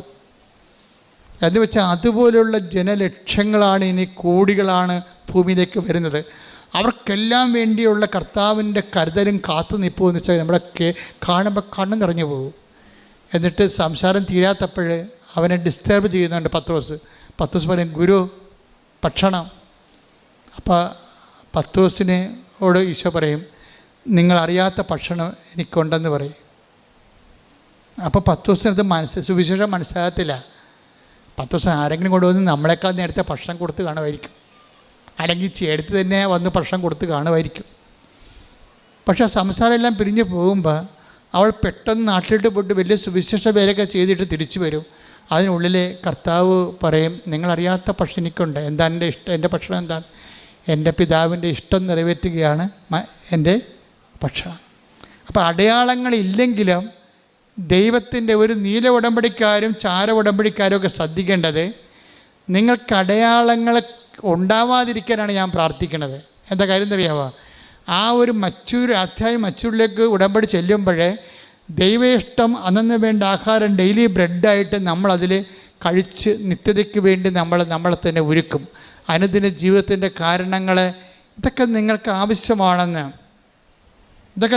Speaker 1: എന്ന് വെച്ചാൽ അതുപോലെയുള്ള ജനലക്ഷങ്ങളാണ്, ഇനി കോടികളാണ് ഭൂമിയിലേക്ക് വരുന്നത്. അവർക്കെല്ലാം വേണ്ടിയുള്ള കർത്താവിൻ്റെ കരുതലും കാത്തു നിൽപ്പും എന്ന് വെച്ചാൽ നമ്മുടെ കാണുമ്പോൾ കണ്ണ് നിറഞ്ഞു പോകും. എന്നിട്ട് സംസാരം തീരാത്തപ്പോൾ അവനെ ഡിസ്റ്റർബ് ചെയ്യുന്നുണ്ട് പത്രോസ് പറയും, ഗുരു ഭക്ഷണം. അപ്പോൾ പത്രോസിനോട് ഈശോ പറയും, നിങ്ങളറിയാത്ത ഭക്ഷണം എനിക്കുണ്ടെന്ന് പറയും. അപ്പോൾ പത്രോസിനത് സുവിശേഷം മനസ്സിലാകത്തില്ല. പത്രോസ് ആരെങ്കിലും കൊണ്ടുവന്ന് നമ്മളെക്കാൾ നേരത്തെ ഭക്ഷണം കൊടുത്ത് കാണുമായിരിക്കും, അല്ലെങ്കിൽ ചേർത്ത് തന്നെ വന്ന് ഭക്ഷണം കൊടുത്ത് കാണുമായിരിക്കും. പക്ഷേ സംസാരം എല്ലാം പിരിഞ്ഞ് പോകുമ്പോൾ അവൾ പെട്ടെന്ന് നാട്ടിലിട്ട് പോയിട്ട് വലിയ സുവിശേഷ വേലയൊക്കെ ചെയ്തിട്ട് തിരിച്ചു വരും. അതിനുള്ളിൽ കർത്താവ് പറയും, നിങ്ങളറിയാത്ത ഭക്ഷണം എനിക്കുണ്ട്. എന്താ എൻ്റെ ഇഷ്ടം? എൻ്റെ ഭക്ഷണം എന്താണ്? എൻ്റെ പിതാവിൻ്റെ ഇഷ്ടം നിറവേറ്റുകയാണ് എൻ്റെ ഭക്ഷണം. അപ്പോൾ അടയാളങ്ങളില്ലെങ്കിലും ദൈവത്തിൻ്റെ ഒരു നീല ഉടമ്പടിക്കാരും ചാര ഉടമ്പടിക്കാരും ഒക്കെ ശ്രദ്ധിക്കേണ്ടത്, നിങ്ങൾക്ക് അടയാളങ്ങൾ ഉണ്ടാവാതിരിക്കാനാണ് ഞാൻ പ്രാർത്ഥിക്കുന്നത്. എന്താ കാര്യം എന്നറിയാമോ? ആ ഒരു മച്ചൂരിലേക്ക് ഉടമ്പടി ചെല്ലുമ്പോഴേ ദൈവ ഇഷ്ടം അന്നു വേണ്ട ആഹാരം ഡെയിലി ബ്രെഡായിട്ട് നമ്മളതിൽ കഴിച്ച് നിത്യതയ്ക്ക് വേണ്ടി നമ്മളെ തന്നെ ഒരുക്കും. അനുദിന ജീവിതത്തിൻ്റെ കാരണങ്ങൾ ഇതൊക്കെ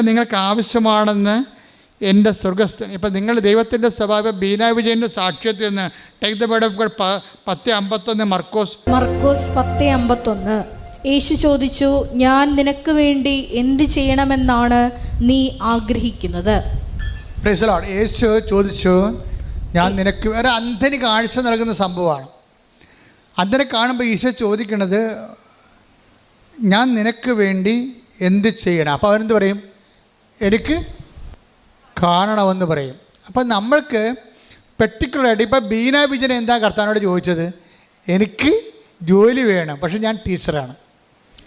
Speaker 1: നിങ്ങൾക്ക് ആവശ്യമാണെന്ന് എൻ്റെ സ്വർഗസ്ഥൻ. ഇപ്പം നിങ്ങൾ ദൈവത്തിൻ്റെ സ്വഭാവം ബീന വിജയൻ്റെ സാക്ഷ്യത്തിൽ നിന്ന് take the word of God 10:51 മർക്കോസ്
Speaker 2: 10:51. യേശു ചോദിച്ചു, ഞാൻ നിനക്ക് വേണ്ടി എന്ത് ചെയ്യണമെന്നാണ് നീ ആഗ്രഹിക്കുന്നത്?
Speaker 1: Praise the Lord. യേശു ചോദിച്ചു, ഞാൻ നിനക്ക് ഒരു അന്ധന് കാഴ്ച നൽകുന്ന സംഭവമാണ്. അന്ധനെ കാണുമ്പോൾ ഈശോ ചോദിക്കണത്, ഞാൻ നിനക്ക് വേണ്ടി എന്ത് ചെയ്യണം? അപ്പോൾ അവനെന്ത് പറയും? എനിക്ക് കാണണമെന്ന് പറയും. അപ്പം നമ്മൾക്ക് പെർട്ടിക്കുലറായിട്ട് ഇപ്പോൾ ബീന വിജയൻ എന്താ കർത്താവിനോട് ചോദിച്ചത്? എനിക്ക് ജോലി വേണം, പക്ഷെ ഞാൻ ടീച്ചറാണ്,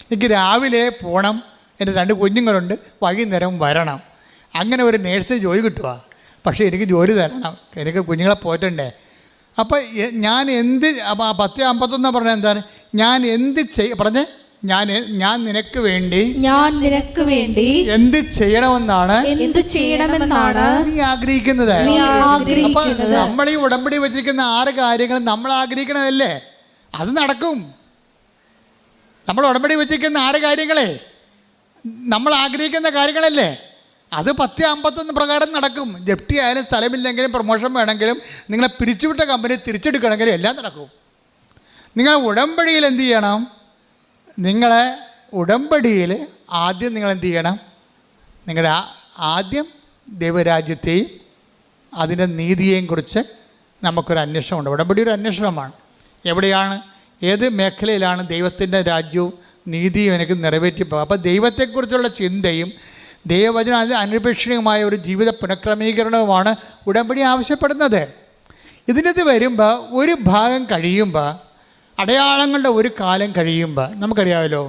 Speaker 1: എനിക്ക് രാവിലെ പോകണം, എൻ്റെ 2 കുഞ്ഞുങ്ങളുണ്ട്, വൈകുന്നേരം വരണം. അങ്ങനെ ഒരു നേഴ്സിന് ജോലി കിട്ടുക, പക്ഷേ എനിക്ക് ജോലി തരണം, എനിക്ക് കുഞ്ഞുങ്ങളെ പോറ്റണ്ടേ. അപ്പോൾ ഞാൻ എന്ത് 10:51 പറഞ്ഞാൽ എന്താണ്? ഞാൻ എന്ത് പറഞ്ഞേ? ഞാൻ നിനക്ക് വേണ്ടി എന്ത് ചെയ്യണമെന്നാണ് നീ ആഗ്രഹിക്കുന്നത്. അപ്പൊ നമ്മൾ ഈ ഉടമ്പടി വെച്ചിരിക്കുന്ന 6 കാര്യങ്ങൾ നമ്മൾ ആഗ്രഹിക്കണതല്ലേ, അത് നടക്കും. നമ്മൾ ഉടമ്പടി വെച്ചിരിക്കുന്ന 6 കാര്യങ്ങളെ നമ്മൾ ആഗ്രഹിക്കുന്ന കാര്യങ്ങളല്ലേ, അത് 10:51 പ്രകാരം നടക്കും. ജപ്തി ആയാലും സ്ഥലമില്ലെങ്കിലും പ്രൊമോഷൻ വേണമെങ്കിലും നിങ്ങളെ പിരിച്ചുവിട്ട കമ്പനി തിരിച്ചെടുക്കണമെങ്കിലും എല്ലാം നടക്കും. നിങ്ങൾ ഉടമ്പടിയിൽ എന്ത് ചെയ്യണം? നിങ്ങളെ ഉടമ്പടിയിൽ ആദ്യം നിങ്ങൾ എന്ത് ചെയ്യണം? നിങ്ങളുടെ ആദ്യം ദൈവരാജ്യത്തെയും അതിൻ്റെ നീതിയെയും കുറിച്ച് നമുക്കൊരു അന്വേഷണമുണ്ട്. ഉടമ്പടി ഒരു അന്വേഷണമാണ്. എവിടെയാണ്, ഏത് മേഖലയിലാണ് ദൈവത്തിൻ്റെ രാജ്യവും നീതിയും എനിക്ക് നിറവേറ്റിപ്പോകും. അപ്പോൾ ദൈവത്തെക്കുറിച്ചുള്ള ചിന്തയും ദൈവവചനം അതിന് അനുപേക്ഷണീയമായ ഒരു ജീവിത പുനഃക്രമീകരണവുമാണ് ഉടമ്പടി ആവശ്യപ്പെടുന്നത്. ഇതിനകത്ത് വരുമ്പോൾ ഒരു ഭാഗം കഴിയുമ്പോൾ, അടയാളങ്ങളുടെ ഒരു കാലം കഴിയുമ്പോൾ, നമുക്കറിയാമല്ലോ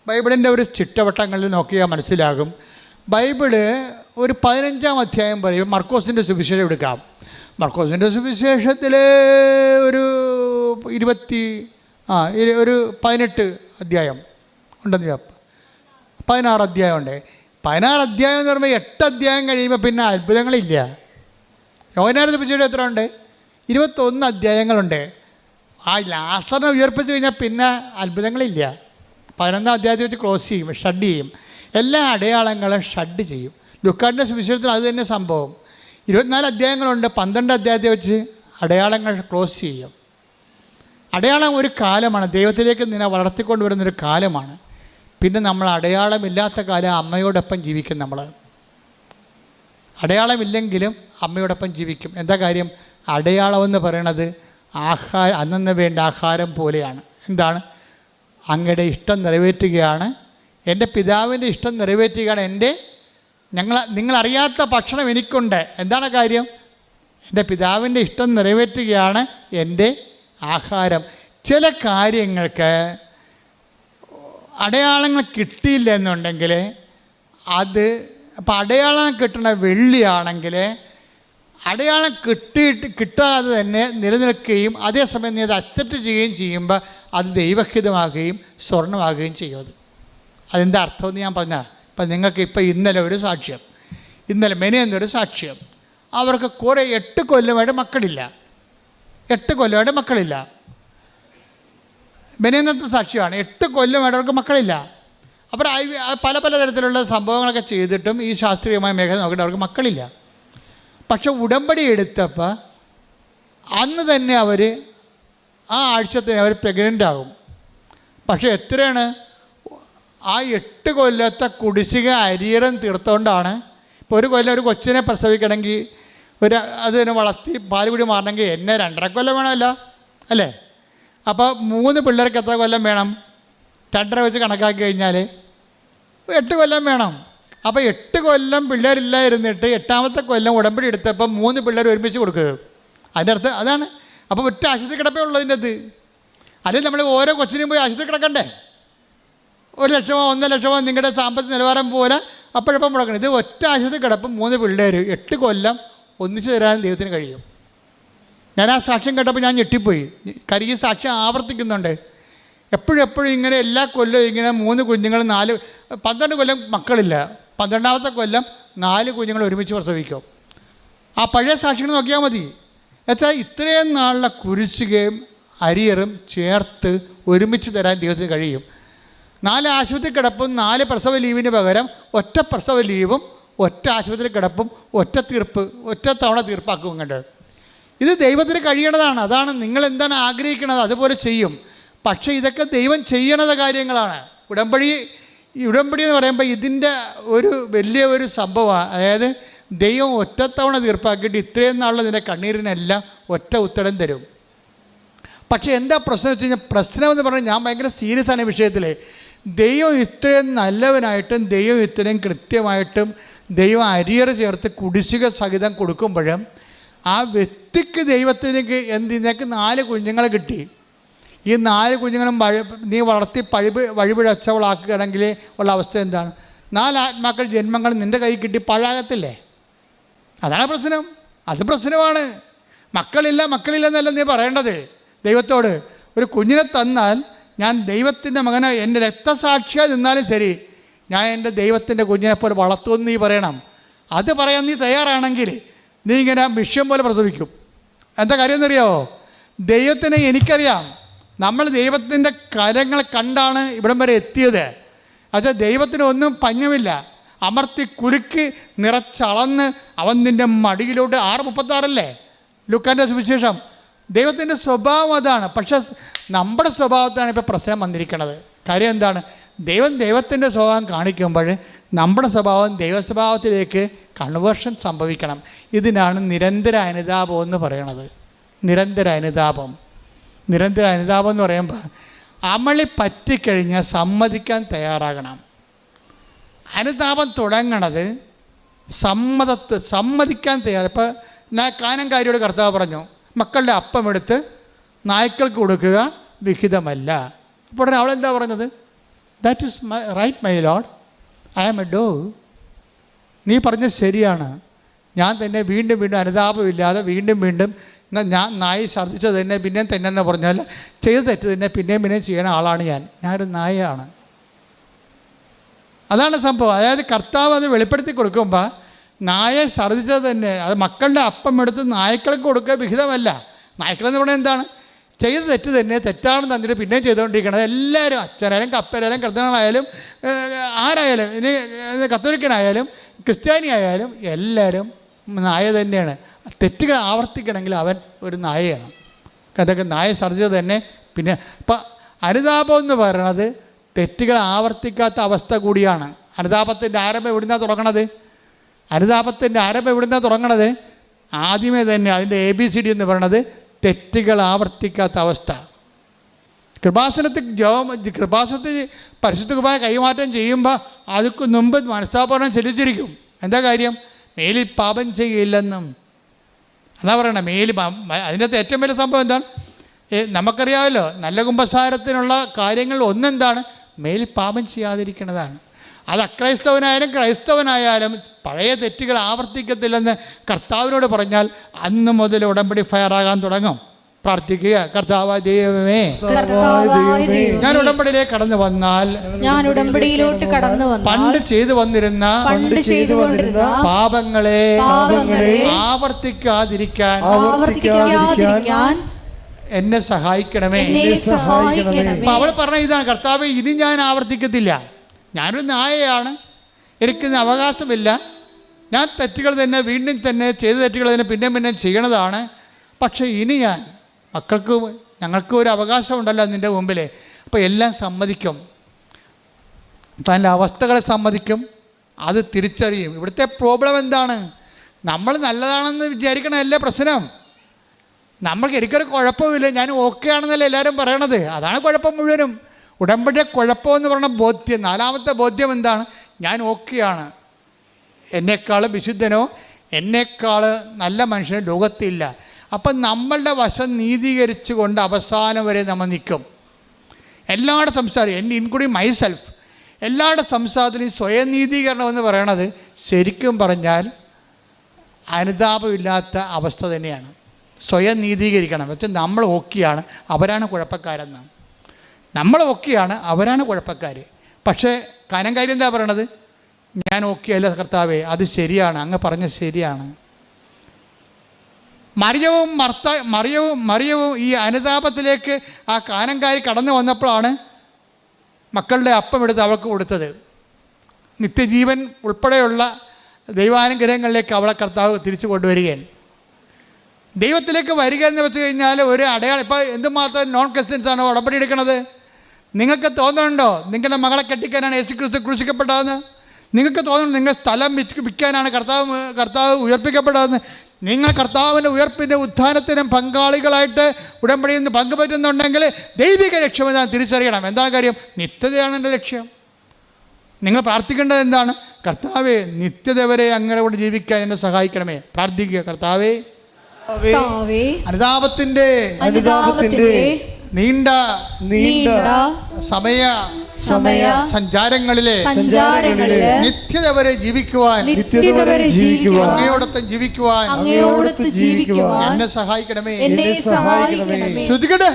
Speaker 1: ബൈബിളിൻ്റെ ഒരു ചിട്ടവട്ടങ്ങളിൽ നോക്കിയാൽ മനസ്സിലാകും. ബൈബിള് ഒരു 15-ാം അധ്യായം പറയും. മർക്കോസിൻ്റെ സുവിശേഷം എടുക്കാം. മർക്കോസിൻ്റെ സുവിശേഷത്തിൽ ഒരു 18 അധ്യായം ഉണ്ടെന്ന്, 16 അധ്യായമുണ്ട്. 16 അധ്യായം എന്ന് പറയുമ്പോൾ 8 അധ്യായം കഴിയുമ്പോൾ പിന്നെ അത്ഭുതങ്ങളില്ല. യോഹന്നാന്റെ സുവിശേഷം എത്ര ഉണ്ട്? 21 അധ്യായങ്ങളുണ്ട്. ആ ലാസറിനെ ഉയർപ്പിച്ച് കഴിഞ്ഞാൽ പിന്നെ അത്ഭുതങ്ങളില്ല. 11-ാം അധ്യായത്തിൽ വെച്ച് ക്ലോസ് ചെയ്യും, ഷഡ് ചെയ്യും. എല്ലാ അടയാളങ്ങളും ഷഡ് ചെയ്യും. ലുക്കാൻ്റെ സുവിശേഷത്തിൽ അത് തന്നെ സംഭവം. 24 അധ്യായങ്ങളുണ്ട്. 12 അധ്യായത്തെ വെച്ച് അടയാളങ്ങൾ ക്ലോസ് ചെയ്യും. അടയാളം ഒരു കാലമാണ്, ദൈവത്തിലേക്ക് നിന്നെ വളർത്തിക്കൊണ്ടുവരുന്നൊരു കാലമാണ്. പിന്നെ നമ്മൾ അടയാളമില്ലാത്ത കാലം അമ്മയോടൊപ്പം ജീവിക്കും. നമ്മൾ അടയാളമില്ലെങ്കിലും അമ്മയോടൊപ്പം ജീവിക്കും. എന്താ കാര്യം? അടയാളമെന്ന് പറയണത് അന്നന്ന് വേണ്ട ആഹാരം പോലെയാണ്. എന്താണ്? അങ്ങയുടെ ഇഷ്ടം നിറവേറ്റുകയാണ്, എൻ്റെ പിതാവിൻ്റെ ഇഷ്ടം നിറവേറ്റുകയാണ്. നിങ്ങളറിയാത്ത ഭക്ഷണം എനിക്കുണ്ട്. എന്താണ് കാര്യം? എൻ്റെ പിതാവിൻ്റെ ഇഷ്ടം നിറവേറ്റുകയാണ് എൻ്റെ ആഹാരം. ചില കാര്യങ്ങൾക്ക് അടയാളങ്ങൾ കിട്ടിയില്ല എന്നുണ്ടെങ്കിൽ അപ്പോൾ അടയാളം കിട്ടുന്ന വെള്ളിയാണെങ്കിൽ അടയാളം കിട്ടാതെ തന്നെ നിലനിൽക്കുകയും അതേസമയം നീ അത് അക്സെപ്റ്റ് ചെയ്യുകയും ചെയ്യുമ്പോൾ അത് ദൈവഹിതമാകുകയും സ്വർണ്ണമാകുകയും ചെയ്യും. അതെന്താ അർത്ഥമെന്ന് ഞാൻ പറഞ്ഞാൽ, ഇപ്പം നിങ്ങൾക്ക് ഇന്നലെ ഒരു സാക്ഷ്യം, മെനയെന്നൊരു സാക്ഷ്യം. അവർക്ക് കുറേ 8 കൊല്ലമായിട്ട് മക്കളില്ല. മെനയെന്നത്തെ സാക്ഷ്യമാണ്. 8 കൊല്ലമായിട്ട് അവർക്ക് മക്കളില്ല. അപ്പോൾ പല തരത്തിലുള്ള സംഭവങ്ങളൊക്കെ ചെയ്തിട്ടും ഈ ശാസ്ത്രീയമായ മേഖല നോക്കിയിട്ട് അവർക്ക് മക്കളില്ല. പക്ഷെ ഉടമ്പടി എടുത്തപ്പോൾ അന്ന് തന്നെ അവർ ആ ആഴ്ചത്തിന് അവർ പ്രഗ്നൻ്റ് ആകും. പക്ഷെ എത്രയാണ്? ആ 8 കൊല്ലത്തെ കുടിശ്ശിക അരിയറും തീർത്തുകൊണ്ടാണ്. ഇപ്പോൾ ഒരു കൊല്ലം ഒരു കൊച്ചിനെ പ്രസവിക്കണമെങ്കിൽ അതിനെ വളർത്തി പാൽ കൂടി മാറണമെങ്കിൽ 2.5 കൊല്ലം വേണമല്ലോ, അല്ലേ? അപ്പോൾ 3 പിള്ളേർക്ക് എത്ര കൊല്ലം വേണം? 2.5 വെച്ച് കണക്കാക്കി കഴിഞ്ഞാൽ 8 കൊല്ലം വേണം. അപ്പോൾ 8 കൊല്ലം പിള്ളേരില്ലായിരുന്നിട്ട് 8ാമത്തെ കൊല്ലം ഉടമ്പടി എടുത്തപ്പോൾ 3 പിള്ളേർ ഒരുമിച്ച് കൊടുക്കുക. അതിൻ്റെ അർത്ഥം അതാണ്. അപ്പോൾ ഒറ്റ ആശുപത്രി കിടപ്പേ ഉള്ളതിൻ്റെ അത്. അല്ലെങ്കിൽ നമ്മൾ ഓരോ കൊച്ചിനും പോയി ആശുപത്രി കിടക്കണ്ടേ? 1 ലക്ഷമോ 1.5 ലക്ഷമോ നിങ്ങളുടെ സാമ്പത്തിക നിലവാരം പോലെ അപ്പോഴപ്പം മുടക്കണം. ഇത് ഒറ്റ ആശുപത്രി കിടപ്പം 3 പിള്ളേർ 8 കൊല്ലം ഒന്നിച്ചു തരാൻ ദൈവത്തിന് കഴിയും. ഞാൻ ആ സാക്ഷ്യം കേട്ടപ്പോൾ ഞാൻ ഞെട്ടിപ്പോയി. കാര്യം ഈ സാക്ഷ്യം ആവർത്തിക്കുന്നുണ്ട്. എപ്പോഴും ഇങ്ങനെ എല്ലാ കൊല്ലവും ഇങ്ങനെ 3 കുഞ്ഞുങ്ങൾ 12 കൊല്ലം മക്കളില്ല, 12ാമത്തെ കൊല്ലം 4 കുഞ്ഞുങ്ങൾ ഒരുമിച്ച് പ്രസവിക്കും. ആ പഴയ സാക്ഷികൾ നോക്കിയാൽ മതി. എന്നുവെച്ചാൽ ഇത്രയും നാളുള്ള കുരിശുകയും അരിയറും ചേർത്ത് ഒരുമിച്ച് തരാൻ ദൈവത്തിന് കഴിയും. 4 ആശുപത്രി കിടപ്പും 4 പ്രസവ ലീവിന് പകരം ഒറ്റ പ്രസവ ലീവും ഒറ്റ ആശുപത്രി കിടപ്പും ഒറ്റ തവണ തീർപ്പാക്കും. കണ്ട് ഇത് ദൈവത്തിന് കഴിയണതാണ്. അതാണ് നിങ്ങൾ എന്താണ് ആഗ്രഹിക്കുന്നത് അതുപോലെ ചെയ്യും. പക്ഷേ ഇതൊക്കെ ദൈവം ചെയ്യണത് കാര്യങ്ങളാണ്. ഉടമ്പടി എന്ന് പറയുമ്പോൾ ഇതിൻ്റെ ഒരു വലിയ ഒരു സംഭവമാണ്. അതായത് ദൈവം ഒറ്റത്തവണ തീർപ്പാക്കിയിട്ട് ഇത്രയും നാളുള്ള നിൻ്റെ കണ്ണീരിനെല്ലാം ഒറ്റ ഉത്തരം തരും. പക്ഷേ എന്താ പ്രശ്നം വെച്ച് കഴിഞ്ഞാൽ, പ്രശ്നമെന്ന് പറഞ്ഞാൽ ഞാൻ ഭയങ്കര സീരിയസ് ആണ് ഈ വിഷയത്തിൽ. ദൈവം ഇത്രയും നല്ലവനായിട്ടും ദൈവം ഇത്രയും കൃത്യമായിട്ടും ദൈവം അരിയറ് ചേർത്ത് കുടിശ്ശിക സഹിതം കൊടുക്കുമ്പോഴും ആ വ്യക്തിക്ക് ദൈവത്തിനേക്ക് നിനക്ക് 4 കുഞ്ഞുങ്ങളെ കിട്ടി. ഈ 4 കുഞ്ഞുങ്ങളും നീ വളർത്തി വഴിപിഴച്ചവളാക്കുകയാണെങ്കിൽ ഉള്ള അവസ്ഥ എന്താണ്? 4 ആത്മാക്കൾ ജന്മങ്ങൾ നിൻ്റെ കൈ കിട്ടി പാഴാകത്തില്ലേ? അതാണ് പ്രശ്നം. അത് പ്രശ്നമാണ്. മക്കളില്ലെന്നല്ല നീ പറയേണ്ടത് ദൈവത്തോട്. ഒരു കുഞ്ഞിനെ തന്നാൽ ഞാൻ ദൈവത്തിൻ്റെ മകനെ എൻ്റെ രക്തസാക്ഷിയായി നിന്നാലും ശരി, ഞാൻ എൻ്റെ ദൈവത്തിൻ്റെ കുഞ്ഞിനെപ്പോലെ വളർത്തുമെന്ന് നീ പറയണം. അത് പറയാൻ നീ തയ്യാറാണെങ്കിൽ നീ ഇങ്ങനെ വിഷയം പോലെ പ്രസവിക്കും. എന്താ കാര്യം എന്നറിയാമോ? ദൈവത്തിനെ എനിക്കറിയാം. നമ്മൾ ദൈവത്തിൻ്റെ കരങ്ങൾ കണ്ടാണ് ഇവിടം വരെ എത്തിയത്. അത് ദൈവത്തിന് ഒന്നും പഞ്ഞമില്ല. അമർത്തി കുലുക്കി നിറച്ചളന്ന് അവൻ നിൻ്റെ മടിയിലോട്ട് 6:36 ലൂക്കാൻ്റെ സുവിശേഷം. ദൈവത്തിൻ്റെ സ്വഭാവം അതാണ്. പക്ഷെ നമ്മുടെ സ്വഭാവത്താണ് ഇപ്പോൾ പ്രശ്നം വന്നിരിക്കുന്നത്. കാര്യം എന്താണ്? ദൈവത്തിൻ്റെ സ്വഭാവം കാണിക്കുമ്പോൾ നമ്മുടെ സ്വഭാവം ദൈവസ്വഭാവത്തിലേക്ക് കൺവേർഷൻ സംഭവിക്കണം. ഇതിനാണ് നിരന്തര അനുതാപം എന്ന് പറയണത്. നിരന്തര അനുതാപം എന്ന് പറയുമ്പോൾ അമളി പറ്റിക്കഴിഞ്ഞാൽ സമ്മതിക്കാൻ തയ്യാറാകണം. അനുതാപം തുടങ്ങണത് സമ്മതിക്കാൻ തയ്യാറ്. ഇപ്പോൾ ഞാൻ കാനംകാരിയോട് കർത്താവ് പറഞ്ഞു, മക്കളുടെ അപ്പം എടുത്ത് നായ്ക്കൾക്ക് കൊടുക്കുക വിഹിതമല്ല. അപ്പോൾ അവളെന്താ പറഞ്ഞത്? That is right my lord, I am a dog. നീ പറഞ്ഞത് ശരിയാണ്. ഞാൻ തന്നെ വീണ്ടും അനുതാപമില്ലാതെ വീണ്ടും ഞാൻ നായി ഛർദ്ദിച്ചത് തന്നെ പിന്നെയും തന്നെ പറഞ്ഞാൽ ചെയ്ത് തെറ്റ് തന്നെ പിന്നെയും ചെയ്യണ ആളാണ് ഞാനൊരു നായയാണ്. അതാണ് സംഭവം. അതായത് കർത്താവ് അത് വെളിപ്പെടുത്തി കൊടുക്കുമ്പോൾ നായ ഛർദ്ദിച്ചത് തന്നെ, അത് മക്കളുടെ അപ്പം എടുത്ത് നായ്ക്കൾക്ക് കൊടുക്കുക വിഹിതമല്ല. നായ്ക്കളെന്ന് പറഞ്ഞാൽ എന്താണ്? ചെയ്ത് തെറ്റ് തന്നെ തെറ്റാണെന്ന് തന്നിട്ട് പിന്നെയും ചെയ്തുകൊണ്ടിരിക്കണം. എല്ലാവരും, അച്ഛനായാലും കപ്പലായാലും കർത്തനായാലും ആരായാലും ഇനി കത്തോലിക്കനായാലും ക്രിസ്ത്യാനി ആയാലും എല്ലാവരും നായ തന്നെയാണ്. തെറ്റുകൾ ആവർത്തിക്കണമെങ്കിൽ അവൻ ഒരു നായയാണ്. അതൊക്കെ നായ സർജറി തന്നെ. പിന്നെ ഇപ്പം അനുതാപം എന്ന് പറയുന്നത് തെറ്റുകൾ ആവർത്തിക്കാത്ത അവസ്ഥ കൂടിയാണ്. അനുതാപത്തിൻ്റെ ആരംഭം എവിടുന്നാണ് തുടങ്ങണത്? ആദ്യമേ തന്നെ അതിൻ്റെ ABCD എന്ന് പറയുന്നത് തെറ്റുകൾ ആവർത്തിക്കാത്ത അവസ്ഥ. കൃപാസനത്തിൽ പരിശുദ്ധ കുർബാന കൈമാറ്റം ചെയ്യുമ്പോൾ അതിക്ക് മുമ്പ് മനസ്താപനം ചെലുത്തിരിക്കും. എന്താ കാര്യം? മേലിൽ പാപം ചെയ്യില്ലെന്നും അതാ പറയണത്. അതിനകത്ത് ഏറ്റവും വലിയ സംഭവം എന്താണ്? നമുക്കറിയാമല്ലോ, നല്ല കുമ്പസാരത്തിനുള്ള കാര്യങ്ങൾ ഒന്നെന്താണ്? മേലിൽ പാപം ചെയ്യാതിരിക്കുന്നതാണ്. അത് അക്രൈസ്തവനായാലും ക്രൈസ്തവനായാലും പഴയ തെറ്റുകൾ ആവർത്തിക്കത്തില്ലെന്ന് കർത്താവിനോട് പറഞ്ഞാൽ അന്ന് മുതൽ ഉടമ്പടി ഫയറാകാൻ തുടങ്ങും. പ്രാർത്ഥിക്കുക, കർത്താവായ ദൈവമേ, ഞാൻ ഉടമ്പടിയിലേക്ക് കടന്നു വന്നാൽ പണ്ട് ചെയ്തു വന്നിരുന്ന പാപങ്ങളെ ആവർത്തിക്കാതിരിക്കാൻ എന്നെ സഹായിക്കണമേ. അപ്പൊ അവൾ പറഞ്ഞ ഇതാണ്, കർത്താവേ, ഇനി ഞാൻ ആവർത്തിക്കത്തില്ല. ഞാനൊരു നായയാണ്, എനിക്കിന്ന് അവകാശമില്ല. ഞാൻ തെറ്റുകൾ തന്നെ വീണ്ടും തന്നെ ചെയ്ത തെറ്റുകൾ തന്നെ പിന്നെ ചെയ്യണതാണ്. പക്ഷേ ഇനി ഞാൻ ഞങ്ങൾക്ക് ഒരു അവകാശമുണ്ടല്ലോ നിൻ്റെ മുമ്പിൽ. അപ്പോൾ എല്ലാം സമ്മതിക്കും, തൻ്റെ അവസ്ഥകളെ സമ്മതിക്കും, അത് തിരിച്ചറിയും. ഇവിടുത്തെ പ്രോബ്ലം എന്താണ്? നമ്മൾ നല്ലതാണെന്ന് വിചാരിക്കണമല്ലേ പ്രശ്നം. നമ്മൾക്ക് എനിക്കൊരു കുഴപ്പമില്ല, ഞാൻ ഓക്കെ ആണെന്നല്ലേ എല്ലാവരും പറയണത്. അതാണ് കുഴപ്പം മുഴുവനും. ഉടമ്പടിയുടെ കുഴപ്പമെന്ന് പറയുന്ന ബോധ്യം. നാലാമത്തെ ബോധ്യം എന്താണ്? ഞാൻ ഓക്കെയാണ്. എന്നെക്കാൾ വിശുദ്ധനോ എന്നെക്കാൾ നല്ല മനുഷ്യനോ ലോകത്തില്ല. അപ്പം നമ്മളുടെ വശം നീതീകരിച്ചു കൊണ്ട് അവസാനം വരെ നമ്മൾ നിൽക്കും. എല്ലാവരുടെ സംസാരം, ഇൻക്ലൂഡിങ് മൈസെൽഫ്, എല്ലാവരുടെ സംസാരത്തിലും സ്വയം നീതീകരണം എന്ന് പറയണത് ശരിക്കും പറഞ്ഞാൽ അനുതാപമില്ലാത്ത അവസ്ഥ തന്നെയാണ്. സ്വയം നീതീകരിക്കണം. പക്ഷേ നമ്മൾ ഓക്കെയാണ്, അവരാണ് കുഴപ്പക്കാരെന്ന്. നമ്മൾ ഓക്കെയാണ്, അവരാണ് കുഴപ്പക്കാർ. പക്ഷേ കാര്യം എന്താ പറയണത്? ഞാൻ ഓക്കെ അല്ല കർത്താവേ, അത് ശരിയാണ്, അങ്ങ് പറഞ്ഞ ശരിയാണ്. മറിയവും ഈ അനുതാപത്തിലേക്ക് ആ കാനംകാരി കടന്നു വന്നപ്പോഴാണ് മക്കളുടെ അപ്പം എടുത്ത് അവൾക്ക് കൊടുത്തത്. നിത്യജീവൻ ഉൾപ്പെടെയുള്ള ദൈവാനുഗ്രഹങ്ങളിലേക്ക് അവളെ കർത്താവ് തിരിച്ചു കൊണ്ടുവരികയാണ്. ദൈവത്തിലേക്ക് വരിക എന്ന് വെച്ച് കഴിഞ്ഞാൽ ഒരു അടയാളം. ഇപ്പോൾ എന്തുമാത്രം നോൺ ക്രിസ്ത്യൻസാണ് ഉടമ്പടി എടുക്കുന്നത്? നിങ്ങൾക്ക് തോന്നുന്നുണ്ടോ നിങ്ങളുടെ മകളെ കെട്ടിക്കാനാണ് യേശു ക്രിസ്തു ക്രൂശിക്കപ്പെട്ടതെന്ന്? നിങ്ങൾക്ക് തോന്നുന്നു നിങ്ങൾ സ്ഥലം വിൽക്കാനാണ് കർത്താവ് ഉയർപ്പിക്കപ്പെട്ടതെന്ന്? നിങ്ങൾ കർത്താവിൻ്റെ ഉയർപ്പിൻ്റെ ഉത്ഥാനത്തിനും പങ്കാളികളായിട്ട് ഉടമ്പടിയിൽ നിന്ന് പങ്കുപറ്റുന്നുണ്ടെങ്കിൽ ദൈവിക ലക്ഷ്യമെന്ന് തിരിച്ചറിയണം. എന്താണ് കാര്യം? നിത്യതയാണ് എൻ്റെ ലക്ഷ്യം. നിങ്ങൾ പ്രാർത്ഥിക്കേണ്ടത് എന്താണ്? കർത്താവേ, നിത്യത വരെ അങ്ങോട്ട് ജീവിക്കാൻ എന്നെ സഹായിക്കണമേ. പ്രാർത്ഥിക്കുക, കർത്താവേ, അനുതാപത്തിന്റെ നീണ്ട സമയ സഞ്ചാരങ്ങളിലെ നിത്യത വരെ ജീവിക്കുവാൻ അങ്ങയോടൊത്ത് ജീവിക്കുവാൻ എന്നെ സഹായിക്കണമേ. ശ്രുതികട്ടെ.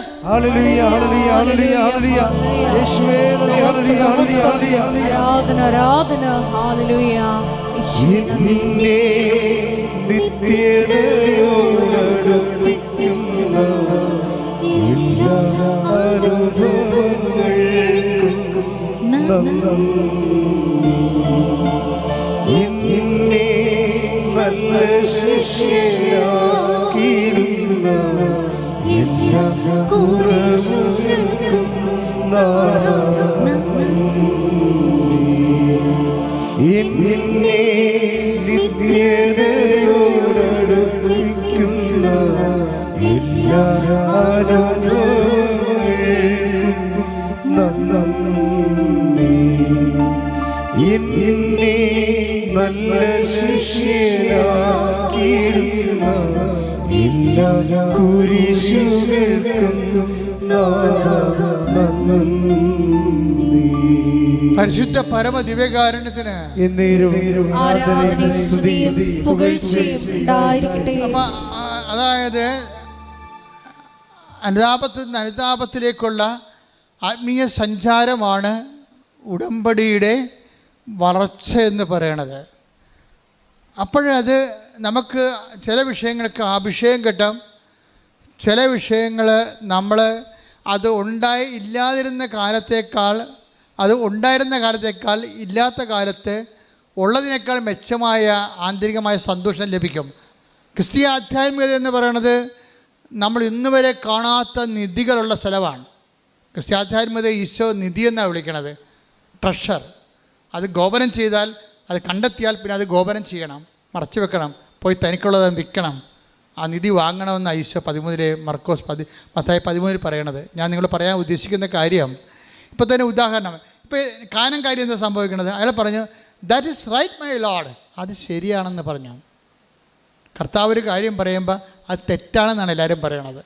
Speaker 3: എന്നെ നല്ല ശിക്ഷയാക്കിയിടുന്ന എല്ലാ കുറവുകൾക്കും എന്നെ നിത്യതയോടടുപ്പിക്കുന്ന എല്ലാ എന്നെ നല്ല ശിക്ഷയാക്കിയിടുന്ന എല്ലാ കുരിശുകൾക്കും
Speaker 1: പരിശുദ്ധ പരമ ദിവ്യകാരുണ്യത്തിന് അതായത് അനുതാപത്തിലേക്കുള്ള ആത്മീയ സഞ്ചാരമാണ് ഉടമ്പടിയുടെ വളർച്ച എന്ന് പറയണത്. അപ്പോഴത് നമുക്ക് ചില വിഷയങ്ങൾക്ക് അഭിഷേകം കിട്ടാം, ചില വിഷയങ്ങൾ നമ്മൾ അത് ഇല്ലാതിരുന്ന കാലത്തേക്കാൾ ഇല്ലാത്ത കാലത്ത് ഉള്ളതിനേക്കാൾ മെച്ചമായ ആന്തരികമായ സന്തോഷം ലഭിക്കും. ക്രിസ്തീയ ആധ്യാത്മികത എന്ന് പറയുന്നത് നമ്മൾ ഇന്ന് വരെ കാണാത്ത നിധികളുള്ള സ്ഥലമാണ്. ക്രിസ്തീയ ആധ്യാത്മികത ഈശോ നിധി എന്നാണ് വിളിക്കുന്നത്, ട്രഷർ. അത് ഗോപനം ചെയ്താൽ, അത് കണ്ടെത്തിയാൽ പിന്നെ അത് ഗോപനം ചെയ്യണം, മറച്ചു വെക്കണം, പോയി തനിക്കുള്ളത് വിൽക്കണം, ആ നിധി വാങ്ങണമെന്ന് ഈശോ 13 മർക്കോസ് മത്തായി 13 പറയണത്. ഞാൻ നിങ്ങൾ പറയാൻ ഉദ്ദേശിക്കുന്ന കാര്യം, ഇപ്പോൾ തന്നെ ഉദാഹരണം, ഇപ്പോൾ കാനം കാര്യം എന്താ സംഭവിക്കുന്നത്? അയാൾ പറഞ്ഞു that is right my lord, അത് ശരിയാണെന്ന് പറഞ്ഞു. കർത്താവ് ഒരു കാര്യം പറയുമ്പോൾ അത് തെറ്റാണെന്നാണ് എല്ലാവരും പറയണത്.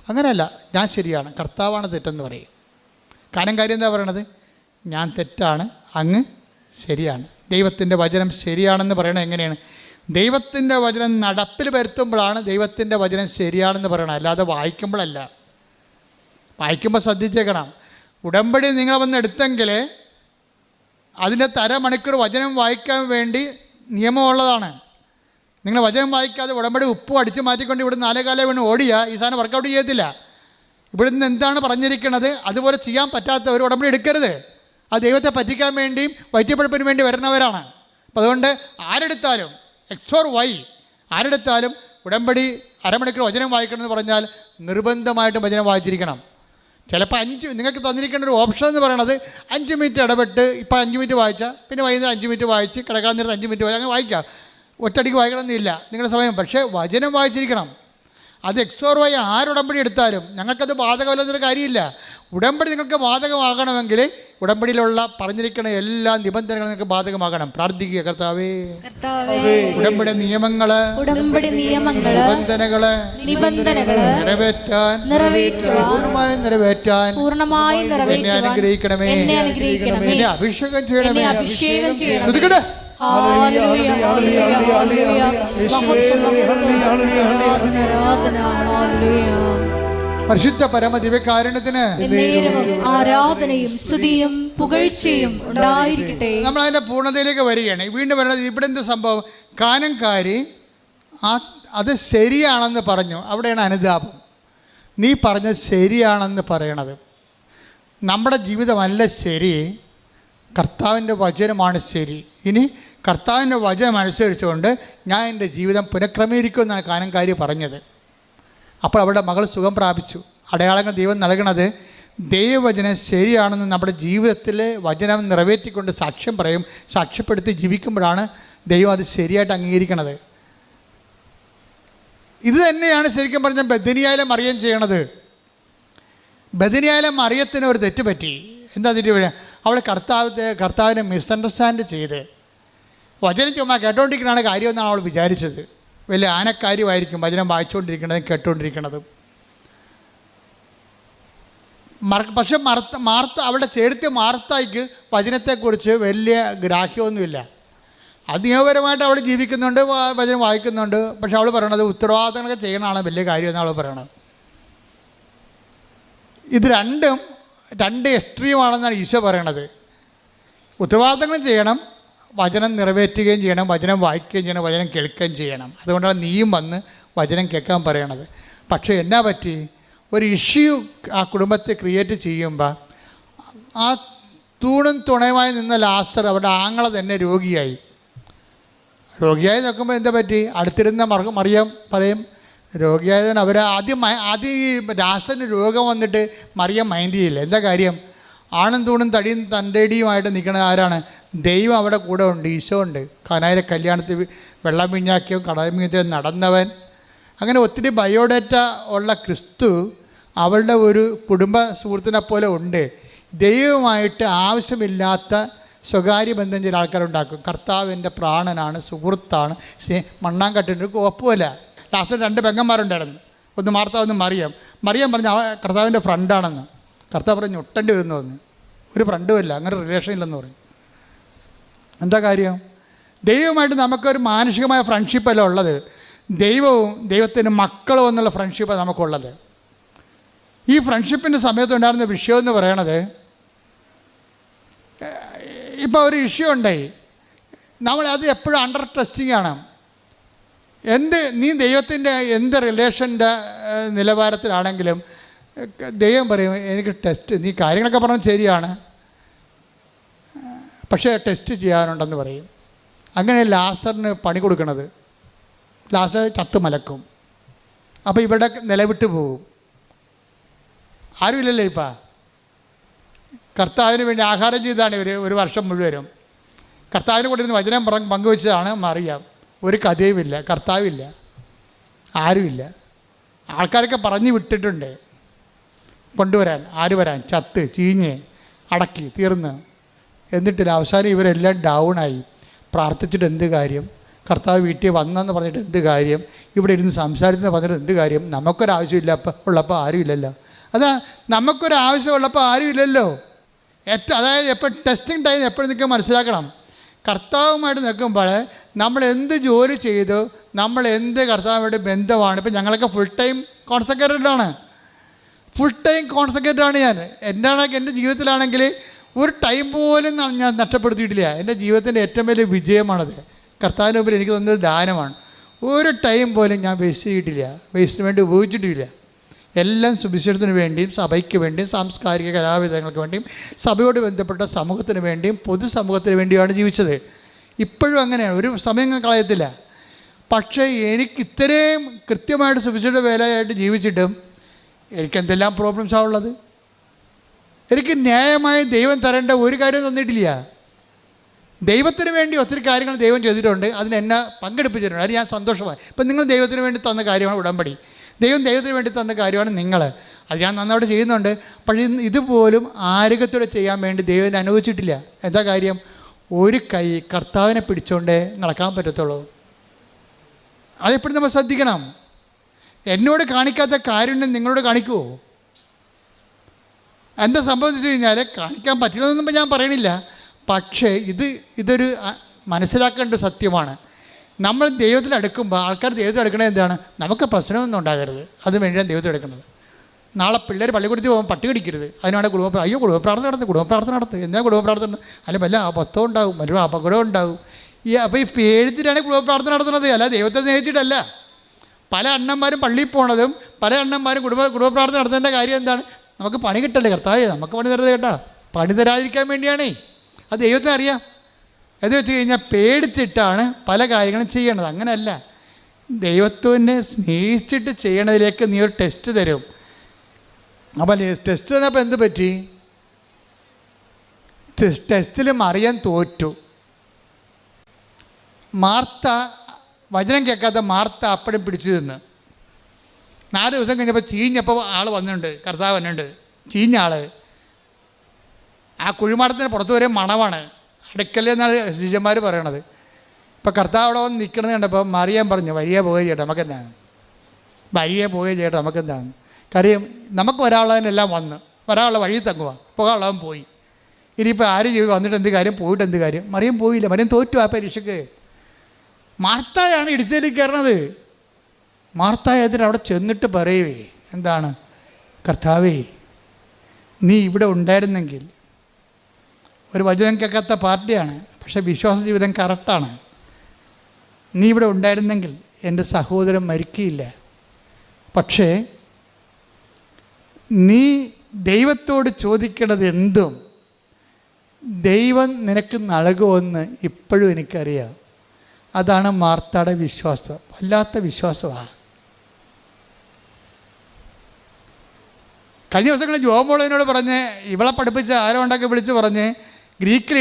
Speaker 1: അങ്ങനെയല്ല, ഞാൻ ശരിയാണ്, കർത്താവാണ് തെറ്റെന്ന് പറയും. കാനം കാര്യം എന്താ പറയണത്? ഞാൻ തെറ്റാണ്, അങ്ങ് ശരിയാണ്. ദൈവത്തിൻ്റെ വചനം ശരിയാണെന്ന് പറയണത് എങ്ങനെയാണ്? ദൈവത്തിൻ്റെ വചനം നടപ്പിൽ വരുത്തുമ്പോഴാണ് ദൈവത്തിൻ്റെ വചനം ശരിയാണെന്ന് പറയണം, അല്ലാതെ വായിക്കുമ്പോഴല്ല. വായിക്കുമ്പോൾ ശ്രദ്ധിച്ചേക്കണം. ഉടമ്പടി നിങ്ങൾ വന്ന് എടുത്തെങ്കിൽ അതിൻ്റെ അരമണിക്കൂർ വചനം വായിക്കാൻ വേണ്ടി നിയമമുള്ളതാണ്. നിങ്ങൾ വചനം വായിക്കാതെ ഉടമ്പടി ഉപ്പ് അടിച്ച് മാറ്റിക്കൊണ്ട് ഇവിടുന്ന് 4 കാലം വീണ് ഓടിയാൽ ഈ സാധനം വർക്കൗട്ട് ചെയ്യത്തില്ല. ഇവിടുന്ന് എന്താണ് പറഞ്ഞിരിക്കുന്നത് അതുപോലെ ചെയ്യാൻ പറ്റാത്തവർ ഉടമ്പടി എടുക്കരുത്. അത് ദൈവത്തെ പറ്റിക്കാൻ വേണ്ടിയും വയറ്റിപ്പഴപ്പിന് വേണ്ടി വരുന്നവരാണ്. അപ്പോൾ അതുകൊണ്ട് ആരെടുത്താലും എക്സ് ഓർ വൈ ആരെടുത്താലും ഉടമ്പടി അരമണിക്കൂർ വചനം വായിക്കണമെന്ന് പറഞ്ഞാൽ നിർബന്ധമായിട്ടും വചനം വായിച്ചിരിക്കണം. ചിലപ്പോൾ നിങ്ങൾക്ക് തന്നിരിക്കേണ്ട ഒരു ഓപ്ഷൻ എന്ന് പറയണത് 5 മിനിറ്റ് ഇടപെട്ട്, ഇപ്പോൾ 5 മിനിറ്റ് വായിച്ചാൽ പിന്നെ വൈകുന്നേരം 5 മിനിറ്റ് വായിച്ച് കിടക്കാൻ നേരത്ത് 5 മിനിറ്റ് വായിച്ച് അങ്ങനെ വായിക്കാം. ഒറ്റയടിക്ക് വായിക്കണമെന്നില്ല നിങ്ങളുടെ സമയം, പക്ഷേ വചനം വായിച്ചിരിക്കണം. അത് എക്സ് ഓർ വൈ ആരുടമ്പടി എടുത്താലും ഞങ്ങൾക്കത് ബാധകമല്ലെന്നൊരു കാര്യമില്ല. ഉടമ്പടി നിങ്ങൾക്ക് ബാധകമാകണമെങ്കിൽ ഉടമ്പടിയിലുള്ള പറഞ്ഞിരിക്കുന്ന എല്ലാ നിബന്ധനകളും നിങ്ങൾക്ക് ബാധകമാകണം. പ്രാർത്ഥിക്കുക, കർത്താവേ ഉടമ്പടി നിയമങ്ങള് നിബന്ധനകള് പൂർണ്ണമായും നിറവേറ്റാൻ എന്നെ അനുഗ്രഹിക്കണമേ, എന്നെ അഭിഷേകം ചെയ്യണമേ. ശ്രദ്ധിക്കട്ടെ. പരിശുദ്ധ പരമ ദിവ്യകാരുണ്യത്തിന്
Speaker 2: ആരാധനയും സ്തുതിയും പുകഴ്ചയും ഉണ്ടായിരിക്കട്ടെ.
Speaker 1: നമ്മൾ അതിന്റെ പൂർണ്ണതയിലേക്ക് വരികയാണ്. വീണ്ടും പറയുന്നത് ഇവിടെ എന്ത് സംഭവം? കാനംകാരി അത് ശരിയാണെന്ന് പറഞ്ഞു. അവിടെയാണ് അനുതാപം. നീ പറഞ്ഞത് ശരിയാണെന്ന് പറയണത്. നമ്മുടെ ജീവിതമല്ല ശരി, കർത്താവിൻ്റെ വചനമാണ് ശരി. ഇനി കർത്താവിൻ്റെ വചനം അനുസരിച്ചുകൊണ്ട് ഞാൻ എൻ്റെ ജീവിതം പുനഃക്രമീകരിക്കുമെന്നാണ് കാനംകാരി പറഞ്ഞത്. അപ്പോൾ അവിടെ മകൾ സുഖം പ്രാപിച്ചു. അടയാളങ്ങൾ ദൈവം നൽകണത് ദൈവവചനം ശരിയാണെന്ന് നമ്മുടെ ജീവിതത്തിലെ വചനം നിറവേറ്റിക്കൊണ്ട് സാക്ഷ്യം പറയും. സാക്ഷ്യപ്പെടുത്തി ജീവിക്കുമ്പോഴാണ് ദൈവം അത് ശരിയായിട്ട് അംഗീകരിക്കണത്. ഇത് തന്നെയാണ് ശരിക്കും പറഞ്ഞാൽ ബഥനിയയിലെ മറിയം ചെയ്യണത്. ബഥനിയയിലെ മറിയത്തിന് ഒരു തെറ്റ് പറ്റി. എന്താ തെറ്റ് പറ്റുക? അവൾ കർത്താവിനെ മിസ്അണ്ടർസ്റ്റാൻഡ് ചെയ്ത് വചനം ചുമ്മാ കേട്ടോണ്ടിരിക്കണതാണ് കാര്യമെന്നാണ് അവൾ വിചാരിച്ചത്. വലിയ ആനക്കാര്യമായിരിക്കും വചനം വായിച്ചുകൊണ്ടിരിക്കണതും കേട്ടുകൊണ്ടിരിക്കണതും. പക്ഷെ മാർത്ത അവളുടെ ചേർത്തിയ മാർത്തായ്ക്ക് വചനത്തെക്കുറിച്ച് വലിയ ഗ്രാഹ്യമൊന്നുമില്ല. അത് നിയമപരമായിട്ട് അവൾ ജീവിക്കുന്നുണ്ട്, വചനം വായിക്കുന്നുണ്ട്. പക്ഷെ അവൾ പറയണത് ഉത്തരവാദിത്തങ്ങളൊക്കെ ചെയ്യണതാണ് വലിയ കാര്യമെന്ന് അവൾ പറയണത്. ഇത് രണ്ട് എക്സ്ട്രീമാണെന്നാണ് ഈശോ പറയണത്. ഉത്തരവാദിത്തങ്ങളും ചെയ്യണം, വചനം നിറവേറ്റുകയും ചെയ്യണം, വചനം വായിക്കുകയും ചെയ്യണം, വചനം കേൾക്കുകയും ചെയ്യണം. അതുകൊണ്ടാണ് നീയും വന്ന് വചനം കേൾക്കാൻ പറയണത്. പക്ഷേ എന്നാ പറ്റി? ഒരു ഇഷ്യൂ ആ കുടുംബത്തെ ക്രിയേറ്റ് ചെയ്യുമ്പോൾ ആ തൂണും തുണയുമായി നിന്ന ലാസർ അവരുടെ ആങ്ങള തന്നെ രോഗിയായി നോക്കുമ്പോൾ എന്താ പറ്റി? അടുത്തിരുന്ന മറിയം പറയും രോഗിയായതുകൊണ്ട് അവർ ആദ്യം ഈ ലാസറിന് രോഗം വന്നിട്ട് മറിയം മൈൻഡ് ചെയ്യില്ല. എന്താ കാര്യം? ആണും തൂണും തടിയും തൻ്റെടിയുമായിട്ട് നിൽക്കണത് ആരാണ്? ദൈവം അവിടെ കൂടെ ഉണ്ട്, ഈശോ ഉണ്ട്. കാനായിലെ കല്യാണത്തിൽ വെള്ളം വീഞ്ഞാക്കിയും കടൽ വീഞ്ഞാക്കിയും നടന്നവൻ. അങ്ങനെ ഒത്തിരി ബയോഡേറ്റ ഉള്ള ക്രിസ്തു അവളുടെ ഒരു കുടുംബ സുഹൃത്തിനെ പോലെ ഉണ്ട്. ദൈവമായിട്ട് ആവശ്യമില്ലാത്ത സ്വകാര്യ ബന്ധം ചില ആൾക്കാരുണ്ടാക്കും. കർത്താവിൻ്റെ പ്രാണനാണ്, സുഹൃത്താണ്, മണ്ണാങ്കട്ടിൻ്റെ ഒരു കുഴപ്പമില്ല. ലാസ്റ്റ് 2 പെങ്ങന്മാരുണ്ടായിരുന്നു, ഒന്ന് മാർത്ത ഒന്ന് മറിയം. പറഞ്ഞ കർത്താവിൻ്റെ ഫ്രണ്ടാണെന്ന്. കർത്താവ് പറഞ്ഞ് ഒട്ടേണ്ടി വരുന്നു പറഞ്ഞു. ഒരു ഫ്രണ്ടുമില്ല, അങ്ങനെ റിലേഷൻ ഇല്ലെന്ന് പറയും. എന്താ കാര്യം? ദൈവമായിട്ട് നമുക്കൊരു മാനുഷികമായ ഫ്രണ്ട്ഷിപ്പല്ല ഉള്ളത്. ദൈവവും ദൈവത്തിൻ്റെ മക്കളും എന്നുള്ള ഫ്രണ്ട്ഷിപ്പാണ് നമുക്കുള്ളത്. ഈ ഫ്രണ്ട്ഷിപ്പിൻ്റെ സമയത്തുണ്ടായിരുന്ന വിഷയമെന്ന് പറയണത്, ഇപ്പോൾ ഒരു ഇഷ്യൂ ഉണ്ടായി, നമ്മളത് എപ്പോഴും അണ്ടർ ടെസ്റ്റിംഗ് ആണ്. നീ ദൈവത്തിൻ്റെ എന്ത് റിലേഷൻ്റെ നിലവാരത്തിലാണെങ്കിലും ദൈവം പറയും എനിക്ക് ടെസ്റ്റ്, നീ കാര്യങ്ങളൊക്കെ പറഞ്ഞാൽ ശരിയാണ്, പക്ഷേ ടെസ്റ്റ് ചെയ്യാനുണ്ടെന്ന് പറയും. അങ്ങനെ ലാസറിന് പണി കൊടുക്കണത്. ലാസർ ചത്ത് മലക്കും. അപ്പോൾ ഇവിടെ നിലവിട്ട് പോകും. ആരുമില്ലല്ലോ ഇപ്പം. കർത്താവിന് വേണ്ടി ആഹാരം ചെയ്താണ് ഇവർ ഒരു വർഷം മുഴുവനും. കർത്താവിനെ കൊണ്ടിരുന്ന് വചനം പങ്കുവെച്ചതാണ് മറിയാം. ഒരു കഥയുമില്ല, കർത്താവില്ല, ആരുമില്ല. ആൾക്കാരൊക്കെ പറഞ്ഞു വിട്ടിട്ടുണ്ട് കൊണ്ടുവരാൻ. ആര് വരാൻ? ചത്ത് ചീഞ്ഞ് അടക്കി തീർന്ന്. എന്നിട്ടില്ല. അവസാനം ഇവരെല്ലാം ഡൗണായി. പ്രാർത്ഥിച്ചിട്ട് എന്ത് കാര്യം? കർത്താവ് വീട്ടിൽ വന്നെന്ന് പറഞ്ഞിട്ട് എന്ത് കാര്യം? ഇവിടെ ഇരുന്ന് സംസാരിച്ചെന്ന് പറഞ്ഞിട്ട് എന്ത് കാര്യം? നമുക്കൊരാവശ്യമില്ല ഉള്ളപ്പോൾ ആരുമില്ലല്ലോ. അതാ, നമുക്കൊരാവശ്യമുള്ളപ്പോൾ ആരുമില്ലല്ലോ. അതായത് എപ്പോൾ ടെസ്റ്റിംഗ് ടൈം എപ്പോഴും നിങ്ങൾക്ക് മനസ്സിലാക്കണം. കർത്താവുമായിട്ട് നിൽക്കുമ്പോൾ നമ്മൾ എന്ത് ജോലി ചെയ്തു, നമ്മൾ എന്ത് കർത്താവുമായിട്ട് ബന്ധമാണ്. ഇപ്പം ഞങ്ങളൊക്കെ ഫുൾ ടൈം കോൺസെൻട്രേറ്റഡാണ്. ഞാൻ. എൻ്റെ ജീവിതത്തിലാണെങ്കിൽ ഒരു ടൈം പോലും ഞാൻ നഷ്ടപ്പെടുത്തിയിട്ടില്ല. എൻ്റെ ജീവിതത്തിൻ്റെ ഏറ്റവും വലിയ വിജയമാണത്. കർത്താവിന് മുമ്പിൽ എനിക്ക് തന്നൊരു ദാനമാണ്. ഒരു ടൈം പോലും ഞാൻ വേസ്റ്റ് ചെയ്തിട്ടില്ല, വേസ്റ്റിന് വേണ്ടി ഉപയോഗിച്ചിട്ടില്ല. എല്ലാം സുവിശേഷത്തിന് വേണ്ടിയും സഭയ്ക്ക് വേണ്ടിയും സാംസ്കാരിക കലാവിധങ്ങൾക്ക് വേണ്ടിയും സഭയോട് ബന്ധപ്പെട്ട സമൂഹത്തിന് വേണ്ടിയും പൊതുസമൂഹത്തിന് വേണ്ടിയാണ് ജീവിച്ചത്. ഇപ്പോഴും അങ്ങനെയാണ്, ഒരു സമയം കളയത്തില്ല. പക്ഷേ എനിക്ക് ഇത്രയും കൃത്യമായിട്ട് സുവിശേഷ വേലയായിട്ട് ജീവിച്ചിട്ടും എനിക്ക് എന്തെല്ലാം പ്രോബ്ലംസാണ് ഉള്ളത്. എനിക്ക് ന്യായമായി ദൈവം തരേണ്ട ഒരു കാര്യം തന്നിട്ടില്ല. ദൈവത്തിന് വേണ്ടി ഒത്തിരി കാര്യങ്ങൾ ദൈവം ചെയ്തിട്ടുണ്ട്, അതിന് എന്നെ പങ്കെടുപ്പിച്ചിട്ടുണ്ട്. അത് ഞാൻ സന്തോഷമായി. ഇപ്പം നിങ്ങൾ ദൈവത്തിന് വേണ്ടി തന്ന കാര്യമാണ് ഉടമ്പടി. ദൈവത്തിന് വേണ്ടി തന്ന കാര്യമാണ് നിങ്ങൾ. അത് ഞാൻ നന്നായിട്ട് ചെയ്യുന്നുണ്ട്. പക്ഷേ ഇതുപോലും ആരോഗ്യത്തോടെ ചെയ്യാൻ വേണ്ടി ദൈവം അനുവദിച്ചിട്ടില്ല. എന്താ കാര്യം? ഒരു കൈ കർത്താവിനെ പിടിച്ചുകൊണ്ടേ നടക്കാൻ പറ്റത്തുള്ളൂ. അതെപ്പോഴും നമ്മൾ ശ്രദ്ധിക്കണം. എന്നോട് കാണിക്കാത്ത കാരുണ്യം നിങ്ങളോട് കാണിക്കുമോ? എന്താ സംഭവിച്ചു കഴിഞ്ഞാൽ, കാണിക്കാൻ പറ്റില്ലെന്നൊന്നും ഞാൻ പറയണില്ല. പക്ഷേ ഇതൊരു മനസ്സിലാക്കേണ്ട സത്യമാണ്. നമ്മൾ ദൈവത്തിൽ അടുക്കുമ്പോൾ ആൾക്കാർ ദൈവത്തിൽ അടുക്കണത് എന്താണ്? നമുക്ക് പ്രശ്നമൊന്നും ഉണ്ടാകരുത്, അത് വേണ്ടിയാണ് ദൈവത്തിൽ എടുക്കുന്നത്. നാളെ പിള്ളേർ പള്ളിക്കൂടത്തിൽ പോകുമ്പോൾ പട്ടി കടിക്കരുത്, അതിനാണ് കുടുംബപ്രാർത്ഥന നടത്തും. എന്നാ കുടുംബപ്രാർത്ഥന? അല്ല വല്ല അബദ്ധം ഉണ്ടാകും, ഒരു അപകടം ഉണ്ടാകും. അപ്പോൾ ഈ പേടിച്ചിട്ടാണ് കുടുംബപ്രാർത്ഥന നടത്തുന്നത്, അല്ല ദൈവത്തെ സ്നേഹിച്ചിട്ടല്ല. പല അണ്ണന്മാരും പള്ളിയിൽ പോണതും പല അണ്ണന്മാരും കുടുംബപ്രാർത്ഥന നടത്തേണ്ട കാര്യം എന്താണ്? നമുക്ക് പണി കിട്ടല്ലേ കർത്താവേ, നമുക്ക് പണി തരുന്നത് കേട്ടോ, പണി തരാതിരിക്കാൻ വേണ്ടിയാണേ. അത് ദൈവത്തിന് അറിയാം. എന്ന് വെച്ച് കഴിഞ്ഞാൽ പേടിച്ചിട്ടാണ് പല കാര്യങ്ങളും ചെയ്യണത്. അങ്ങനെയല്ല, ദൈവത്തിനെ സ്നേഹിച്ചിട്ട് ചെയ്യണതിലേക്ക് നീ ഒരു ടെസ്റ്റ് തരും. അപ്പം ടെസ്റ്റ് തന്നപ്പോൾ എന്ത് പറ്റി? ടെസ്റ്റിൽ മറിയാൻ തോറ്റു. മാർത്ത, വചനം കേൾക്കാത്ത മാർത്ത അപ്പഴും പിടിച്ചു നിന്ന്. 4 ദിവസം കഴിഞ്ഞപ്പോൾ ചീഞ്ഞപ്പോൾ ആൾ വന്നിട്ടുണ്ട്, കർത്താവ് വന്നിട്ടുണ്ട്, ചീഞ്ഞ ആൾ. ആ കുഴിമാടത്തിന് പുറത്ത് വരെ മണമാണ്, അടുക്കലെന്നാണ് ശിഷ്യന്മാർ പറയണത്. ഇപ്പം കർത്താവ് അവിടെ വന്ന് നിൽക്കണമെന്ന് കണ്ടപ്പോൾ മറിയാൻ പറഞ്ഞു, വരിയെ പോവുകയും ചെയ്യട്ടെ, നമുക്കെന്താണ്? വരിയെ പോവുകയും ചെയ്യട്ടെ, നമുക്കെന്താണ്? കാര്യം നമുക്ക് ഒരാളതിനെല്ലാം വന്ന് ഒരാളുടെ വഴി തങ്ങുക, പോകാനുള്ളവൻ പോയി. ഇനിയിപ്പോൾ ആര് വന്നിട്ട് എന്ത് കാര്യം, പോയിട്ട് എന്ത് കാര്യം? മറിയം പോയില്ല, മറിയം തോറ്റു ആ പരീക്ഷയ്ക്ക്. മാർത്തായാണ് ഇടിച്ചതിൽ കയറണത്. മാർത്തായതിന് അവിടെ ചെന്നിട്ട് പറയുവേ, എന്താണ്? കർത്താവേ, നീ ഇവിടെ ഉണ്ടായിരുന്നെങ്കിൽ. ഒരു വചനം കേൾക്കാത്ത പാർട്ടിയാണ്, പക്ഷേ വിശ്വാസ ജീവിതം കറക്റ്റാണ്. നീ ഇവിടെ ഉണ്ടായിരുന്നെങ്കിൽ എൻ്റെ സഹോദരൻ മരിക്കുകയില്ല. പക്ഷേ നീ ദൈവത്തോട് ചോദിക്കണത് എന്തും ദൈവം നിനക്ക് നൽകുമെന്ന് ഇപ്പോഴും എനിക്കറിയാം. അതാണ് മാർത്തയുടെ വിശ്വാസം. വല്ലാത്ത വിശ്വാസമാണ്. കഴിഞ്ഞ ദിവസങ്ങളിൽ ജോമോളനോട് പറഞ്ഞ്, ഇവളെ പഠിപ്പിച്ച ആരോ ഉണ്ടാക്കി വിളിച്ച് പറഞ്ഞ്, ഗ്രീക്കിൽ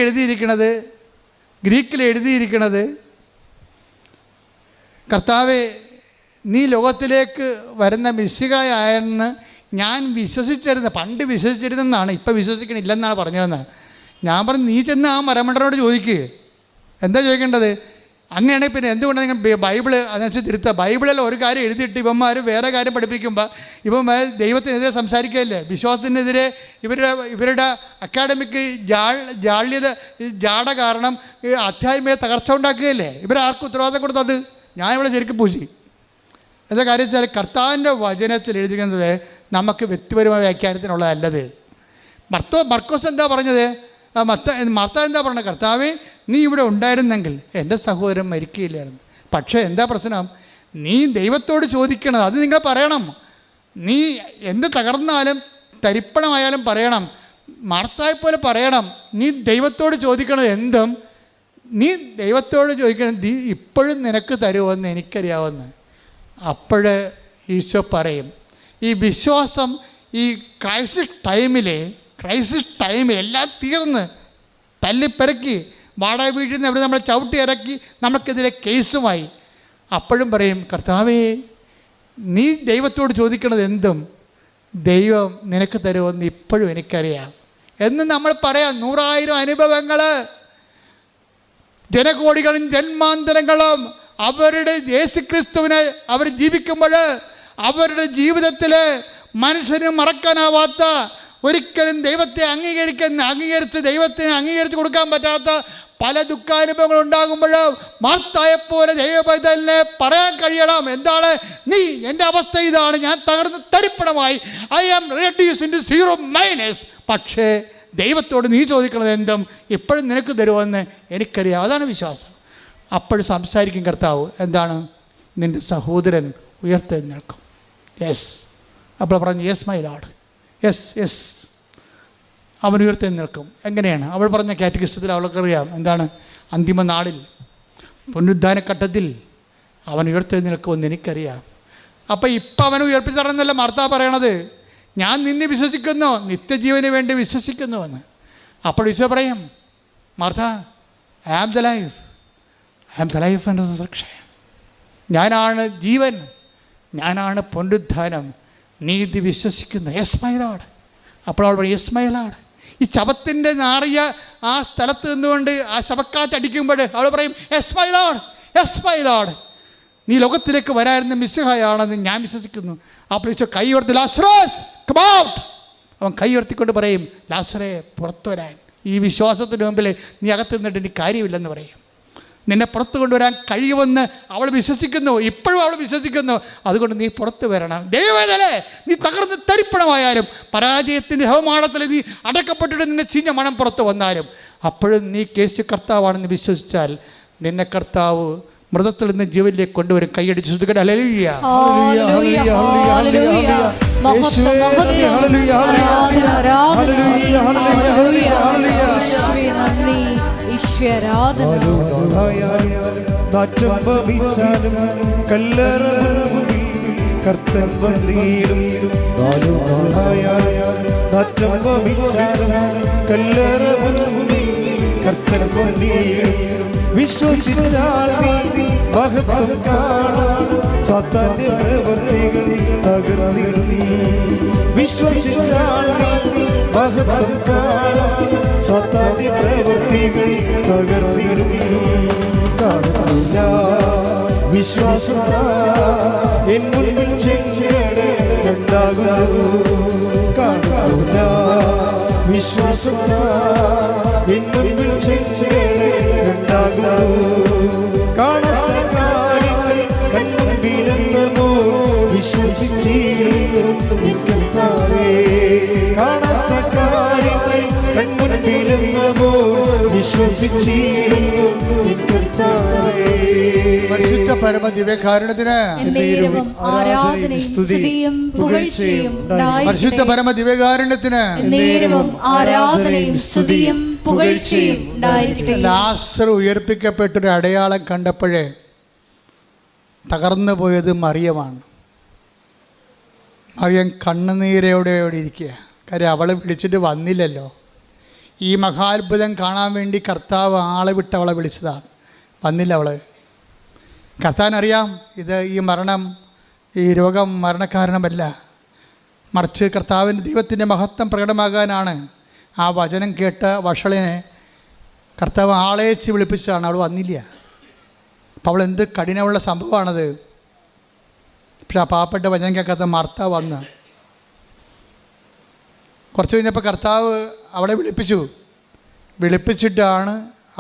Speaker 1: എഴുതിയിരിക്കണത് കർത്താവേ, നീ ലോകത്തിലേക്ക് വരുന്ന മിശിഹായെന്ന് ഞാൻ പണ്ട് വിശ്വസിച്ചിരുന്നെന്നാണ്, ഇപ്പം വിശ്വസിക്കണില്ലെന്നാണ് പറഞ്ഞതെന്ന്. ഞാൻ പറഞ്ഞു, നീ ചെന്ന് ആ മരമണ്ടനോട് ചോദിക്കുക. എന്താ ചോദിക്കേണ്ടത്? അങ്ങനെയാണെങ്കിൽ പിന്നെ എന്തുകൊണ്ടാണ് നിങ്ങൾ ബൈബിള് അതനുസരിച്ച് തിരുത്തുക? ബൈബിളിൽ ഒരു കാര്യം എഴുതിയിട്ട് ഇവന്മാർ വേറെ കാര്യം പഠിപ്പിക്കുമ്പോൾ ഇവന്മാർ ദൈവത്തിനെതിരെ സംസാരിക്കുകയല്ലേ? വിശ്വാസത്തിനെതിരെ ഇവരുടെ അക്കാഡമിക് ജാട കാരണം ആധ്യാത്മിക തകർച്ച ഉണ്ടാക്കുകയല്ലേ? ഇവരാർക്കും ഉത്തരവാദിത്തം കൊടുത്തത്? ഞാൻ ഇവിടെ ശരിക്കും പൂശി. എന്താ കാര്യം വെച്ചാൽ, കർത്താവിൻ്റെ വചനത്തിൽ എഴുതിക്കുന്നത് നമുക്ക് വ്യക്തിപരമായ വ്യാഖ്യാനത്തിനുള്ളതല്ലത്. മർക്കോസ് എന്താ പറഞ്ഞത്? മാർത്ത എന്താ പറഞ്ഞത്? കർത്താവേ, നീ ഇവിടെ ഉണ്ടായിരുന്നെങ്കിൽ എൻ്റെ സഹോദരൻ മരിക്കുകയില്ലായിരുന്നു. പക്ഷേ എന്താ പ്രശ്നം? നീ ദൈവത്തോട് ചോദിക്കണം, അത് നിങ്ങൾ പറയണം. നീ എന്ത് തകർന്നാലും തരിപ്പണമായാലും പറയണം, മാർത്തായെ പോലെ പറയണം, നീ ദൈവത്തോട് ചോദിക്കണത് എന്തും നീ ദൈവത്തോട് ചോദിക്കണം, ഇപ്പോഴും നിനക്ക് തരുമെന്ന് എനിക്കറിയാവുന്ന. അപ്പോൾ ഈശോ പറയും, ഈ വിശ്വാസം ഈ ക്രൈസിസ് ടൈമിൽ എല്ലാം തീർന്ന് തല്ലിപ്പെരക്കി വാടക വീട്ടിൽ നിന്ന് അവർ നമ്മളെ ചവിട്ടി ഇറക്കി നമുക്കെതിരെ കേസുമായി. അപ്പോഴും പറയും, കർത്താവേ നീ ദൈവത്തോട് ചോദിക്കണത് എന്തും ദൈവം നിനക്ക് തരുമെന്ന് ഇപ്പോഴും എനിക്കറിയാം എന്ന് നമ്മൾ പറയാം. 100,000 അനുഭവങ്ങൾ, ജനകോടികളും ജന്മാന്തരങ്ങളും അവരുടെ യേശുക്രിസ്തുവിനെ അവർ ജീവിക്കുമ്പോൾ അവരുടെ ജീവിതത്തിൽ മനുഷ്യന് മറക്കാനാവാത്ത, ഒരിക്കലും ദൈവത്തെ അംഗീകരിച്ച് ദൈവത്തിന് അംഗീകരിച്ച് കൊടുക്കാൻ പറ്റാത്ത പല ദുഃഖാനുഭവങ്ങൾ ഉണ്ടാകുമ്പോഴും മാർത്തായെപ്പോലെ ദൈവപൈതലിനെ പറയാൻ കഴിയണം, എന്താണ്, നീ എൻ്റെ അവസ്ഥ ഇതാണ്, ഞാൻ തകർന്ന് തരിപ്പണമായി, ഐ ആം റെഡ്യൂസ്ഡ് ഇൻടു 0 പക്ഷേ ദൈവത്തോട് നീ ചോദിക്കണത് എന്തും ഇപ്പോഴും നിനക്ക് തരുമെന്ന് എനിക്കറിയാം. അതാണ് വിശ്വാസം. അപ്പോഴും സംസാരിക്കും കർത്താവ്, എന്താണ്, നിൻ്റെ സഹോദരൻ ഉയർത്തെഴുന്നേൽക്കും. യെസ്. അപ്പോൾ പറഞ്ഞു, യെസ് മൈ ലോർഡ്, യെസ് അവൻ ഉയർത്തെഴുന്നേൽക്കും. എങ്ങനെയാണ്? അവൾ പറഞ്ഞ കാറ്റഗിസത്തിൽ അവൾക്കറിയാം, എന്താണ്, അന്തിമ നാളിൽ പുനരുദ്ധാനഘട്ടത്തിൽ അവൻ ഉയർത്തെഴുന്നേൽക്കുമെന്ന് എനിക്കറിയാം. അപ്പോൾ ഇപ്പം അവൻ ഉയർപ്പിച്ച് തരണമെന്നല്ല മാർത്ത പറയണത്, ഞാൻ നിന്നെ വിശ്വസിക്കുന്നു, നിത്യജീവന് വേണ്ടി വിശ്വസിക്കുന്നുവെന്ന്. അപ്പോൾ ഈശോ പറയും, Martha, I am the life and resurrection. ഞാനാണ് ജീവൻ, ഞാനാണ് പുനരുദ്ധാനം, നീ ഇത് വിശ്വസിക്കുന്നു. Yes my lord. അപ്പോൾ അവൾ പറയും, യെസ് മൈ ലോർഡ്. ഈ ശവത്തിൻ്റെ നാറിയ ആ സ്ഥലത്ത് നിന്നുകൊണ്ട് ആ ശവക്കാറ്റടിക്കുമ്പോൾ അവൾ പറയും, യെസ് മൈ ലോർഡ്, നീ ലോകത്തിലേക്ക് വരായിരുന്ന മിശിഹായാണെന്ന് ഞാൻ വിശ്വസിക്കുന്നു. അപ്പോൾ ഈശോ കൈ ഉയർത്തി, ലാസറസ് കം ഔട്ട്. അവൻ കൈ ഉയർത്തിക്കൊണ്ട് പറയും, ലാസറേ പുറത്തു വരാൻ. ഈ വിശ്വാസത്തിന് മുമ്പിൽ നീ അകത്ത് നിന്നിട്ട് എനിക്ക് കാര്യമില്ലെന്ന് പറയും. നിന്നെ പുറത്തു കൊണ്ടുവരാൻ കഴിയുമെന്ന് അവൾ വിശ്വസിക്കുന്നു, ഇപ്പോഴും അവൾ വിശ്വസിക്കുന്നു. അതുകൊണ്ട് നീ പുറത്ത് വരണം. ദൈവവേദനേ, നീ തകർന്ന് തരിപ്പണമായാലും, പരാജയത്തിൻ്റെ ഹവമാണത്തിൽ നീ അടക്കപ്പെട്ടിട്ട് നിന്നെ ചീഞ്ഞ മണം പുറത്ത് വന്നാലും, അപ്പോഴും നീ യേശു കർത്താവാണെന്ന് വിശ്വസിച്ചാൽ നിന്നെ കർത്താവ് മൃതത്തിൽ നിന്ന് ജീവനിലേക്ക് കൊണ്ടുവരും. കൈയടിച്ച് ശ്രുതിക്കട്ടെ, ഹല്ലേലൂയ.
Speaker 3: കർത്തൻ വന്നിടും കർത്തൻ വന്നിടും. വിശ്വസിച്ചാൽ നീ മഹത്വം കാണും, സാത്താന്റെ പ്രവൃത്തികൾ തകർന്നിടും. വിശ്വസിച്ചാൽ നീ മഹത്വം കാണും, സാത്താന്റെ പ്രവൃത്തികൾ തകർന്നിടും. കാണുന്നില്ല വിശ്വാസം എൻ മുൻപിൽ ചെങ്കടലുണ്ടാകുന്നു. കാണുന്നില്ല വിശ്വാസം എൻ മുൻപിൽ ചെങ്കടലുണ്ടാകുന്നു. കാണാത്ത കാര്യങ്ങൾ കൺമുൻപിലെന്നോ വിശ്വസിച്ചിരുന്നു നിൽക്കുന്നവേ. കാണാത്ത കാര്യങ്ങൾ കൺമുൻപിലെന്നോ വിശ്വസിച്ചിരുന്നു നിൽക്കുന്നവേ.
Speaker 1: പരിശുദ്ധ പരമ ദിവ്യകാരുണ്യത്തിന്
Speaker 2: ആരാധനയും സ്തുതിയും പുകഴ്ചയും
Speaker 1: പരിശുദ്ധ പരമ ദിവ്യകാരുണ്യത്തിന്
Speaker 2: ആരാധനയും സ്തുതിയും പുകഴ്ചയും ഉണ്ടായിരിക്കട്ടെ.
Speaker 1: ലാസർ ഉയർപ്പിക്കപ്പെട്ടൊരു അടയാളം കണ്ടപ്പോഴേ തകർന്നു പോയത് മറിയമാണ്. മറിയം കണ്ണുനീരോടെ ഇരിക്കുക. കാര്യം അവളെ വിളിച്ചിട്ട് വന്നില്ലല്ലോ. ഈ മഹാത്ഭുതം കാണാൻ വേണ്ടി കർത്താവ് ആളെ വിട്ട് അവളെ വിളിച്ചതാണ്. വന്നില്ല അവൾ. കർത്താവിനറിയാം ഇത് ഈ രോഗം മരണകാരണമല്ല, മറിച്ച് കർത്താവിൻ്റെ ദൈവത്തിൻ്റെ മഹത്വം പ്രകടമാകാനാണ്. ആ വചനം കേട്ട വഷളിനെ കർത്താവ് ആളേച്ച് വിളിപ്പിച്ചതാണ്. അവൾ വന്നില്ല. അപ്പോൾ അവൾ എന്ത് കഠിനമുള്ള സംഭവമാണത്. പക്ഷെ ആ പാവപ്പെട്ട വചനം കേൾക്കാത്ത മാർത്ത വന്ന് കുറച്ച് കഴിഞ്ഞപ്പോൾ കർത്താവ് അവളെ വിളിപ്പിച്ചിട്ടാണ്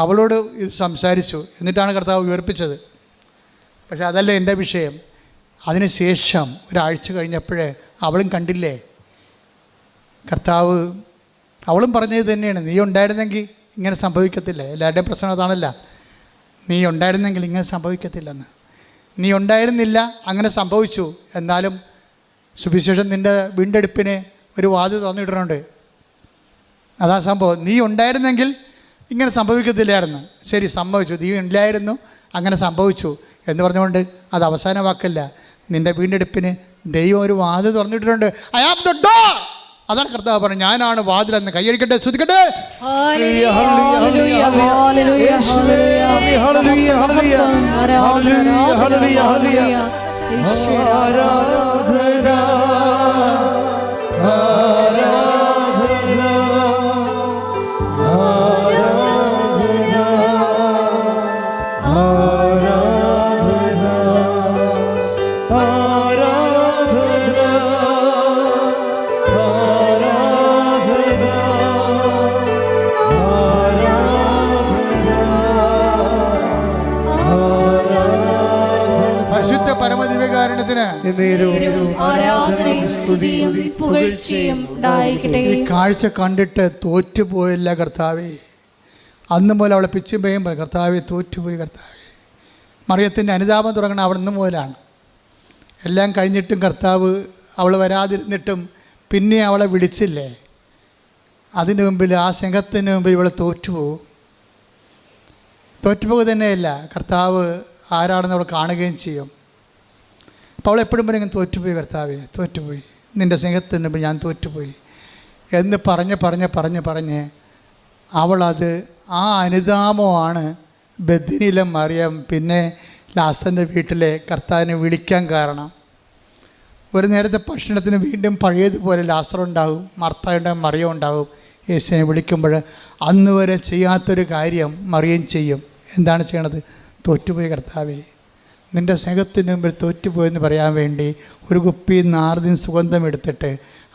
Speaker 1: അവളോട് ഇത് സംസാരിച്ചു. എന്നിട്ടാണ് കർത്താവ് ഉയർപ്പിച്ചത്. പക്ഷെ അതല്ല എൻ്റെ വിഷയം. അതിനുശേഷം ഒരാഴ്ച കഴിഞ്ഞപ്പോഴേ അവളും കണ്ടില്ലേ കർത്താവ്, അവളും പറഞ്ഞത് തന്നെയാണ്, നീ ഉണ്ടായിരുന്നെങ്കിൽ ഇങ്ങനെ സംഭവിക്കത്തില്ല. എല്ലാവരുടെയും പ്രശ്നം അതാണല്ല, നീ ഉണ്ടായിരുന്നെങ്കിൽ ഇങ്ങനെ സംഭവിക്കത്തില്ലെന്ന്. നീ ഉണ്ടായിരുന്നില്ല, അങ്ങനെ സംഭവിച്ചു. എന്നാലും സുവിശേഷം നിൻ്റെ വീണ്ടെടുപ്പിന് ഒരു വാതിൽ തുറന്നിടുന്നുണ്ട്. അതാ സംഭവം. നീ ഉണ്ടായിരുന്നെങ്കിൽ ഇങ്ങനെ സംഭവിക്കത്തില്ലായിരുന്നു. ശരി, സംഭവിച്ചു, നീ ഇല്ലായിരുന്നു, അങ്ങനെ സംഭവിച്ചു എന്ന് പറഞ്ഞുകൊണ്ട് അത് അവസാന വാക്കല്ല. നിൻ്റെ വീണ്ടെടുപ്പിന് ദൈവം ഒരു വാതിൽ തുറന്നിട്ടുണ്ട്. I am the door. അതാണ് കർത്താവ് പറഞ്ഞു, ഞാനാണ് വാതിലെന്ന്. കൈയടിക്കട്ടെ, ശ്രുതിക്കട്ടെ. ഈ കാഴ്ച കണ്ടിട്ട് തോറ്റുപോയില്ല കർത്താവേ. അന്ന് മുതൽ അവളെ പിച്ചും പേയും കർത്താവെ തോറ്റുപോയി കർത്താവേ. മറിയത്തിൻ്റെ അനുതാപം തുടങ്ങണം അവിടെ നിന്ന് മുതലാണ്. എല്ലാം കഴിഞ്ഞിട്ടും കർത്താവ് അവൾ വരാതിരുന്നിട്ടും പിന്നെ അവളെ വിളിച്ചില്ലേ. അതിന് മുമ്പിൽ, ആ സംഘത്തിന് മുമ്പിൽ ഇവൾ തോറ്റുപോകും. തോറ്റുപോകുക തന്നെയല്ല, കർത്താവ് ആരാണെന്ന് അവൾ കാണുകയും ചെയ്യും. അപ്പോൾ അവൾ എപ്പോഴും പറയും, തോറ്റുപോയി കർത്താവേ, തോറ്റുപോയി, നിൻ്റെ സ്നേഹത്തിന് മുമ്പ് ഞാൻ തോറ്റുപോയി എന്ന് പറഞ്ഞ് അവളത്, ആ അനുതാപമാണ് ബെഥനിയിലെ മറിയം പിന്നെ ലാസറിൻ്റെ വീട്ടിലെ കർത്താവിനെ വിളിക്കാൻ കാരണം. ഒരു നേരത്തെ ഭക്ഷണത്തിന് വീണ്ടും പഴയതുപോലെ ലാസറുണ്ടാകും, മർത്തായുണ്ടാകും, മറിയം ഉണ്ടാകും. യേശുവിനെ വിളിക്കുമ്പോൾ അന്ന് വരെ ചെയ്യാത്തൊരു കാര്യം മറിയം ചെയ്യും. എന്താണ് ചെയ്യണത്? തോറ്റുപോയി കർത്താവേ, നിൻ്റെ സ്നേഹത്തിന് മുമ്പിൽ തോറ്റുപോയെന്ന് പറയാൻ വേണ്ടി ഒരു കുപ്പി നാർദിൻ സുഗന്ധം എടുത്തിട്ട്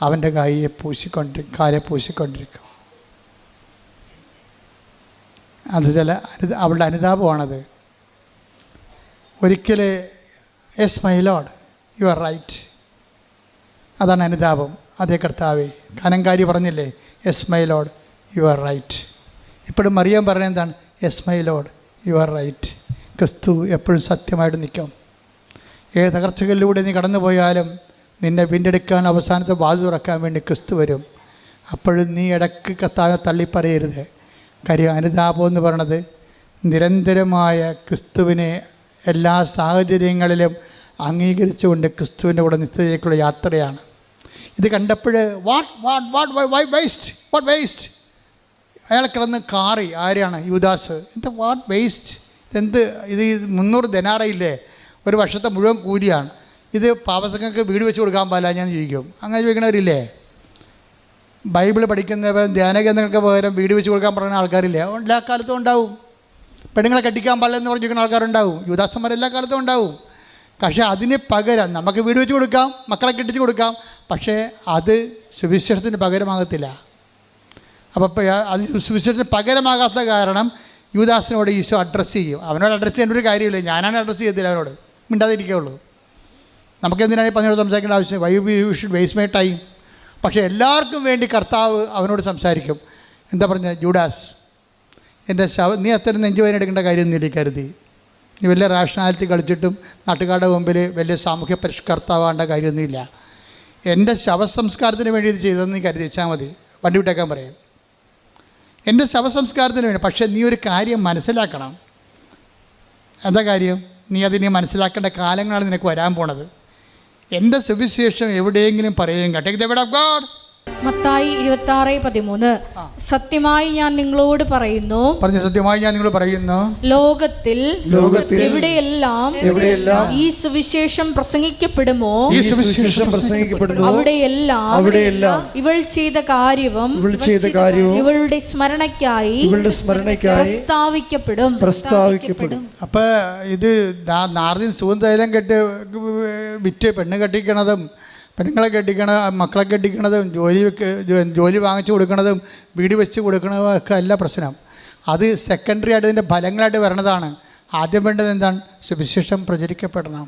Speaker 1: അവൻ്റെ കാലെ പൂശിക്കൊണ്ടിരിക്കും. അത് അവളുടെ അനുതാപമാണത്. ഒരിക്കൽ yes my lord, you are right. അതാണ് അനുതാപം. അതേ കർത്താവേ, കനങ്കാരി പറഞ്ഞില്ലേ, yes my lord, you are right. ഇപ്പോഴും മറിയം പറഞ്ഞത് എന്താണ്? Yes my lord, you are right. ക്രിസ്തു എപ്പോഴും സത്യമായിട്ട് നിൽക്കും. ഏത് തകർച്ചകളിലൂടെ നീ കടന്നു പോയാലും നിന്നെ വീണ്ടെടുക്കാൻ, അവസാനത്തെ വാതിൽ തുറക്കാൻ വേണ്ടി ക്രിസ്തു വരും. അപ്പോഴും നീ ഇടയ്ക്ക് കർത്താവിനെ തള്ളിപ്പറയരുത്. കാര്യം അനുതാപം എന്ന് പറയണത് നിരന്തരമായ ക്രിസ്തുവിനെ എല്ലാ സാഹചര്യങ്ങളിലും അംഗീകരിച്ചുകൊണ്ട് ക്രിസ്തുവിൻ്റെ കൂടെ നിത്യതയിലേക്കുള്ള യാത്രയാണ്. ഇത് കണ്ടപ്പോൾ വാട്ട് വേസ്റ്റ് അയാൾ കിടന്ന് കാറി. ആരെയാണ്? യൂദാസ്. എന്താ വാട്ട് വേസ്റ്റ്? എന്ത് ഇത്? 300 ദനാറയില്ലേ, ഒരു വർഷത്തെ മുഴുവൻ കൂലിയാണ്. ഇത് പാവങ്ങൾക്ക് വീട് വെച്ച് കൊടുക്കാൻ പാടില്ല ഞാൻ ചോദിക്കും. അങ്ങനെ ചോദിക്കണവരില്ലേ? ബൈബിൾ പഠിക്കുന്നവർ ധ്യാനകേന്ദ്രങ്ങൾക്ക് പകരം വീട് വെച്ച് കൊടുക്കാൻ പറയുന്ന ആൾക്കാരില്ലേ? എല്ലാ കാലത്തും ഉണ്ടാവും. പെണ്ണുങ്ങളെ കെട്ടിക്കാൻ പാടില്ല എന്ന് പറഞ്ഞിരിക്കുന്ന ആൾക്കാരുണ്ടാവും. യൂദാസന്മാർ എല്ലാ കാലത്തും ഉണ്ടാവും. പക്ഷേ അതിന് പകരം നമുക്ക് വീട് വെച്ച് കൊടുക്കാം, മക്കളെ കെട്ടിച്ച് കൊടുക്കാം, പക്ഷേ അത് സുവിശേഷത്തിന് പകരമാകത്തില്ല. അപ്പോൾ അത് സുവിശേഷത്തിന് പകരമാകാത്ത കാരണം യൂദാസിനോട് ഈശോ അഡ്രസ്സ് ചെയ്യും. അവനോട് അഡ്രസ്സ് ചെയ്യേണ്ട ഒരു കാര്യമില്ല, ഞാനാണ് അഡ്രസ്സ് ചെയ്യത്തില്ല, അവനോട് മിണ്ടാതിരിക്കുകയുള്ളൂ. നമുക്കെന്തിനാണ് ഈ പറഞ്ഞോട് സംസാരിക്കേണ്ട ആവശ്യം? Why you should waste my time. പക്ഷേ എല്ലാവർക്കും വേണ്ടി കർത്താവ് അവനോട് സംസാരിക്കും. എന്താ പറഞ്ഞത്? ജൂഡാസ്, എൻ്റെ നീ അത്ര നെഞ്ചുവേദന എടുക്കേണ്ട കാര്യമൊന്നുമില്ല കരുതി. നീ വലിയ റാഷണാലിറ്റി കളിച്ചിട്ടും നാട്ടുകാരുടെ മുമ്പിൽ വലിയ സാമൂഹ്യ പരിഷ്കർത്താവേണ്ട കാര്യമൊന്നുമില്ല. എൻ്റെ ശവസംസ്കാരത്തിന് വേണ്ടി ഇത് ചെയ്തതെന്ന് നീ കരുതി വെച്ചാൽ മതി, വണ്ടി വിട്ടേക്കാൻ പറയും. എൻ്റെ ശവസംസ്കാരത്തിന് വേണ്ടി. പക്ഷേ നീ ഒരു കാര്യം മനസ്സിലാക്കണം. എന്താ കാര്യം? നീ അതിനെ മനസ്സിലാക്കേണ്ട കാലങ്ങളാണ് നിനക്ക് വരാൻ പോണത്. എൻ്റെ സുവിശേഷം എവിടെയെങ്കിലും പറയുക. Take the word of God.
Speaker 2: Mathai 26:13. സത്യമായി ഞാൻ നിങ്ങളോട് പറയുന്നു,
Speaker 1: സത്യമായി ഞാൻ നിങ്ങളോട് പറയുന്നു, ലോകത്തിൽ
Speaker 2: എവിടെയെല്ലാം ഈ സുവിശേഷം പ്രസംഗിക്കപ്പെടുമോ അവിടെയെല്ലാം ഇവൾ ചെയ്ത കാര്യവും ഇവളുടെ സ്മരണയ്ക്കായി പ്രസ്താവിക്കപ്പെടും.
Speaker 1: അപ്പൊ ഇത് നാർദിൻ സുഗന്ധതൈലം കെട്ടി വിറ്റ് പെണ്ണ് കെട്ടിക്കണതും, പെണ്ണുങ്ങളെ കെട്ടിക്കണതും, മക്കളെ കെട്ടിക്കണതും, ജോലി വാങ്ങിച്ചു കൊടുക്കണതും, വീട് വെച്ച് കൊടുക്കണതും ഒക്കെ അല്ല പ്രശ്നം. അത് സെക്കൻഡറി ആയിട്ട് ഇതിൻ്റെ ഫലങ്ങളായിട്ട് വരണതാണ്. ആദ്യം വേണ്ടത് എന്താണ്? സുവിശേഷം പ്രചരിക്കപ്പെടണം.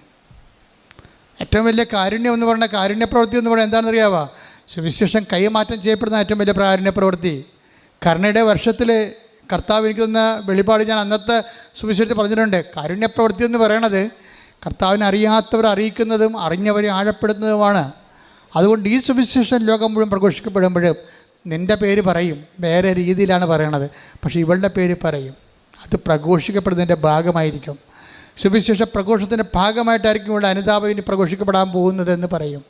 Speaker 1: ഏറ്റവും വലിയ കാരുണ്യം എന്ന് പറഞ്ഞാൽ, കാരുണ്യ പ്രവൃത്തി എന്ന് പറഞ്ഞാൽ എന്താണെന്നറിയാവോ? സുവിശേഷം കൈമാറ്റം ചെയ്യപ്പെടുന്ന ഏറ്റവും വലിയ കാരുണ്യ പ്രവൃത്തി. കരുണയുടെ വർഷത്തിൽ കർത്താവ് എനിക്ക് തന്ന വെളിപാട് ഞാൻ അന്നത്തെ സുവിശേഷത്തിൽ പറഞ്ഞിട്ടുണ്ട്. കാരുണ്യ പ്രവൃത്തി എന്ന് പറയണത് കർത്താവിനെ അറിയാത്തവരെ അറിയിക്കുന്നതും അറിഞ്ഞവരെ ആഴപ്പെടുന്നതുമാണ്. അതുകൊണ്ട് ഈ സുവിശേഷം ലോകം മുഴുവൻ പ്രഘോഷിക്കപ്പെടുമ്പോഴും നിൻ്റെ പേര് പറയും, വേറെ രീതിയിലാണ് പറയണത്, പക്ഷേ ഇവളുടെ പേര് പറയും. അത് പ്രഘോഷിക്കപ്പെടുന്നതിൻ്റെ ഭാഗമായിരിക്കും. സുവിശേഷ പ്രഘോഷത്തിൻ്റെ ഭാഗമായിട്ടായിരിക്കും ഇവളുടെ അനുതാപം ഇനി പ്രഘോഷിക്കപ്പെടാൻ പോകുന്നതെന്ന് പറയും.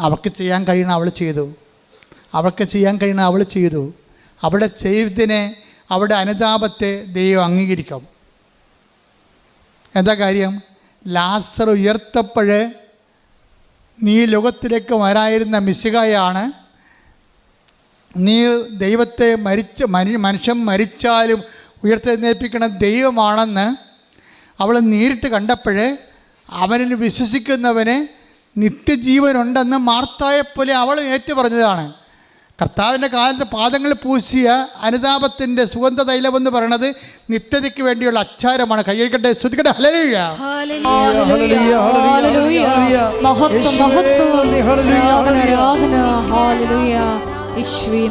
Speaker 1: അവൾക്ക് ചെയ്യാൻ കഴിയണം അവൾ ചെയ്തു, അവൾക്ക് ചെയ്യാൻ കഴിയണം അവൾ ചെയ്തു. അവളുടെ ചെയ്തതിനെ, അവളുടെ അനുതാപത്തെ ദൈവം അംഗീകരിക്കും. എന്താ കാര്യം? ലാസർ ഉയർത്തപ്പോൾ നീ ലോകത്തിലേക്ക് വരായിരുന്ന മിശിഹായാണ്, നീ ദൈവത്തെ മനുഷ്യൻ മരിച്ചാലും ഉയർത്തെഴുന്നേൽപ്പിക്കുന്ന ദൈവമാണെന്ന് അവൾ നേരിട്ട് കണ്ടപ്പോൾ അവനിൽ വിശ്വസിക്കുന്നവന് നിത്യജീവനുണ്ടെന്ന് മാർത്തായെപ്പോലെ അവൾ ഏറ്റു പറഞ്ഞതാണ്. കർത്താവിൻ്റെ കാലത്ത് പാദങ്ങൾ പൂശിയ അനുതാപത്തിൻ്റെ സുഗന്ധ തൈലമെന്ന് പറയുന്നത് നിത്യതയ്ക്ക് വേണ്ടിയുള്ള അച്ചാരമാണ്. കൈയ്യടിക്കട്ടെ, ശ്രുതിക്കട്ടെ, ഹല്ലേലൂയ.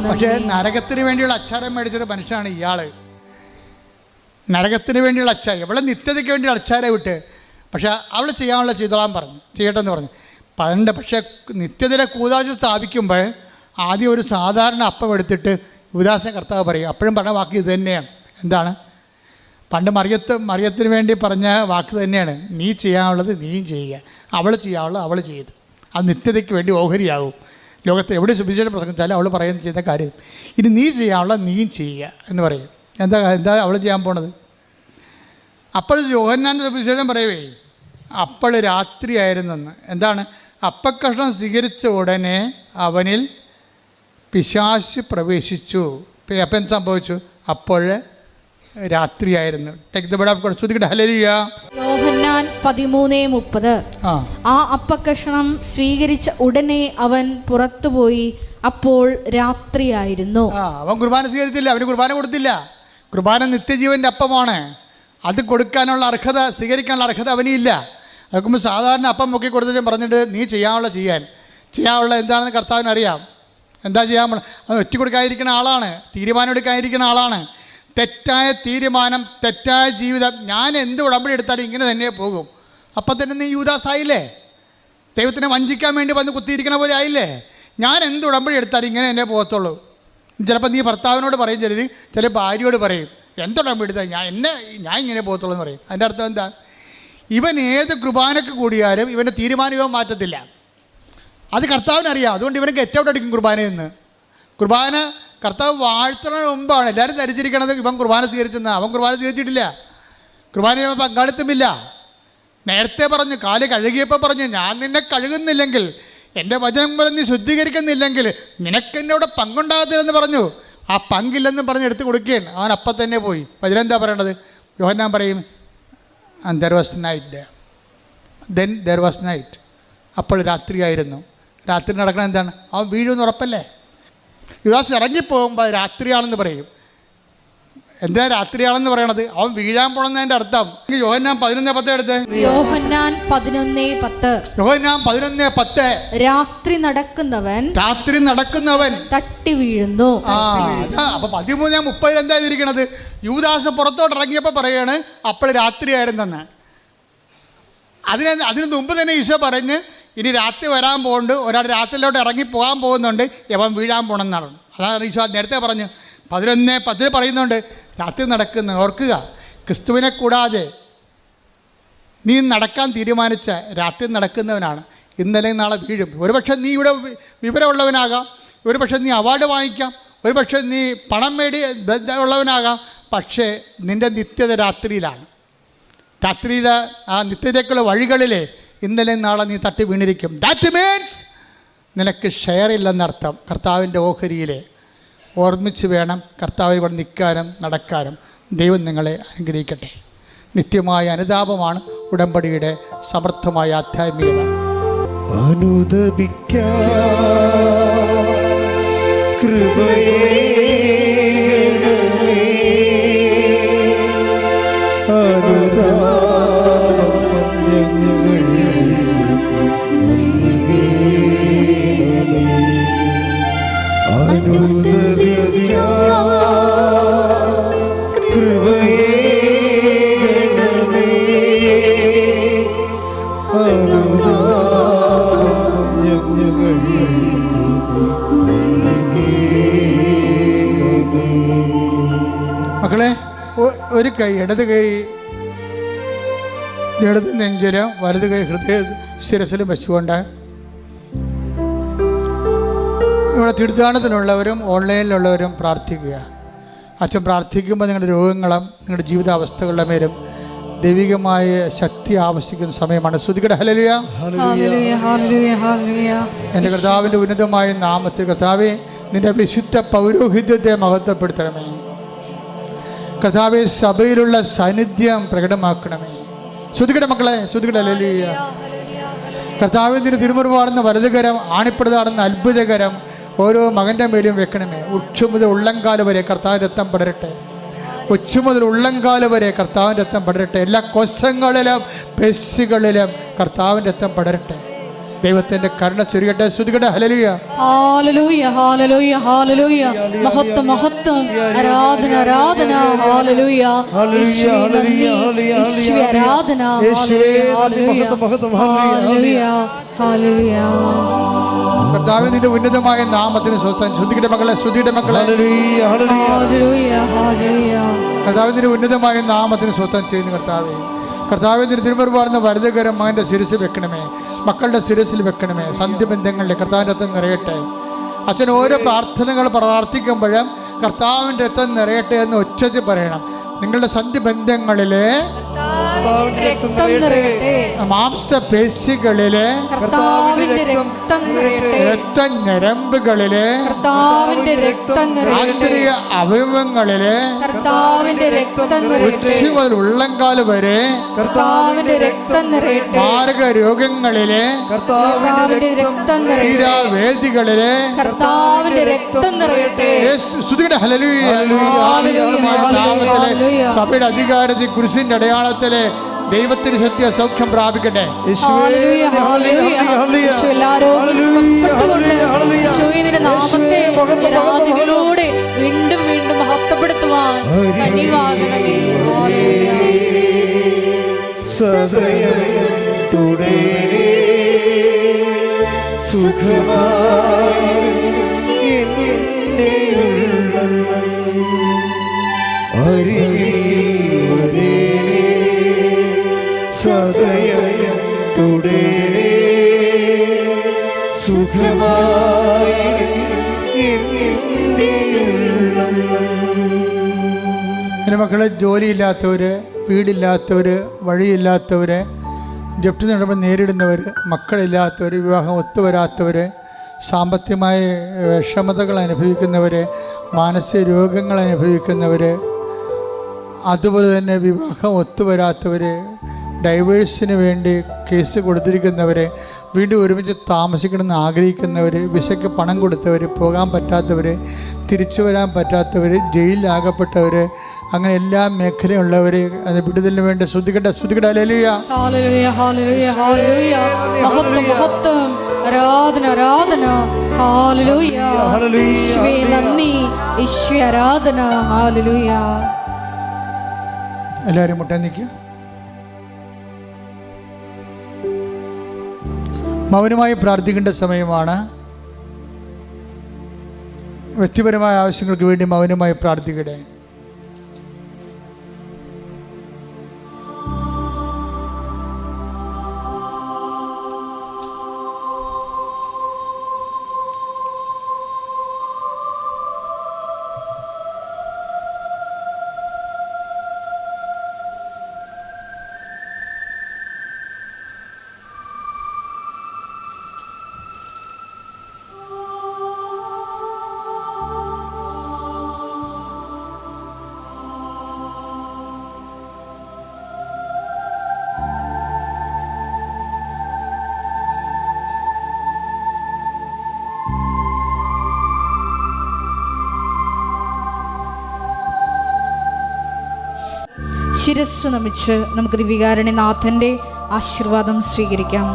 Speaker 1: പക്ഷേ നരകത്തിന് വേണ്ടിയുള്ള അച്ചാരം മേടിച്ചൊരു മനുഷ്യനാണ് ഇയാൾ. നരകത്തിന് വേണ്ടിയുള്ള അച്ചാരം, ഇവളെ നിത്യതയ്ക്ക് വേണ്ടിയുള്ള അച്ചാരം വിട്ട്, പക്ഷേ അവൾ ചെയ്യാനുള്ള ചെയ്തോളാൻ പറഞ്ഞു, ചെയ്യട്ടെ എന്ന് പറഞ്ഞു. പക്ഷേ നിത്യതയുടെ കൂദാശ സ്ഥാപിക്കുമ്പോൾ ആദ്യം ഒരു സാധാരണ അപ്പം എടുത്തിട്ട് യുവദാസൻ കർത്താവ് പറയും. അപ്പോഴും പറഞ്ഞ വാക്ക് ഇത് തന്നെയാണ്. എന്താണ്? പണ്ട് മറിയത്തിന് വേണ്ടി പറഞ്ഞ വാക്ക് തന്നെയാണ്, നീ ചെയ്യാനുള്ളത് നീയും ചെയ്യുക, അവൾ ചെയ്യാനുള്ളത് അവൾ ചെയ്ത്. അത് നിത്യതയ്ക്ക് വേണ്ടി ഓഹരിയാവും. ലോകത്തിൽ എവിടെ സുവിശേഷം പ്രസംഗിച്ചാലും അവൾ ചെയ്യുന്ന കാര്യം ഇനി നീ ചെയ്യാനുള്ളത് നീയും ചെയ്യുക എന്ന് പറയും. എന്താ അവൾ ചെയ്യാൻ പോണത്? അപ്പോൾ യോഹന്നാൻ്റെ സുവിശേഷം പറയുവേ, അപ്പോൾ രാത്രിയായിരുന്നെന്ന്. എന്താണ്? അപ്പക്കഷ്ണം സ്വീകരിച്ച ഉടനെ അവനിൽ പിശാച് പ്രവേശിച്ചു. അപ്പം എന്ത് സംഭവിച്ചു? അപ്പോൾ രാത്രിയായിരുന്നു. Take the bread of God. ശ്രുതിക്കട്ടെ, ഹല്ലേലൂയ.
Speaker 2: യോഹന്നാൻ 13:30. ആ അപ്പക്കഷണം സ്വീകരിച്ച ഉടനെ അവൻ പുറത്തുപോയി, അപ്പോൾ രാത്രിയായിരുന്നു.
Speaker 1: അവൻ കുർബാന സ്വീകരിച്ചില്ല, അവന് കുർബാന കൊടുത്തില്ല. കുർബാന നിത്യജീവൻ്റെ അപ്പമാണ്. അത് കൊടുക്കാനുള്ള അർഹത, സ്വീകരിക്കാനുള്ള അർഹത അവനില്ല. അതൊക്കെ സാധാരണ അപ്പം പൊക്കി കൊടുത്തിട്ട് പറഞ്ഞിട്ട് നീ ചെയ്യാനുള്ള എന്താണെന്ന് കർത്താവിന് അറിയാം. എന്താ ചെയ്യാൻ? അത് ഒറ്റ കൊടുക്കാതിരിക്കുന്ന ആളാണ്, തീരുമാനം എടുക്കാതിരിക്കുന്ന ആളാണ്. തെറ്റായ തീരുമാനം, തെറ്റായ ജീവിതം. ഞാൻ എന്ത് ഉടമ്പടി എടുത്താലും ഇങ്ങനെ തന്നെ പോകും. അപ്പം തന്നെ നീ യൂദാസായില്ലേ? ദൈവത്തിനെ വഞ്ചിക്കാൻ വേണ്ടി വന്ന് കുത്തിയിരിക്കണ പോലെ ആയില്ലേ? ഞാൻ എന്ത് ഉടമ്പടി എടുത്താലും ഇങ്ങനെ തന്നെ പോകത്തുള്ളൂ. ചിലപ്പോൾ നീ ഭർത്താവിനോട് പറയും, ചില ഭാര്യയോട് പറയും, എന്തുടമ്പടി എടുത്താൽ ഞാൻ ഇങ്ങനെ പോകത്തുള്ളൂ എന്ന് പറയും. അതിൻ്റെ അർത്ഥം എന്താ? ഇവൻ ഏത് കുർബാനയ്ക്ക് കൂടിയാലും ഇവൻ്റെ തീരുമാനം മാറ്റത്തില്ല. അത് കർത്താവിനറിയാം. അതുകൊണ്ട് ഇവന് ഗെറ്റ് ഔട്ട് അടിക്കും കുർബാനയെന്ന്. കുർബാന കർത്താവ് വാഴ്ത്തുന്നതിന് മുമ്പാണ് എല്ലാവരും ധരിച്ചിരിക്കണത് ഇവൻ കുർബാന സ്വീകരിച്ചെന്ന്. അവൻ കുർബാന സ്വീകരിച്ചിട്ടില്ല, കുർബാനയിൽ പങ്കാളിത്തമില്ല. നേരത്തെ പറഞ്ഞു, കാല് കഴുകിയപ്പോൾ പറഞ്ഞു, ഞാൻ നിന്നെ കഴുകുന്നില്ലെങ്കിൽ, എൻ്റെ വചനം പോലെ നീ ശുദ്ധീകരിക്കുന്നില്ലെങ്കിൽ നിനക്കെൻ്റെ അവിടെ പങ്കുണ്ടാകത്തില്ലെന്ന് പറഞ്ഞു. ആ പങ്കില്ലെന്ന് പറഞ്ഞ് എടുത്ത് കൊടുക്കുകയാണ്. അവൻ അപ്പം തന്നെ പോയി. വചനം എന്താ പറയേണ്ടത്? യോഹന്നാൻ പറയും, and there was night. Then there was night. അപ്പോൾ രാത്രിയായിരുന്നു. രാത്രി നടക്കണം എന്താണ്? അവൻ വീഴുമെന്ന് ഉറപ്പല്ലേ? യുദാസ് ഇറങ്ങിപ്പോകുമ്പോൾ രാത്രിയാണെന്ന് പറയും. എന്താ രാത്രിയാണെന്ന് പറയണത്? അവൻ വീഴാൻ പോണെന്നതിൻ്റെ അർത്ഥം. യോഹന്നാൻ 11:10 എടുത്ത്.
Speaker 2: യോഹന്നാൻ 11:10.
Speaker 1: യോഹന്നാൻ 11:10.
Speaker 2: രാത്രി നടക്കുന്നവൻ തട്ടി വീഴുന്നു.
Speaker 1: അപ്പൊ 13:30 എന്താ ഇരിക്കണത്? യൂദാസ് പുറത്തോട്ട് ഇറങ്ങിയപ്പോൾ പറയാണ് അപ്പോൾ രാത്രിയായിരുന്നെന്ന്. അതിന് മുമ്പ് തന്നെ ഈശോ പറഞ്ഞ് ഇനി രാത്രി വരാൻ പോകുന്നുണ്ട്, ഒരാൾ രാത്രിയിലോട്ട് ഇറങ്ങി പോകാൻ പോകുന്നുണ്ട്, യവൻ വീഴാൻ പോകണമെന്നാണ്. അതാണ് ഈശോ നേരത്തെ പറഞ്ഞു. 11:10 പറയുന്നുണ്ട് രാത്രി നടക്കുന്ന. ഓർക്കുക, ക്രിസ്തുവിനെ കൂടാതെ നീ നടക്കാൻ തീരുമാനിച്ച രാത്രി നടക്കുന്നവനാണ്. ഇന്നലെ നാളെ വീഴും. ഒരുപക്ഷെ നീ ഇവിടെ വിവരമുള്ളവനാകാം, ഒരുപക്ഷെ നീ അവാർഡ് വാങ്ങിക്കാം, ഒരുപക്ഷെ നീ പണം ഉള്ളവനാകാം. പക്ഷേ നിൻ്റെ നിത്യത രാത്രിയിലാണ്. രാത്രിയിലെ ആ നിത്യതയ്ക്കുള്ള വഴികളിലെ ഇന്നലെ നാളെ നീ തട്ടി വീണിരിക്കും. ദാറ്റ് മീൻസ് നിനക്ക് ഷെയർ ഇല്ലെന്നർത്ഥം. കർത്താവിൻ്റെ ഓഹരിയിലെ ഓർമ്മിച്ച് വേണം കർത്താവിൽ ഇവിടെ നിൽക്കാനും നടക്കാനും. ദൈവം നിങ്ങളെ അനുഗ്രഹിക്കട്ടെ. നിത്യമായ അനുതാപമാണ് ഉടമ്പടിയുടെ സമർത്ഥമായ ആധ്യാത്മികത.
Speaker 3: ഞങ്ങൾ
Speaker 1: ഒരു കൈ ഇടത് കൈ ഇടത് നെഞ്ചിലും വലത് കൈ ഹൃദയ ശിരസിലും വെച്ചുകൊണ്ട് ഇവിടെ തീർത്ഥാടനത്തിലുള്ളവരും ഓൺലൈനിലുള്ളവരും പ്രാർത്ഥിക്കുക. അച്ഛൻ പ്രാർത്ഥിക്കുമ്പോൾ നിങ്ങളുടെ രോഗങ്ങളും നിങ്ങളുടെ ജീവിതാവസ്ഥകളുടെ മേലും ദൈവികമായ ശക്തി ആവശ്യിക്കുന്ന സമയമാണ്. ശ്രുതികട ഹല്ലേലൂയ. എൻ്റെ കർത്താവിൻ്റെ ഉന്നതമായ നാമത്തിൽ കർത്താവേ, നിന്റെ വിശുദ്ധ പൗരോഹിത്യത്തെ മഹത്വപ്പെടുത്തണമേ. കർത്താവേ, സഭയിലുള്ള സാന്നിധ്യം പ്രകടമാക്കണമേ. ശ്രുതികട മക്കളെ, ശ്രുതികട ഹല്ലേലൂയ. കർത്താവേ, നിന്റെ തിരുമുറിവാടുന്ന വലതുകരം, ആണിപ്പെടുതാടുന്ന അത്ഭുതകരം ഓരോ മകൻ്റെ മേലും വെക്കണമേ. ഉച്ച മുതൽ ഉള്ളംകാല് വരെ കർത്താവിൻ്റെ രക്തം പടരട്ടെ. ഉച്ച മുതൽ ഉള്ളംകാല് വരെ കർത്താവിൻ്റെ രക്തം പടരട്ടെ. എല്ലാ കോശങ്ങളിലും പേശികളിലും കർത്താവിൻ്റെ രക്തം പടരട്ടെ. ദൈവത്തിന്റെ കരുണ ചൊരിയട്ടെ. ശ്രുതികട്ടെ. ഹല്ലേലൂയ.
Speaker 2: ഹല്ലേലൂയ, ഹല്ലേലൂയ, ഹല്ലേലൂയ. മഹത്വം, മഹത്വം, ആരാധന, ആരാധന. ഹല്ലേലൂയ. യേശുവേ നന്ദി, യേശുവേ ആരാധന. ഹല്ലേലൂയ, ഹല്ലേലൂയ, ഹല്ലേലൂയ.
Speaker 1: കർത്താവേ, നിന്റെ ഉന്നതമായ നാമത്തിന് സ്വസ്ത്രം. ശ്രുതിയുടെ മക്കളെ, ശ്രുതിയുടെ മക്കളെ, കർത്താവേ, നിന്റെ ഉന്നതമായ നാമത്തിന് സ്വസ്ത്രം ചെയ്യുന്നു. കർത്താവേ, നിന്റെ തിരുമുറിവാടുന്ന വലതുകരം മകൻ്റെ ശിരസിൽ വെക്കണമേ. മക്കളുടെ ശിരസിൽ വെക്കണമേ. സന്ധ്യബന്ധങ്ങളിലെ കർത്താവിൻ്റെ രക്തം നിറയട്ടെ. അച്ഛൻ ഓരോ പ്രാർത്ഥനകൾ പ്രാർത്ഥിക്കുമ്പോഴും കർത്താവിൻ്റെ രക്തം നിറയട്ടെ എന്ന് ഉച്ചത്തിൽ പറയണം. നിങ്ങളുടെ സന്ധിബന്ധങ്ങളിലെ മാംസപേശികളിലെ രക്തഞരമ്പുകളിലെ ആന്തരിക അവയവങ്ങളിലെ ഉച്ച മുതൽ ഉള്ളംകാല് വരെ മാരക രോഗങ്ങളിലെ തീരാവേദികളിലെ സഭയുടെ അധികാരത്തിൽ കുരിശിന്റെ അടയാളത്തിലെ ദൈവത്തിന് സത്യ സൗഖ്യം പ്രാപിക്കട്ടെ. വീണ്ടും വീണ്ടും മഹത്വപ്പെടുത്തുവാൻ
Speaker 3: സദയം തുടരേ സുഖമായി എന്നെ ഉള്ളം അരികിൽ വരേണേ. സദയം തുടരേ സുഖമായി എന്നെ ഉള്ളം.
Speaker 1: എൻ്റെ മക്കളെ, ജോലിയില്ലാത്തവർ, വീടില്ലാത്തവർ, വഴിയില്ലാത്തവർ, ജപ്തി നടപടി നേരിടുന്നവർ, മക്കളില്ലാത്തവർ, വിവാഹം ഒത്തുവരാത്തവർ, സാമ്പത്തികമായ വിഷമതകൾ അനുഭവിക്കുന്നവർ, മാനസിക രോഗങ്ങൾ അനുഭവിക്കുന്നവർ, അതുപോലെ തന്നെ വിവാഹം ഒത്തുവരാത്തവർ, ഡൈവേഴ്സിന് വേണ്ടി കേസ് കൊടുത്തിരിക്കുന്നവർ, വീണ്ടും ഒരുമിച്ച് താമസിക്കണമെന്ന് ആഗ്രഹിക്കുന്നവർ, വിസയ്ക്ക് പണം കൊടുത്തവർ, പോകാൻ പറ്റാത്തവർ, തിരിച്ചു വരാൻ പറ്റാത്തവർ, ജയിലിലാകപ്പെട്ടവർ, അങ്ങനെ എല്ലാ മേഖലയുള്ളവർ അത് വിടുതലിന് വേണ്ടി ശ്രുതികട്ടെ. ശ്രുതികട്ടെ. ഹല്ലേലൂയ.
Speaker 2: ആരാധന, ആരാധന. ഹല്ലേലൂയ. യേശുവേ നന്ദി, യേശുവേ ആരാധന. ഹല്ലേലൂയ.
Speaker 1: എല്ലാവരും മുട്ടേ നിൽക്കുക. മൗനമായി പ്രാർത്ഥിക്കേണ്ട സമയമാണ്. വ്യക്തിപരമായ ആവശ്യങ്ങൾക്ക് വേണ്ടി മൗനമായി പ്രാർത്ഥിക്കട്ടെ.
Speaker 2: ശിരസ്സ് നമിച്ച് നമുക്ക് ദിവ്യകാരുണ്യനാഥൻ്റെ ആശീർവാദം സ്വീകരിക്കാം.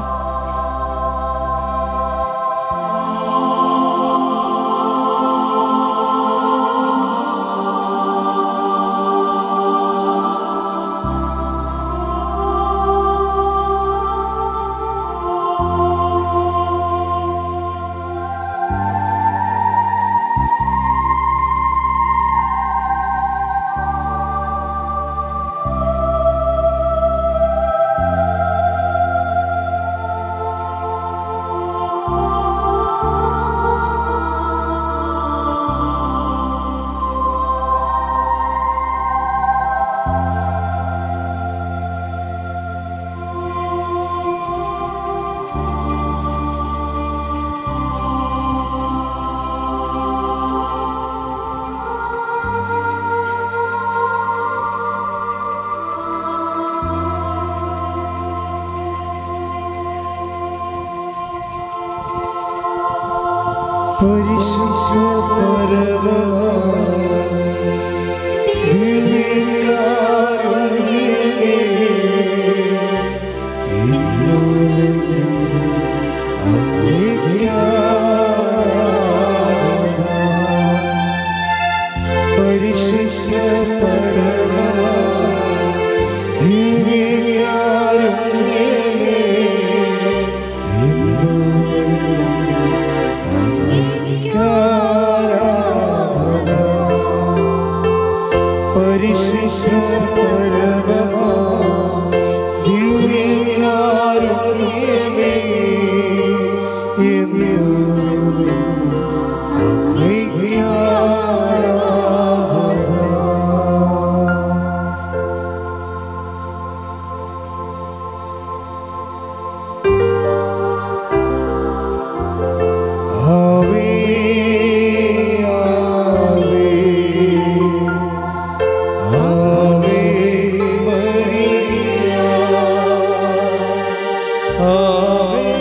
Speaker 3: പരിശുദ്ധ പരമ ദിവ്യകാരുണ്യമേ, ഇന്നുമെന്നും അങ്ങേക്ക് ആരാധന. പരിശുദ്ധ പരമ ദിവ്യകാരുണ്യമേ, ഇന്നുമെന്നും അങ്ങേക്ക് ആരാധന. പരിശുദ്ധ പരമ ദിവ്യകാരുണ്യമേ, എന്നുമെന്നും അങ്ങേക്ക് ആരാധന. ആവേ ആവേ ആവേ മരിയ, ആവേ